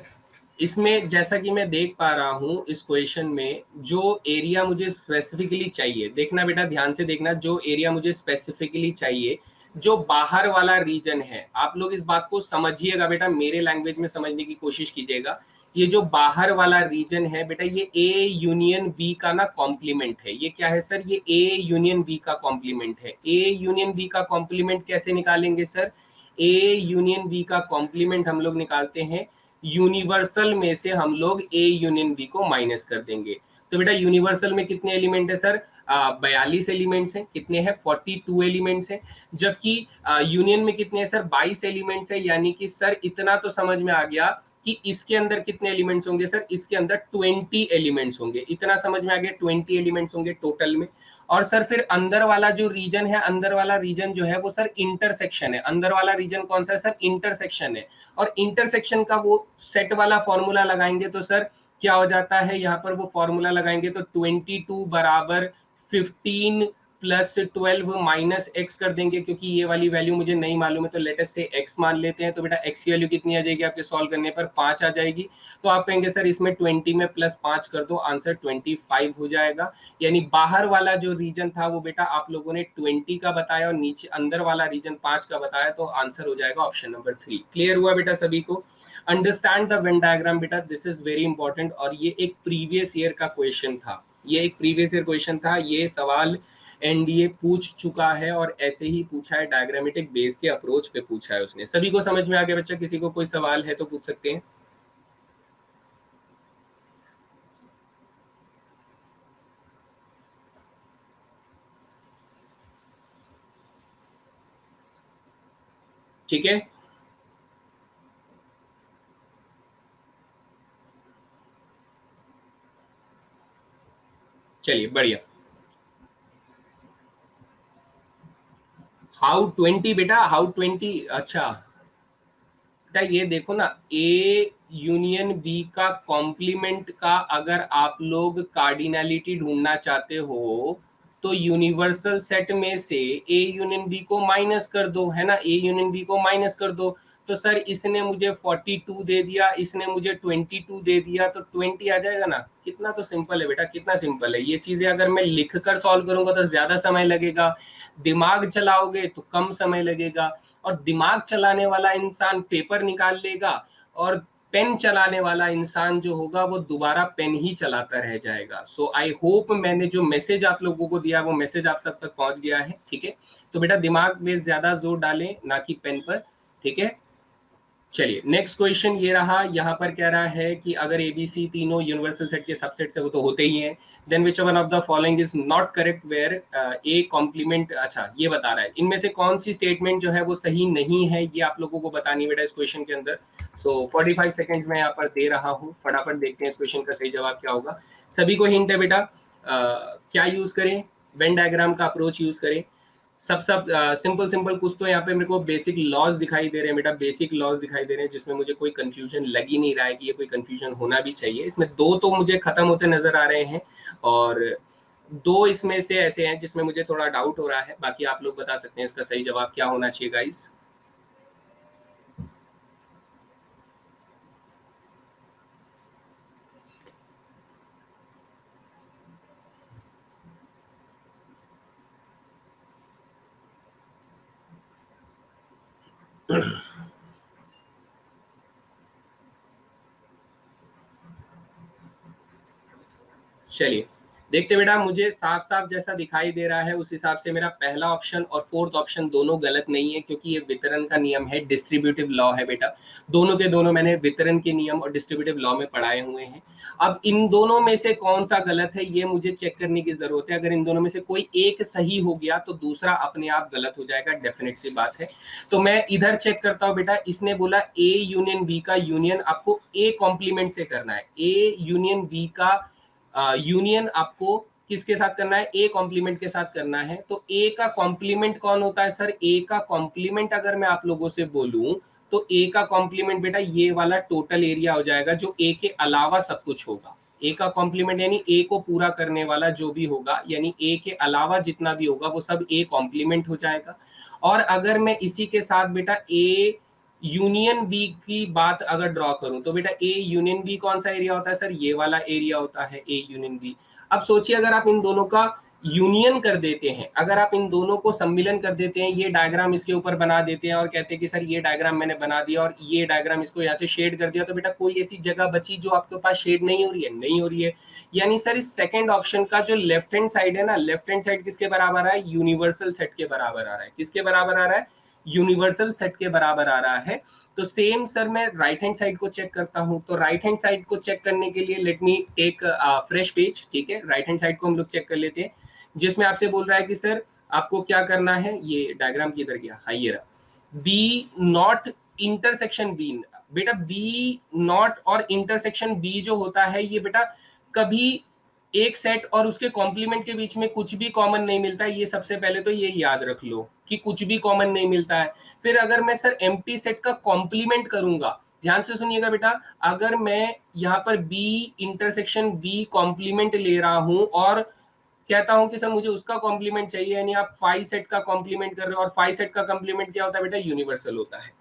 इसमें जैसा कि मैं देख पा रहा हूं इस क्वेश्चन में, जो एरिया मुझे स्पेसिफिकली चाहिए, देखना बेटा ध्यान से देखना, जो एरिया मुझे स्पेसिफिकली चाहिए, जो बाहर वाला रीजन है, आप लोग इस बात को समझिएगा बेटा, मेरे लैंग्वेज में समझने की कोशिश कीजिएगा। ये जो बाहर वाला रीजन है बेटा, ये ए यूनियन बी का ना कॉम्प्लीमेंट है। ये क्या है सर? ये ए यूनियन बी का कॉम्प्लीमेंट है। ए यूनियन बी का कॉम्प्लीमेंट कैसे निकालेंगे सर? ए यूनियन बी का कॉम्प्लीमेंट हम लोग निकालते हैं, यूनिवर्सल में से हम लोग ए यूनियन बी को माइनस कर देंगे। तो बेटा यूनिवर्सल में कितने एलिमेंट है सर? 42 एलिमेंट्स हैं। कितने हैं? 42 एलिमेंट्स हैं। जबकि यूनियन में कितने हैं सर? 22 एलिमेंट्स हैं। यानी कि सर इतना तो समझ में आ गया कि इसके अंदर कितने एलिमेंट्स होंगे सर? इसके अंदर 20 एलिमेंट्स होंगे। इतना समझ में आ गया, 20 एलिमेंट्स होंगे टोटल में। और सर फिर अंदर वाला जो रीजन है, अंदर वाला रीजन जो है वो सर इंटरसेक्शन है। अंदर वाला रीजन कौन सा है सर? इंटरसेक्शन है। और इंटरसेक्शन का वो सेट वाला फॉर्मूला लगाएंगे तो सर क्या हो जाता है, यहाँ पर वो फॉर्मूला लगाएंगे तो 22 बराबर 15 प्लस 12 माइनस एक्स कर देंगे, क्योंकि ये वाली वैल्यू मुझे नहीं मालूम है, तो लेट अस से एक्स मान लेते हैं। तो बेटा एक्स की वैल्यू कितनी आ जाएगी आपके सॉल्व करने पर? 5 आ जाएगी। तो आप कहेंगे सर इसमें 20 में प्लस 5 कर दो, आंसर 25 हो जाएगा। यानी बाहर वाला जो रीजन था वो बेटा आप लोगों ने 20 का बताया, और नीचे अंदर वाला रीजन 5 का बताया, तो आंसर हो जाएगा ऑप्शन नंबर 3। क्लियर हुआ बेटा सभी को? अंडरस्टैंड द वेन डायग्राम बेटा, दिस इज वेरी इंपॉर्टेंट। और ये एक प्रीवियस ईयर का क्वेश्चन था, ये एक प्रीवियस ईयर क्वेश्चन था। ये सवाल एनडीए पूछ चुका है, और ऐसे ही पूछा है, डायग्रामेटिक बेस के अप्रोच पे पूछा है उसने। सभी को समझ में आ गया बच्चा? किसी को कोई सवाल है तो पूछ सकते हैं। ठीक है, चलिए बढ़िया। हाउ 20 बेटा? हाउ 20? अच्छा बेटा ये देखो ना, ए यूनियन बी का कॉम्प्लीमेंट का अगर आप लोग कार्डिनलिटी ढूंढना चाहते हो तो यूनिवर्सल सेट में से ए यूनियन बी को माइनस कर दो, है ना? ए यूनियन बी को माइनस कर दो। तो सर इसने मुझे 42 दे दिया, इसने मुझे 22 दे दिया, तो 20 आ जाएगा ना। कितना तो सिंपल है बेटा, कितना सिंपल है। ये चीजें अगर मैं लिख कर सॉल्व करूंगा तो ज्यादा समय लगेगा, दिमाग चलाओगे तो कम समय लगेगा। और दिमाग चलाने वाला इंसान पेपर निकाल लेगा, और पेन चलाने वाला इंसान जो होगा वो दोबारा पेन ही चलाता रह जाएगा। सो आई होप मैंने जो मैसेज आप लोगों को दिया वो मैसेज आप सब तक पहुंच गया है। ठीक है, तो बेटा दिमाग में ज्यादा जोर डालें, ना कि पेन पर। ठीक है, चलिए नेक्स्ट क्वेश्चन ये रहा। यहाँ पर कह रहा है कि अगर एबीसी तीनों यूनिवर्सल सेट के सबसेट से, वो तो होते ही हैं, then which one of the following is not correct where A complement. अच्छा ये बता रहा है इनमें से कौन सी स्टेटमेंट जो है वो सही नहीं है, ये आप लोगों को बतानी बेटा इस क्वेश्चन के अंदर। सो 45 सेकेंड्स में यहाँ पर दे रहा हूँ, फटाफट देखते हैं इस क्वेश्चन का सही जवाब क्या होगा। सभी को हिंट है बेटा, क्या यूज करें? वेन डायग्राम का अप्रोच यूज करें। सब सिंपल सिंपल कुछ तो यहाँ पे मेरे को बेसिक लॉज दिखाई दे रहे हैं बेटा, बेसिक लॉज दिखाई दे रहे हैं, जिसमें मुझे कोई कंफ्यूजन लग ही नहीं रहा है कि ये कोई कंफ्यूजन होना भी चाहिए। इसमें दो तो मुझे खत्म होते नजर आ रहे हैं, और दो इसमें से ऐसे हैं जिसमें मुझे थोड़ा डाउट हो रहा है। बाकी आप लोग बता सकते हैं इसका सही जवाब क्या होना चाहिए गाइस। चलिए देखते बेटा, मुझे साफ साफ जैसा दिखाई दे रहा है उस हिसाब से मेरा पहला ऑप्शन और फोर्थ ऑप्शन दोनों गलत नहीं है, क्योंकि ये वितरण का नियम है, डिस्ट्रीब्यूटिव लॉ है बेटा। दोनों के दोनों मैंने वितरण के नियम और डिस्ट्रीब्यूटिव लॉ में पढ़ाए हुए हैं। अब इन दोनों में से कौन सा गलत है ये मुझे चेक करने की जरूरत है। अगर इन दोनों में से कोई एक सही हो गया तो दूसरा अपने आप गलत हो जाएगा, डेफिनेट सी बात है। तो मैं इधर चेक करता हूं बेटा, इसने बोला ए यूनियन बी का यूनियन आपको ए कॉम्प्लीमेंट से करना है। ए यूनियन बी का यूनियन आपको किसके साथ करना है? ए कॉम्प्लीमेंट के साथ करना है। तो ए का कॉम्प्लीमेंट कौन होता है सर? ए का कॉम्प्लीमेंट अगर मैं आप लोगों से बोलूं तो ए का कॉम्प्लीमेंट बेटा ये वाला टोटल एरिया हो जाएगा, जो ए के अलावा सब कुछ होगा। ए का कॉम्प्लीमेंट यानी ए को पूरा करने वाला जो भी होगा, यानी ए के अलावा जितना भी होगा वो सब ए कॉम्प्लीमेंट हो जाएगा। और अगर मैं इसी के साथ बेटा ए यूनियन बी की बात अगर ड्रॉ करूं तो बेटा ए यूनियन बी कौन सा एरिया होता है सर? ये वाला एरिया होता है ए यूनियन बी। अब सोचिए, अगर आप इन दोनों का यूनियन कर देते हैं, अगर आप इन दोनों को सम्मिलन कर देते हैं, ये डायग्राम इसके ऊपर बना देते हैं और कहते हैं कि सर ये डायग्राम मैंने बना दिया और ये डायग्राम इसको यहाँ से शेड कर दिया, तो बेटा कोई ऐसी जगह बची जो आपके पास शेड नहीं हो रही है? नहीं हो रही है। यानी सर इस सेकंड ऑप्शन का जो लेफ्ट हैंड साइड है ना, लेफ्ट हैंड साइड किसके बराबर आ रहा है? यूनिवर्सल सेट के बराबर आ रहा है। किसके बराबर आ रहा है? यूनिवर्सल सेट के बराबर आ रहा है। तो सेम सर मैं राइट हैंड साइड को चेक करता हूं। तो राइट हैंड साइड को चेक करने के लिए let me take fresh page. ठीक है, राइट हैंड साइड को हम लोग चेक कर लेते हैं, जिसमें आपसे बोल रहा है कि सर आपको क्या करना है। ये डायग्राम किधर गया? हाँ ये रहा। B not intersection B. बेटा बी नॉट और इंटरसेक्शन बी जो होता है ये बेटा कभी एक सेट और उसके कॉम्प्लीमेंट के बीच में कुछ भी कॉमन नहीं मिलता है। ये सबसे पहले तो ये याद रख लो कि कुछ भी कॉमन नहीं मिलता है। फिर अगर मैं सर एम्प्टी सेट का कॉम्प्लीमेंट करूंगा, ध्यान से सुनिएगा बेटा, अगर मैं यहाँ पर बी इंटरसेक्शन बी कॉम्प्लीमेंट ले रहा हूं और कहता हूं कि सर मुझे उसका कॉम्प्लीमेंट चाहिए, यानी आप फाइव सेट का कॉम्प्लीमेंट कर रहे हो, और फाइव सेट का कॉम्प्लीमेंट क्या होता है बेटा? यूनिवर्सल होता है।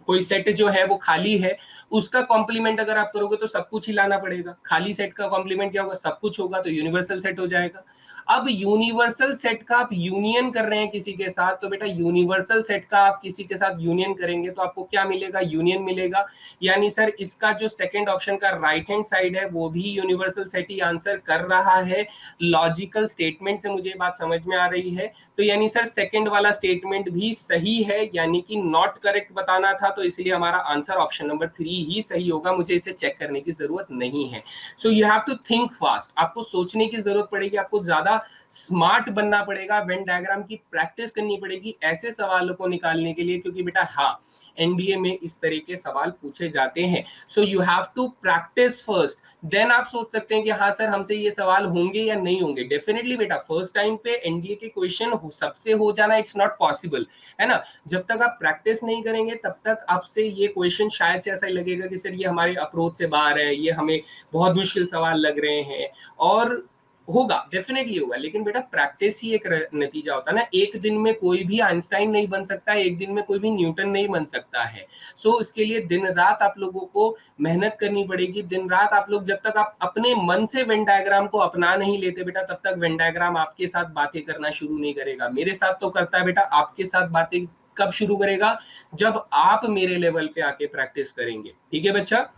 कोई सेट जो है वो खाली है, उसका कॉम्प्लीमेंट अगर आप करोगे तो सब कुछ ही लाना पड़ेगा। खाली सेट का कॉम्प्लीमेंट क्या होगा? सब कुछ होगा, तो यूनिवर्सल सेट हो जाएगा। अब यूनिवर्सल सेट का आप यूनियन कर रहे हैं किसी के साथ, तो बेटा यूनिवर्सल सेट का आप किसी के साथ यूनियन करेंगे तो आपको क्या मिलेगा? यूनियन मिलेगा। यानी सर इसका जो सेकंड ऑप्शन का राइट हैंड साइड है वो भी यूनिवर्सल सेट ही आंसर कर रहा है। लॉजिकल स्टेटमेंट से मुझे बात समझ में आ रही है। तो यानी सर सेकंड वाला स्टेटमेंट भी सही है, यानी कि नॉट करेक्ट बताना था, तो इसलिए हमारा आंसर ऑप्शन नंबर 3 ही सही होगा। मुझे इसे चेक करने की जरूरत नहीं है। So you have to think fast. आपको सोचने की जरूरत पड़ेगी, आपको ज्यादा स्मार्ट बनना पड़ेगा, वेन डायग्राम की प्रैक्टिस करनी पड़ेगी ऐसे सवालों को निकालने के लिए, क्योंकि बेटा हाँ एनडीए में इस तरह के सवाल पूछे जाते हैं। So you have to practice first, then आप सोच सकते हैं कि हाँ सर हमसे ये सवाल होंगे या नहीं होंगे। डेफिनेटली बेटा फर्स्ट टाइम पे एनडीए के क्वेश्चन सबसे हो जाना इट्स नॉट पॉसिबल, है ना। जब तक आप प्रैक्टिस नहीं करेंगे तब तक आपसे ये क्वेश्चन शायद से ऐसा ही लगेगा कि सर ये हमारे अप्रोच से बाहर है, ये हमें बहुत मुश्किल सवाल लग रहे हैं। और होगा, डेफिनेटली होगा, लेकिन बेटा प्रैक्टिस ही एक नतीजा होता है ना। एक दिन में कोई भी आइंस्टाइन नहीं बन सकता है, एक दिन में कोई भी न्यूटन नहीं बन सकता है। सो इसके लिए दिन रात आप लोगों को मेहनत करनी पड़ेगी। दिन रात आप लोग, जब तक आप अपने मन से वेन डायग्राम को अपना नहीं लेते बेटा, तब तक वेन डायग्राम आपके साथ बातें करना शुरू नहीं करेगा। मेरे साथ तो करता है बेटा, आपके साथ बातें कब शुरू करेगा? जब आप मेरे लेवल पे आके प्रैक्टिस करेंगे। ठीक है बच्चा,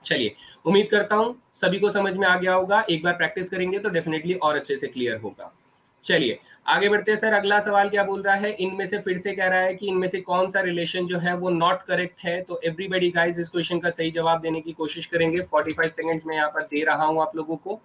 चलिए उम्मीद करता हूं सभी को समझ में आ गया होगा। एक बार प्रैक्टिस करेंगे तो डेफिनेटली और अच्छे से क्लियर होगा। चलिए आगे बढ़ते हैं। सर अगला सवाल क्या बोल रहा है? इनमें से फिर से कह रहा है कि इनमें से कौन सा रिलेशन जो है वो नॉट करेक्ट है। तो एवरीबॉडी गाइस इस क्वेश्चन का सही जवाब देने की कोशिश करेंगे। 45 सेकंड्स में यहाँ पर दे रहा हूं आप लोगों को।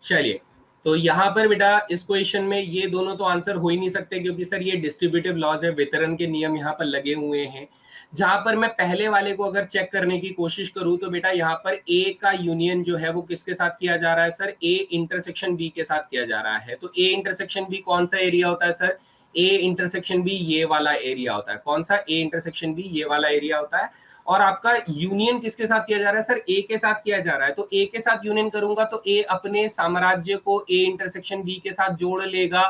चलिए, तो यहाँ पर बेटा इस क्वेश्चन में ये दोनों तो आंसर हो ही नहीं सकते, क्योंकि सर ये डिस्ट्रीब्यूटिव लॉज है, वितरण के नियम यहाँ पर लगे हुए हैं। जहां पर मैं पहले वाले को अगर चेक करने की कोशिश करूं तो बेटा यहाँ पर ए का यूनियन जो है वो किसके साथ किया जा रहा है सर, ए इंटरसेक्शन बी के साथ किया जा रहा है। तो ए इंटरसेक्शन बी कौन सा एरिया होता है सर, ए इंटरसेक्शन बी ये वाला एरिया होता है। कौन सा, ए इंटरसेक्शन बी ये वाला एरिया होता है। और आपका यूनियन किसके साथ किया जा रहा है सर, ए के साथ किया जा रहा है। तो ए के साथ यूनियन करूंगा तो ए अपने साम्राज्य को ए इंटरसेक्शन बी के साथ जोड़ लेगा।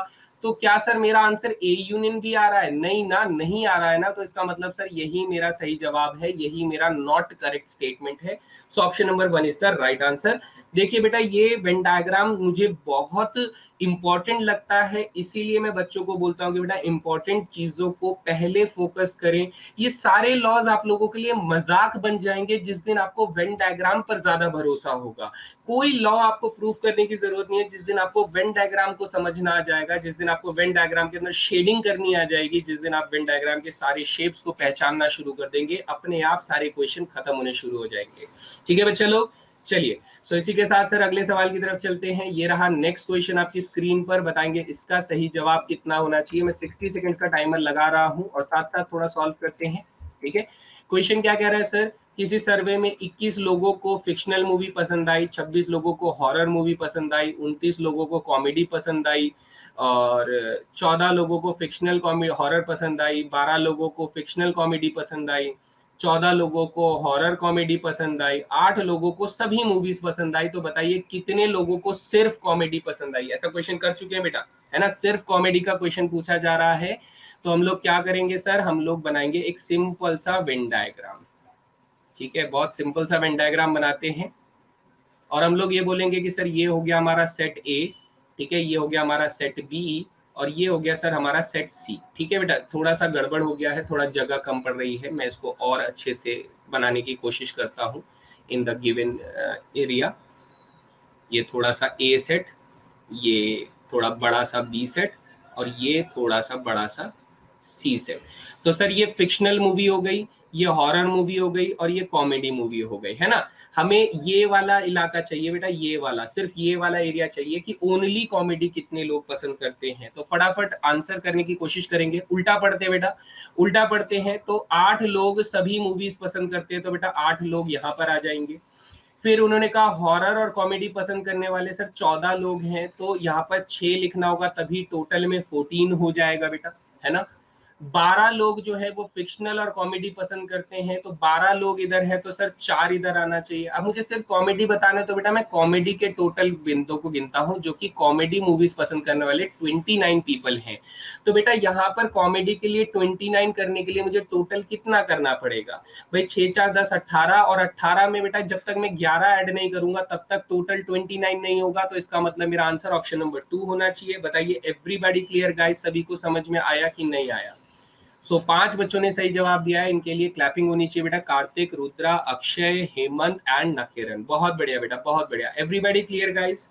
तो क्या सर मेरा आंसर ए यूनियन बी आ रहा है, नहीं ना, नहीं आ रहा है ना। तो इसका मतलब सर यही मेरा सही जवाब है, यही मेरा नॉट करेक्ट स्टेटमेंट है। So option number 1 is the right answer. देखिए बेटा ये वेन डायग्राम मुझे बहुत इंपॉर्टेंट लगता है, इसीलिए मैं बच्चों को बोलता हूँ कि बेटा इंपॉर्टेंट चीजों को पहले फोकस करें। ये सारे लॉज आप लोगों के लिए मजाक बन जाएंगे जिस दिन आपको वेन डायग्राम पर ज्यादा भरोसा होगा। कोई लॉ आपको प्रूफ करने की जरूरत नहीं है। जिस दिन आपको वेन डायग्राम को समझना आ जाएगा, जिस दिन आपको वेन डायग्राम के अंदर शेडिंग करनी आ जाएगी, जिस दिन आप वेन डायग्राम के सारे शेप्स को पहचानना शुरू कर देंगे, अपने आप सारे क्वेश्चन खत्म होने शुरू हो जाएंगे। ठीक है बच्चे लोग, चलिए। सो इसी के साथ सर अगले सवाल की तरफ चलते हैं। ये रहा नेक्स्ट क्वेश्चन आपकी स्क्रीन पर, बताएंगे इसका सही जवाब कितना होना चाहिए। मैं 60 सेकंड्स का टाइमर लगा रहा हूं और साथ साथ थोड़ा सॉल्व करते हैं। ठीक है, क्वेश्चन क्या कह रहा है सर, किसी सर्वे में 21 लोगों को फिक्शनल मूवी पसंद आई, 26 लोगों को हॉरर मूवी पसंद आई, 29 लोगों को कॉमेडी पसंद आई और 14 लोगों को फिक्शनल कॉमेडी हॉरर पसंद आई, 12 लोगों को फिक्शनल कॉमेडी पसंद आई, 14 लोगों को हॉरर कॉमेडी पसंद आई, 8 लोगों को सभी मूवीज पसंद आई। तो बताइए कितने लोगों को सिर्फ कॉमेडी पसंद आई। ऐसा क्वेश्चन कर चुके हैं बेटा, है ना, सिर्फ कॉमेडी का क्वेश्चन पूछा जा रहा है। तो हम लोग क्या करेंगे सर, हम लोग बनाएंगे एक सिंपल सा वेन डायग्राम। ठीक है, बहुत सिंपल सा वेन डायग्राम बनाते हैं और हम लोग ये बोलेंगे कि सर ये हो गया हमारा सेट ए, ठीक है, ये हो गया हमारा सेट बी और ये हो गया सर हमारा सेट सी। ठीक है बेटा, थोड़ा सा गड़बड़ हो गया है, थोड़ा जगह कम पड़ रही है, मैं इसको और अच्छे से बनाने की कोशिश करता हूँ इन द गिवन एरिया। ये थोड़ा सा ए सेट, ये थोड़ा बड़ा सा बी सेट और ये थोड़ा सा बड़ा सा सी सेट। तो सर ये फिक्शनल मूवी हो गई, ये हॉरर मूवी हो गई और ये कॉमेडी मूवी हो गई, है ना। हमें ये वाला इलाका चाहिए बेटा, ये वाला, सिर्फ ये वाला एरिया चाहिए कि ओनली कॉमेडी कितने लोग पसंद करते हैं। तो फटाफट आंसर करने की कोशिश करेंगे। उल्टा पढ़ते हैं बेटा, उल्टा पढ़ते हैं। तो 8 लोग सभी मूवीज पसंद करते हैं, तो बेटा 8 लोग यहाँ पर आ जाएंगे। फिर उन्होंने कहा हॉरर और कॉमेडी पसंद करने वाले सर 14 लोग हैं, तो यहाँ पर 6 लिखना होगा, तभी टोटल में 14 हो जाएगा बेटा, है ना। 12 लोग जो है वो फिक्शनल और कॉमेडी पसंद करते हैं, तो 12 लोग इधर है, तो सर 4 इधर आना चाहिए। अब मुझे सिर्फ कॉमेडी बताना है, तो बेटा मैं कॉमेडी के टोटल बिंदुओं को गिनता हूं, जो कि कॉमेडी मूवीज पसंद करने वाले 29 पीपल हैं। तो बेटा यहाँ पर कॉमेडी के लिए 29 करने के लिए मुझे टोटल कितना करना पड़ेगा भाई, 6 4 10 18 और 18 में बेटा जब तक मैं 11 ऐड नहीं करूंगा तब तक टोटल 29 नहीं होगा। तो इसका मतलब मेरा आंसर ऑप्शन नंबर 2 होना चाहिए। बताइए एवरीबॉडी क्लियर गाइस, सभी को समझ में आया कि नहीं आया। सो 5 बच्चों ने सही जवाब दिया है, इनके लिए क्लैपिंग होनी चाहिए बेटा। कार्तिक, रुद्रा, अक्षय, हेमंत एंड नकेरन, बहुत बढ़िया बेटा, बहुत बढ़िया। Everybody clear guys.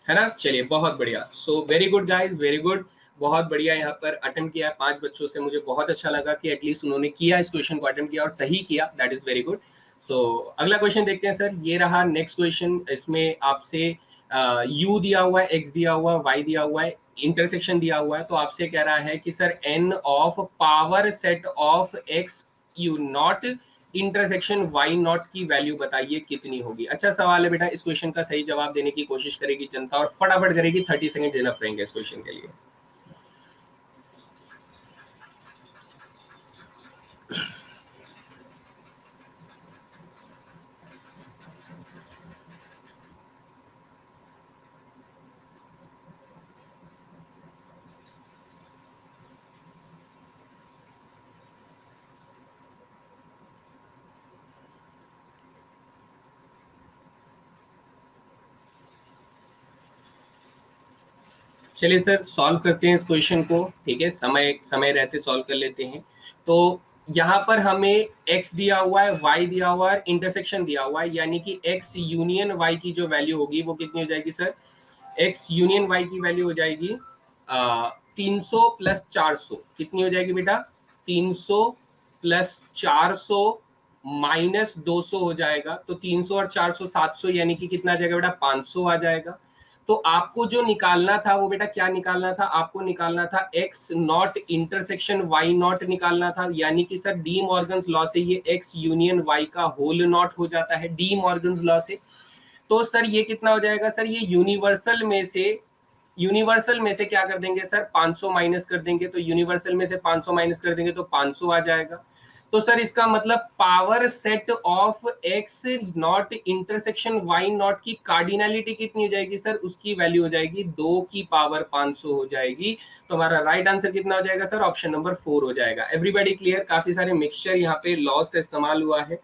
है ना, चलिए बहुत बढ़िया। सो very good guys, very good, बहुत बढ़िया। यहाँ पर अटेम्प्ट किया 5 बच्चों से, मुझे बहुत अच्छा लगा कि एटलीस्ट उन्होंने किया, इस क्वेश्चन को अटेम्प्ट किया और सही किया, दैट इज वेरी गुड। सो अगला क्वेश्चन देखते हैं सर। ये रहा नेक्स्ट क्वेश्चन, इसमें आपसे u दिया हुआ है, x दिया हुआ है, y दिया हुआ है, इंटरसेक्शन दिया हुआ है। तो आपसे कह रहा है कि sir n of power set of x u not intersection Y not की वैल्यू बताइए कितनी होगी। अच्छा सवाल है बेटा, इस क्वेश्चन का सही जवाब देने की कोशिश करेगी जनता और फटाफट करेगी। 30 सेकंड इनफ रहेंगे इस क्वेश्चन के लिए। चलिए सर सॉल्व करते हैं इस क्वेश्चन को, ठीक है, समय समय रहते सॉल्व कर लेते हैं। तो यहाँ पर हमें x दिया हुआ है, y दिया हुआ है, इंटरसेक्शन दिया हुआ है, यानी कि x यूनियन y की जो वैल्यू होगी वो कितनी हो जाएगी सर, x यूनियन y की वैल्यू हो जाएगी 300 प्लस 400 कितनी हो जाएगी बेटा? 300 प्लस 400 माइनस 200 हो जाएगा। तो 300 और 400 700, यानी कि कितना आ जाएगा बेटा? 500 आ जाएगा। तो आपको जो निकालना था वो बेटा क्या निकालना था? आपको निकालना था x not intersection y not निकालना था। यानी कि सर डी मॉर्गन्स लॉ से ये x यूनियन y का होल नॉट हो जाता है डी मॉर्गन्स लॉ से। तो सर ये कितना हो जाएगा? सर ये यूनिवर्सल में से क्या कर देंगे सर? 500 माइनस कर देंगे। तो यूनिवर्सल में से 500 माइनस कर देंगे तो 500 आ जाएगा। तो सर इसका मतलब power set of X not intersection Y not की कार्डिनलिटी कितनी हो जाएगी सर? उसकी वैल्यू हो जाएगी 2 की पावर 500 हो जाएगी। तो हमारा राइट आंसर कितना हो जाएगा सर? ऑप्शन नंबर 4 हो जाएगा। Everybody clear? काफी सारे मिक्सचर यहाँ पे लॉस का इस्तेमाल हुआ है,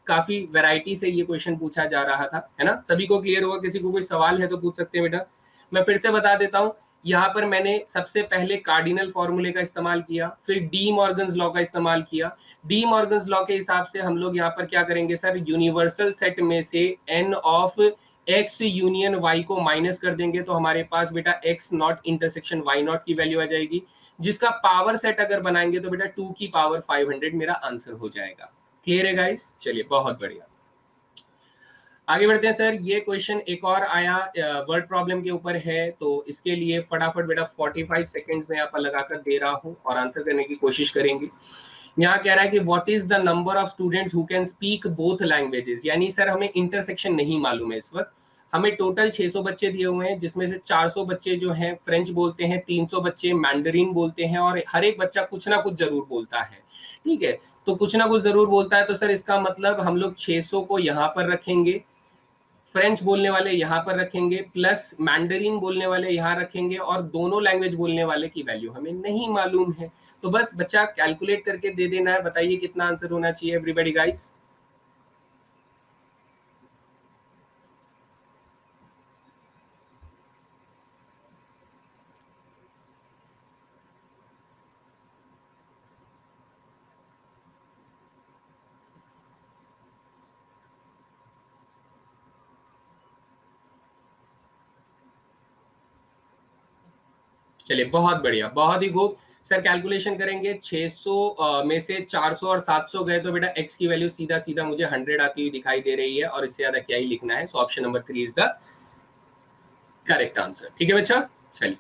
काफी वैरायटी से ये क्वेश्चन पूछा जा रहा था, है ना? सभी को क्लियर होगा? किसी को कोई सवाल है तो पूछ सकते हैं बेटा। मैं फिर से बता देता हूं, यहाँ पर मैंने सबसे पहले कार्डिनल फॉर्मूले का इस्तेमाल किया, फिर डी मॉर्गन्स लॉ का इस्तेमाल किया। डी मॉर्गन्स लॉ के हिसाब से हम लोग यहाँ पर क्या करेंगे सर? यूनिवर्सल सेट में से n of X union Y को माइनस कर देंगे तो हमारे पास बेटा X not intersection Y not की वैल्यू आ जाएगी, जिसका पावर सेट अगर बनाएंगे तो बेटा 2 की पावर 500 मेरा आंसर हो जाएगा। क्लियर है गाइस? चलिए बहुत बढ़िया, आगे बढ़ते हैं सर। ये क्वेश्चन एक और आया, वर्ड प्रॉब्लम के ऊपर है, तो इसके लिए फटाफट बेटा 45 सेकंड्स में यहाँ पर लगाकर दे रहा हूँ और आंसर करने की कोशिश करेंगे। यहाँ कह रहा है कि what is the number of students who can speak both languages. यानी सर हमें इंटरसेक्शन नहीं मालूम है इस वक्त, हमें टोटल 600 बच्चे दिए हुए हैं, जिसमें से 400 बच्चे जो हैं फ्रेंच बोलते हैं, 300 बच्चे मैंडरीन बोलते हैं, और हर एक बच्चा कुछ ना कुछ जरूर बोलता है। ठीक है, तो कुछ ना कुछ जरूर बोलता है, तो सर इसका मतलब हम लोग 600 को यहाँ पर रखेंगे, फ्रेंच बोलने वाले यहाँ पर रखेंगे, प्लस मैंडरीन बोलने वाले यहाँ रखेंगे, और दोनों लैंग्वेज बोलने वाले की वैल्यू हमें नहीं मालूम है। तो बस बच्चा कैलकुलेट करके दे देना है। बताइए कितना आंसर होना चाहिए एवरीबॉडी गाइस? चलिए बहुत बढ़िया, बहुत ही खूब सर। कैलकुलेशन करेंगे, 600 में से 400 और 700 गए तो बेटा x की वैल्यू सीधा सीधा मुझे 100 आती हुई दिखाई दे रही है, और इससे ज्यादा क्या ही लिखना है। So option number 3 is the correct answer. ठीक है बच्चा, चलिए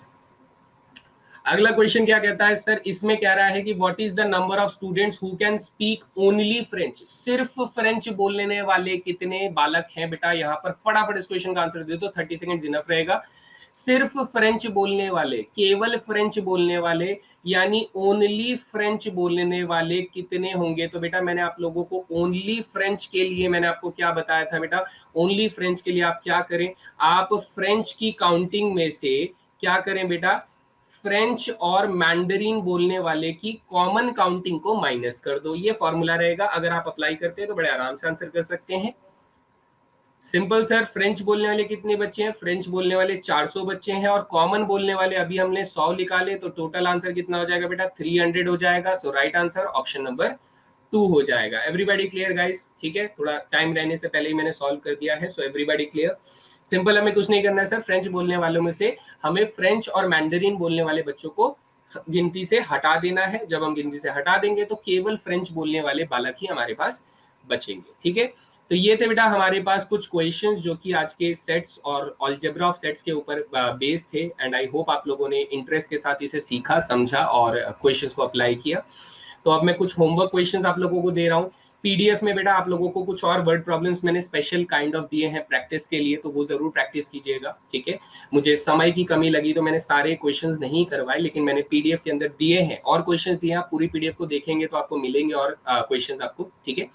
अगला क्वेश्चन क्या कहता है सर? इसमें कह रहा है कि what is the number of students who can speak only French. सिर्फ फ्रेंच बोलने वाले कितने बालक हैं बेटा? यहाँ पर फटाफट इस क्वेश्चन का आंसर दे दो, 30 सेकंड इनफ रहेगा। सिर्फ फ्रेंच बोलने वाले, केवल फ्रेंच बोलने वाले, यानी ओनली फ्रेंच बोलने वाले कितने होंगे? तो बेटा मैंने आप लोगों को ओनली फ्रेंच के लिए मैंने आपको क्या बताया था बेटा? ओनली फ्रेंच के लिए आप क्या करें? आप फ्रेंच की काउंटिंग में से क्या करें बेटा? फ्रेंच और मैंडरीन बोलने वाले की कॉमन काउंटिंग को माइनस कर दो। ये फॉर्मूला रहेगा, अगर आप अप्लाई करते हैं तो बड़े आराम से आंसर कर सकते हैं। सिंपल सर, फ्रेंच बोलने वाले कितने बच्चे हैं? फ्रेंच बोलने वाले 400 बच्चे हैं, और कॉमन बोलने वाले अभी हमने 100 निकाले, तो टोटल आंसर कितना हो जाएगा बेटा? 300 हो जाएगा। So right answer option number 2 हो जाएगा। Everybody clear guys? ठीक है, थोड़ा टाइम रहने से पहले ही मैंने सॉल्व कर दिया है। So everybody clear? सिंपल, हमें कुछ नहीं करना है सर। फ्रेंच बोलने वालों में से हमें फ्रेंच और मैंडरीन बोलने वाले बच्चों को गिनती से हटा देना है। जब हम गिनती से हटा देंगे तो केवल फ्रेंच बोलने वाले बालक ही हमारे पास बचेंगे। ठीक है, तो ये थे बेटा हमारे पास कुछ क्वेश्चंस जो कि आज के सेट्स और अलजेब्रा ऑफ सेट्स के ऊपर बेस्ड थे, एंड आई होप आप लोगों ने इंटरेस्ट के साथ इसे सीखा, समझा और क्वेश्चंस को अप्लाई किया। तो अब मैं कुछ होमवर्क क्वेश्चंस आप लोगों को दे रहा हूँ पीडीएफ में। बेटा आप लोगों को कुछ और वर्ड प्रॉब्लम्स मैंने स्पेशल काइंड ऑफ दिए हैं प्रैक्टिस के लिए, तो वो जरूर प्रैक्टिस कीजिएगा। ठीक है, मुझे समय की कमी लगी तो मैंने सारे क्वेश्चंस नहीं करवाए, लेकिन मैंने पीडीएफ के अंदर दिए हैं और क्वेश्चंस दिए हैं। आप पूरी पीडीएफ को देखेंगे तो आपको मिलेंगे और क्वेश्चंस आपको। ठीक है,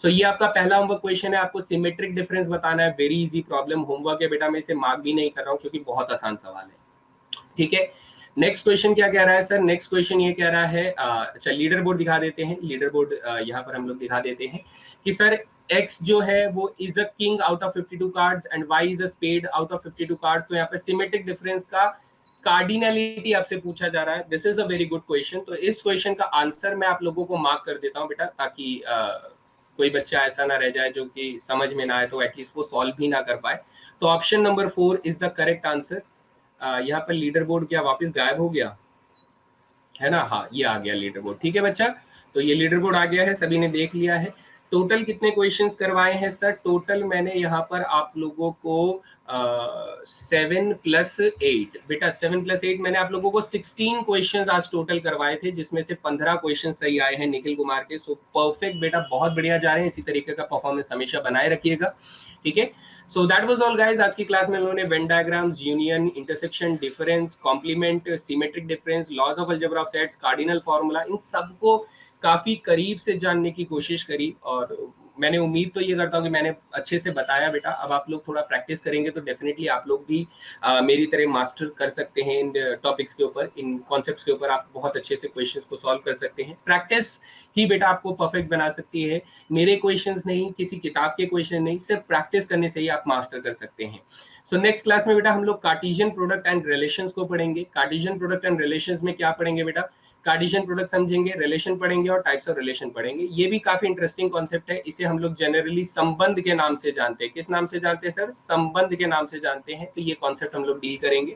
सो ये आपका पहला होमवर्क क्वेश्चन है, आपको सिमेट्रिक डिफरेंस बताना है। वेरी इजी प्रॉब्लम होमवर्क है बेटा, मैं इसे मार्क भी नहीं कर रहा हूँ क्योंकि बहुत आसान सवाल है। ठीक है, नेक्स्ट क्वेश्चन क्या कह रहा है सर? नेक्स्ट क्वेश्चन ये कह रहा है, अच्छा लीडर बोर्ड दिखा देते हैं। लीडर बोर्ड यहाँ पर हम लोग दिखा देते हैं कि सर x जो है वो is a king out of 52 cards and y is a spade out of 52 cards. तो यहाँ पे सिमेट्रिक डिफरेंस का कार्डिनलिटी आपसे पूछा जा रहा है। This is a very good question. तो इस क्वेश्चन का आंसर मैं आप लोगों को मार्क कर देता हूँ बेटा, ताकि कोई बच्चा ऐसा ना रह जाए जो कि समझ में ना आए तो एटलीस्ट वो सॉल्व भी ना कर पाए। तो option number 4 is the correct answer. यहाँ पर लीडर बोर्ड क्या वापस गायब हो गया? है ना? हाँ, ये आ गया लीडर बोर्ड। ठीक है बच्चा, तो ये लीडर बोर्ड आ गया है, सभी ने देख लिया है। टोटल कितने क्वेश्चंस करवाए हैं सर? टोटल मैंने यहाँ पर आप लोगों को 7+8 बेटा, 7+8 मैंने आप लोगों को 16 क्वेश्चंस आज टोटल करवाए थे, जिसमें से 15 क्वेश्चन सही आए हैं निखिल कुमार के। सो परफेक्ट बेटा, बहुत बढ़िया जा रहे हैं। इसी तरीके का परफॉर्मेंस हमेशा बनाए रखिएगा, ठीक है। So that was all guys. आज की क्लास में हम लोगों ने Venn diagrams, union, intersection, difference, complement, symmetric difference, laws of algebra of sets, cardinal formula, इन सबको काफी करीब से जानने की कोशिश करी। और मैंने उम्मीद तो ये करता हूँ कि मैंने अच्छे से बताया बेटा। अब आप लोग थोड़ा प्रैक्टिस करेंगे तो डेफिनेटली आप लोग भी मेरी तरह मास्टर कर सकते हैं इन टॉपिक्स के ऊपर, इन कॉन्सेप्ट्स के ऊपर। आप बहुत अच्छे से क्वेश्चंस को सॉल्व कर सकते हैं। प्रैक्टिस ही बेटा आपको परफेक्ट बना सकती है। मेरे क्वेश्चंस नहीं, किसी किताब के क्वेश्चन नहीं, सिर्फ प्रैक्टिस करने से ही आप मास्टर कर सकते हैं। सो नेक्स्ट क्लास में बेटा हम लोग कार्टेशियन प्रोडक्ट एंड रिलेशंस को पढ़ेंगे। कार्टेशियन प्रोडक्ट एंड रिलेशंस में क्या पढ़ेंगे बेटा? कार्टेशियन प्रोडक्ट समझेंगे, रिलेशन पढ़ेंगे और टाइप्स ऑफ रिलेशन पढ़ेंगे। ये भी काफी इंटरेस्टिंग कॉन्सेप्ट है। इसे हम लोग जनरली संबंध के नाम से जानते हैं। किस नाम से जानते हैं सर? संबंध के नाम से जानते हैं। तो ये कॉन्सेप्ट हम लोग डील करेंगे।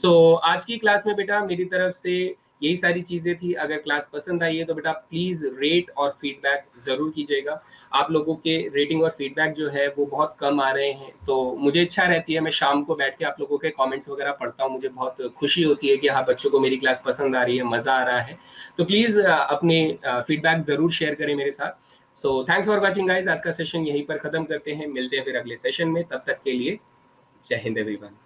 सो आज की क्लास में बेटा मेरी तरफ से यही सारी चीजें थी। अगर क्लास पसंद आई है तो बेटा प्लीज रेट और फीडबैक जरूर कीजिएगा। आप लोगों के रेटिंग और फीडबैक जो है वो बहुत कम आ रहे हैं, तो मुझे इच्छा रहती है, मैं शाम को बैठ के आप लोगों के कमेंट्स वगैरह पढ़ता हूँ। मुझे बहुत खुशी होती है कि हाँ, बच्चों को मेरी क्लास पसंद आ रही है, मजा आ रहा है। तो प्लीज अपने फीडबैक जरूर शेयर करें मेरे साथ। So thanks for watching guys. आज का सेशन यहीं पर खत्म करते हैं, मिलते हैं फिर अगले सेशन में। तब तक के लिए जय हिंद एवरीवन।